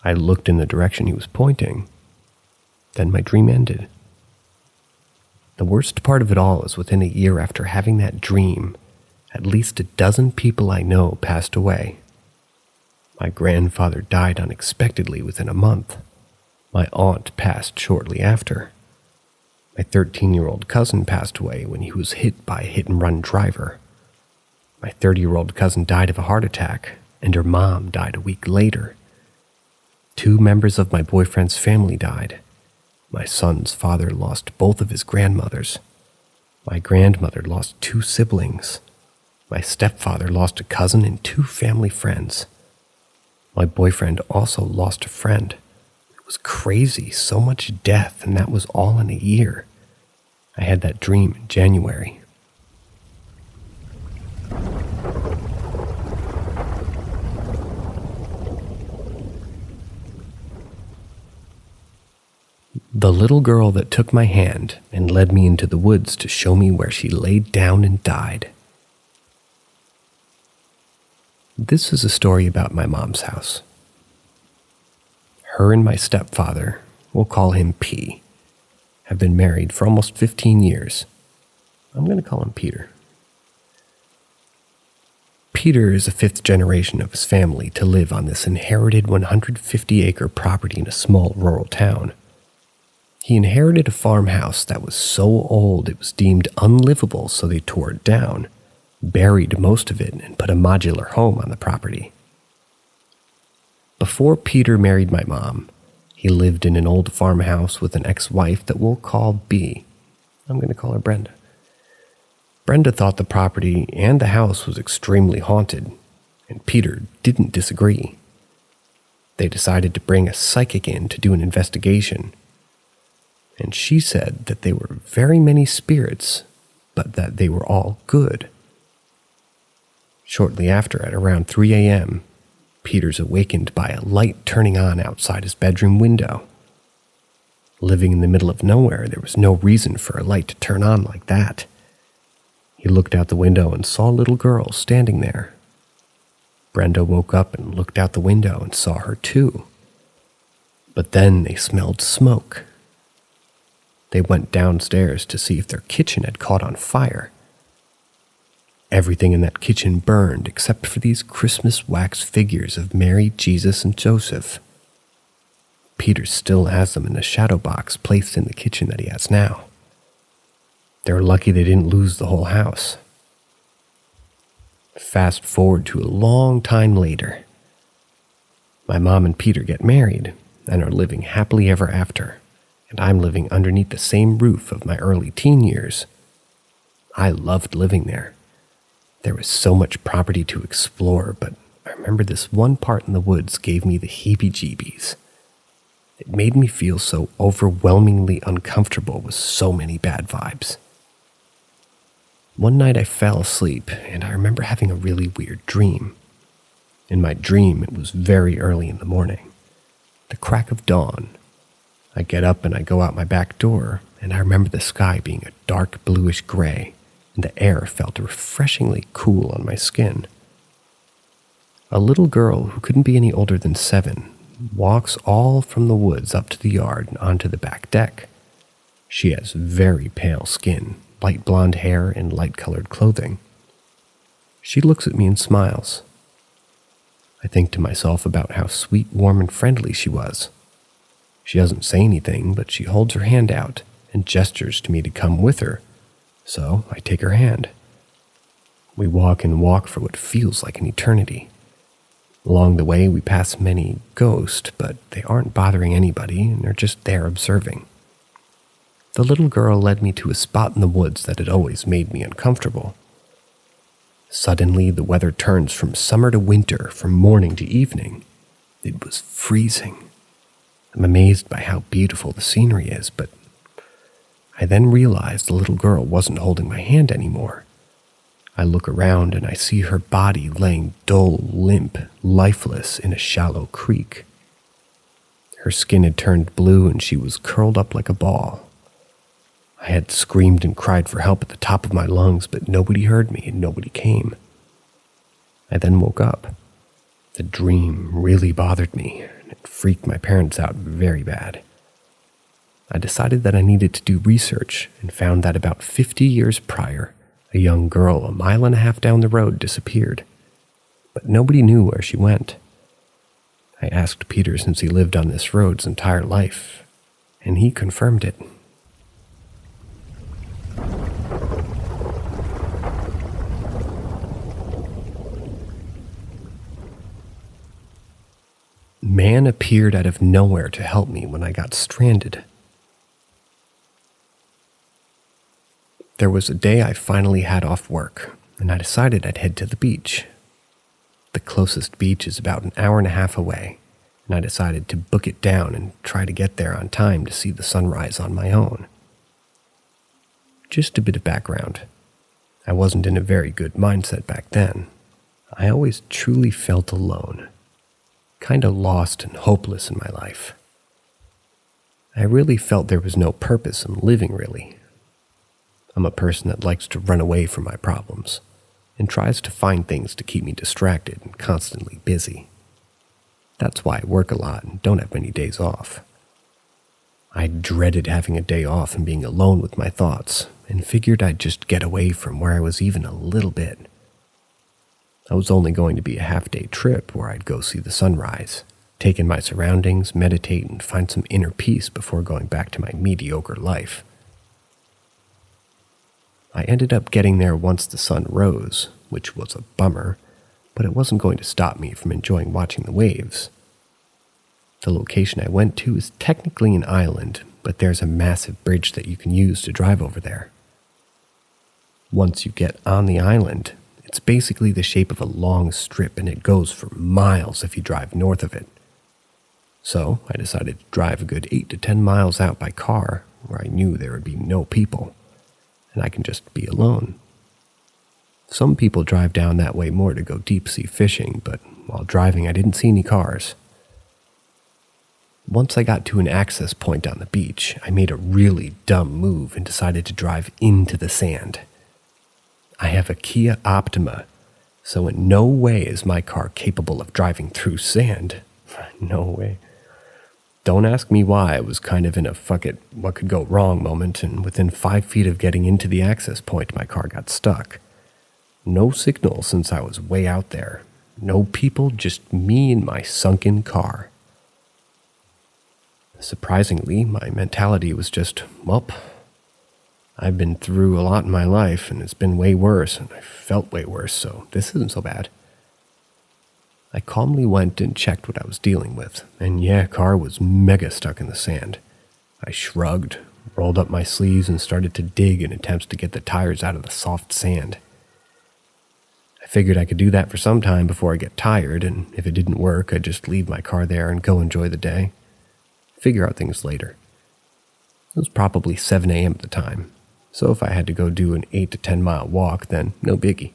A: I looked in the direction he was pointing. Then my dream ended. The worst part of it all is within a year after having that dream, at least a dozen people I know passed away. My grandfather died unexpectedly within a month. My aunt passed shortly after. My 13-year-old cousin passed away when he was hit by a hit-and-run driver. My 30-year-old cousin died of a heart attack, and her mom died a week later. 2 members of my boyfriend's family died. My son's father lost both of his grandmothers. My grandmother lost 2 siblings. My stepfather lost a cousin and 2 family friends. My boyfriend also lost a friend. It was crazy, so much death, and that was all in a year. I had that dream in January. The little girl that took my hand and led me into the woods to show me where she laid down and died. This is a story about my mom's house. Her and my stepfather, we'll call him P, have been married for almost 15 years. I'm going to call him Peter. Peter is the 5th generation of his family to live on this inherited 150-acre property in a small rural town. He inherited a farmhouse that was so old it was deemed unlivable, so they tore it down, buried most of it, and put a modular home on the property. Before Peter married my mom, he lived in an old farmhouse with an ex-wife that we'll call B. I'm going to call her Brenda. Brenda thought the property and the house was extremely haunted, and Peter didn't disagree. They decided to bring a psychic in to do an investigation, and she said that there were very many spirits, but that they were all good. Shortly after, at around 3 a.m., Peter's awakened by a light turning on outside his bedroom window. Living in the middle of nowhere, there was no reason for a light to turn on like that. He looked out the window and saw a little girl standing there. Brenda woke up and looked out the window and saw her too. But then they smelled smoke. They went downstairs to see if their kitchen had caught on fire. Everything in that kitchen burned except for these Christmas wax figures of Mary, Jesus, and Joseph. Peter still has them in a shadow box placed in the kitchen that he has now. They're lucky they didn't lose the whole house. Fast forward to a long time later. My mom and Peter get married and are living happily ever after, and I'm living underneath the same roof of my early teen years. I loved living there. There was so much property to explore, but I remember this one part in the woods gave me the heebie-jeebies. It made me feel so overwhelmingly uncomfortable with so many bad vibes. One night I fell asleep, and I remember having a really weird dream. In my dream, it was very early in the morning, the crack of dawn. I get up and I go out my back door, and I remember the sky being a dark bluish gray, and the air felt refreshingly cool on my skin. A little girl who couldn't be any older than 7 walks all from the woods up to the yard and onto the back deck. She has very pale skin, light blonde hair, and light-colored clothing. She looks at me and smiles. I think to myself about how sweet, warm, and friendly she was. She doesn't say anything, but she holds her hand out and gestures to me to come with her, so I take her hand. We walk and walk for what feels like an eternity. Along the way, we pass many ghosts, but they aren't bothering anybody, and they're just there observing. The little girl led me to a spot in the woods that had always made me uncomfortable. Suddenly, the weather turns from summer to winter, from morning to evening. It was freezing. I'm amazed by how beautiful the scenery is, but I then realized the little girl wasn't holding my hand anymore. I look around and I see her body laying dull, limp, lifeless in a shallow creek. Her skin had turned blue and she was curled up like a ball. I had screamed and cried for help at the top of my lungs, but nobody heard me and nobody came. I then woke up. The dream really bothered me, and it freaked my parents out very bad. I decided that I needed to do research and found that about 50 years prior, a young girl 1.5 miles down the road disappeared, but nobody knew where she went. I asked Peter since he lived on this road his entire life, and he confirmed it. man appeared out of nowhere to help me when I got stranded. There was a day I finally had off work, and I decided I'd head to the beach. The closest beach is about an hour and a half away, and I decided to book it down and try to get there on time to see the sunrise on my own. Just a bit of background. I wasn't in a very good mindset back then. I always truly felt alone, kind of lost and hopeless in my life. I really felt there was no purpose in living, really. I'm a person that likes to run away from my problems and tries to find things to keep me distracted and constantly busy. That's why I work a lot and don't have many days off. I dreaded having a day off and being alone with my thoughts, and figured I'd just get away from where I was even a little bit. I was only going to be a half-day trip where I'd go see the sunrise, take in my surroundings, meditate, and find some inner peace before going back to my mediocre life. I ended up getting there once the sun rose, which was a bummer, but it wasn't going to stop me from enjoying watching the waves. The location I went to is technically an island, but there's a massive bridge that you can use to drive over there. Once you get on the island, it's basically the shape of a long strip, and it goes for miles if you drive north of it. So I decided to drive a good 8 to 10 miles out by car, where I knew there would be no people, and I can just be alone. Some people drive down that way more to go deep-sea fishing, but while driving I didn't see any cars. Once I got to an access point on the beach, I made a really dumb move and decided to drive into the sand. I have a Kia Optima, so in no way is my car capable of driving through sand. No way. Don't ask me why. I was kind of in a fuck it, what could go wrong moment, and within 5 feet of getting into the access point, my car got stuck. No signal since I was way out there. No people, just me and my sunken car. Surprisingly, my mentality was just, well, I've been through a lot in my life, and it's been way worse, and I felt way worse, so this isn't so bad. I calmly went and checked what I was dealing with, and yeah, car was mega stuck in the sand. I shrugged, rolled up my sleeves, and started to dig in attempts to get the tires out of the soft sand. I figured I could do that for some time before I get tired, and if it didn't work, I'd just leave my car there and go enjoy the day. Figure out things later. It was probably 7 a.m. at the time, so if I had to go do an 8 to 10 mile walk, then no biggie.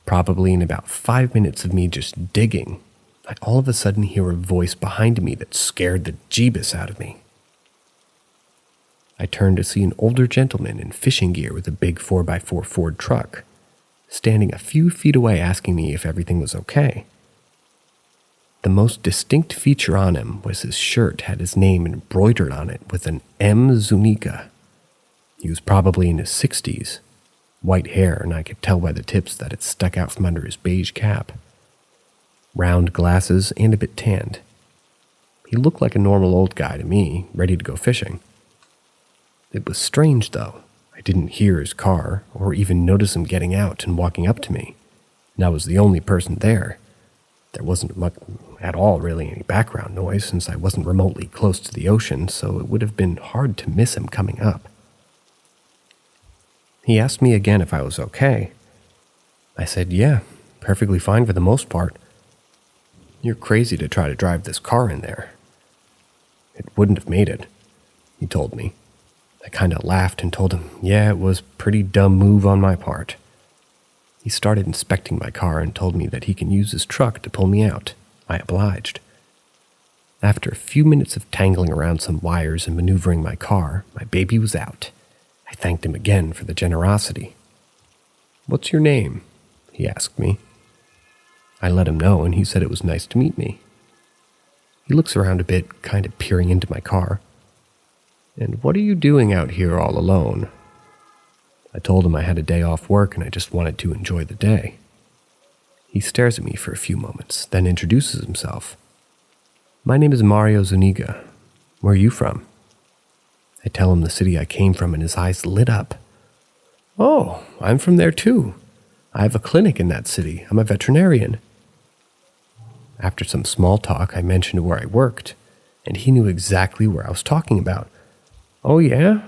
A: Probably in about 5 minutes of me just digging, I all of a sudden hear a voice behind me that scared the jeebus out of me. I turned to see an older gentleman in fishing gear with a big 4x4 Ford truck, standing a few feet away asking me if everything was okay. The most distinct feature on him was his shirt had his name embroidered on it with an M. Zuniga. He was probably in his 60s, white hair, and I could tell by the tips that it stuck out from under his beige cap. Round glasses and a bit tanned. He looked like a normal old guy to me, ready to go fishing. It was strange, though. I didn't hear his car or even notice him getting out and walking up to me, and I was the only person there. There wasn't much at all really any background noise since I wasn't remotely close to the ocean, so it would have been hard to miss him coming up. He asked me again if I was okay. I said, yeah, perfectly fine for the most part. You're crazy to try to drive this car in there. It wouldn't have made it, he told me. I kind of laughed and told him, yeah, it was a pretty dumb move on my part. He started inspecting my car and told me that he can use his truck to pull me out. I obliged. After a few minutes of tangling around some wires and maneuvering my car, my baby was out. I thanked him again for the generosity. What's your name? He asked me. I let him know, and he said it was nice to meet me. He looks around a bit, kind of peering into my car. And what are you doing out here all alone? I told him I had a day off work and I just wanted to enjoy the day. He stares at me for a few moments, then introduces himself. My name is Mario Zuniga. Where are you from? I tell him the city I came from, and his eyes lit up. Oh, I'm from there too. I have a clinic in that city. I'm a veterinarian. After some small talk, I mentioned where I worked, and he knew exactly where I was talking about. "Oh yeah?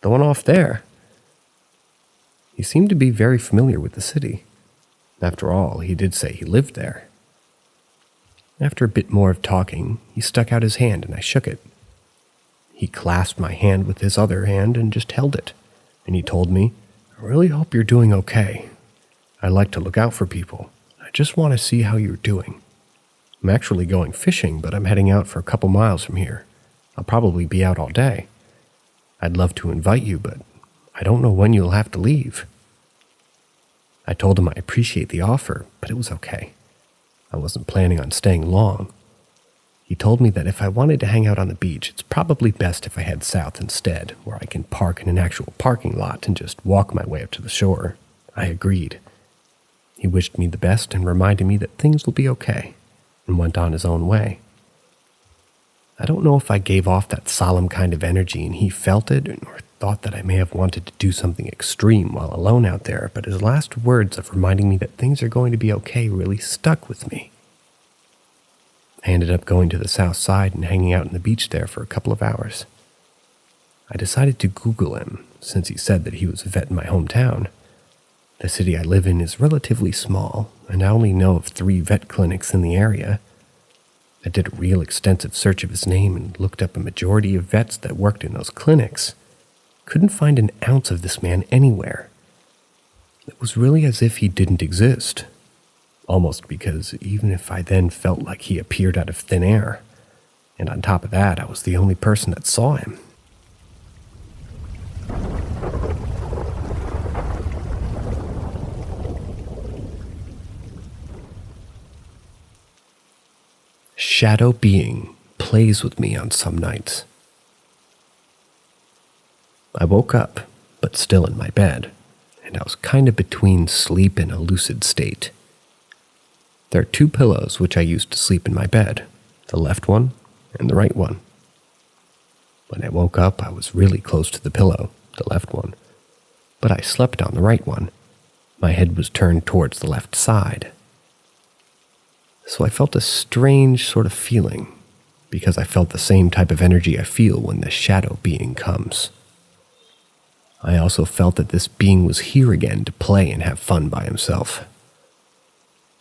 A: The one off there." He seemed to be very familiar with the city. After all, he did say he lived there. After a bit more of talking, he stuck out his hand and I shook it. He clasped my hand with his other hand and just held it, and he told me, "I really hope you're doing okay. I like to look out for people. I just want to see how you're doing. I'm actually going fishing, but I'm heading out for a couple miles from here. I'll probably be out all day. I'd love to invite you, but I don't know when you'll have to leave." I told him I appreciate the offer, but it was okay. I wasn't planning on staying long. He told me that if I wanted to hang out on the beach, it's probably best if I head south instead, where I can park in an actual parking lot and just walk my way up to the shore. I agreed. He wished me the best and reminded me that things will be okay, and went on his own way. I don't know if I gave off that solemn kind of energy and he felt it, or thought that I may have wanted to do something extreme while alone out there, but his last words of reminding me that things are going to be okay really stuck with me. I ended up going to the south side and hanging out on the beach there for a couple of hours. I decided to Google him, since he said that he was a vet in my hometown. The city I live in is relatively small, and I only know of 3 vet clinics in the area. I did a real extensive search of his name and looked up a majority of vets that worked in those clinics. Couldn't find an ounce of this man anywhere. It was really as if he didn't exist. Almost because even if I then felt like he appeared out of thin air, and on top of that, I was the only person that saw him. Shadow being plays with me on some nights. I woke up, but still in my bed, and I was kind of between sleep and a lucid state. There are 2 pillows which I use to sleep in my bed, the left one and the right one. When I woke up, I was really close to the pillow, the left one, but I slept on the right one. My head was turned towards the left side. So I felt a strange sort of feeling, because I felt the same type of energy I feel when the shadow being comes. I also felt that this being was here again to play and have fun by himself.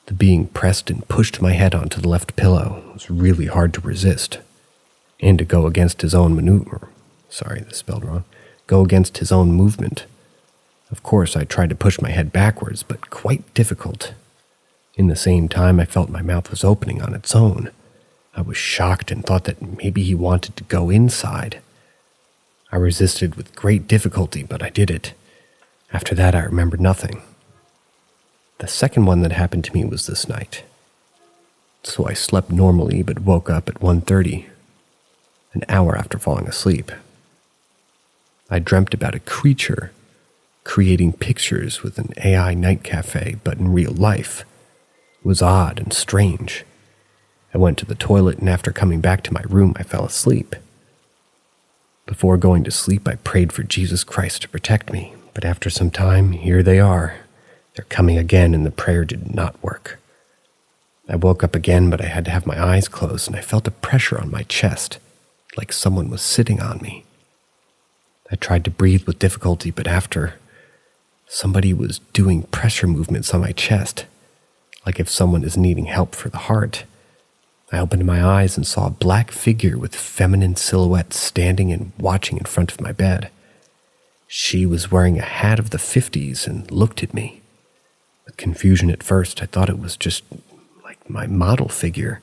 A: The being pressed and pushed my head onto the left pillow. It was really hard to resist, and to go against his own maneuver. Sorry, that's spelled wrong. Go against his own movement. Of course, I tried to push my head backwards, but quite difficult. In the same time, I felt my mouth was opening on its own. I was shocked and thought that maybe he wanted to go inside. I resisted with great difficulty, but I did it. After that, I remembered nothing. The second one that happened to me was this night. So I slept normally, but woke up at 1:30, an hour after falling asleep. I dreamt about a creature creating pictures with an AI night cafe, but in real life. It was odd and strange. I went to the toilet, and after coming back to my room, I fell asleep. Before going to sleep, I prayed for Jesus Christ to protect me, but after some time, here they are. They're coming again, and the prayer did not work. I woke up again, but I had to have my eyes closed, and I felt a pressure on my chest, like someone was sitting on me. I tried to breathe with difficulty, but after, somebody was doing pressure movements on my chest, like if someone is needing help for the heart. I opened my eyes and saw a black figure with feminine silhouette standing and watching in front of my bed. She was wearing a hat of the 50s and looked at me. With confusion at first, I thought it was just like my model figure,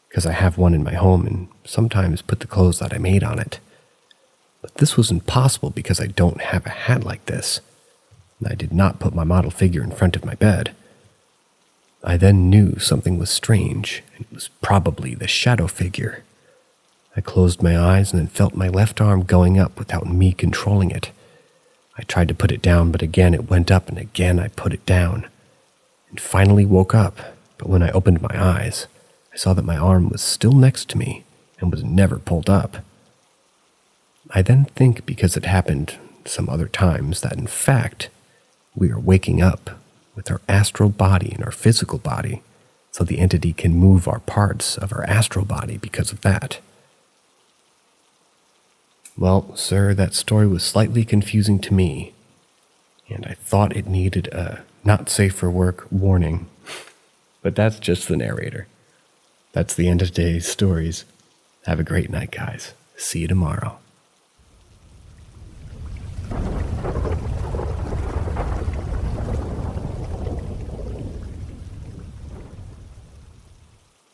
A: because I have one in my home and sometimes put the clothes that I made on it. But this was impossible because I don't have a hat like this, and I did not put my model figure in front of my bed. I then knew something was strange, and it was probably the shadow figure. I closed my eyes and then felt my left arm going up without me controlling it. I tried to put it down, but again it went up, and again I put it down, and finally woke up. But when I opened my eyes, I saw that my arm was still next to me and was never pulled up. I then think, because it happened some other times, that in fact, we are waking up with our astral body and our physical body so the entity can move our parts of our astral body because of that. Well, sir, that story was slightly confusing to me, and I thought it needed a not safe for work warning. But that's just the narrator. That's the end of today's stories. Have a great night, guys. See you tomorrow.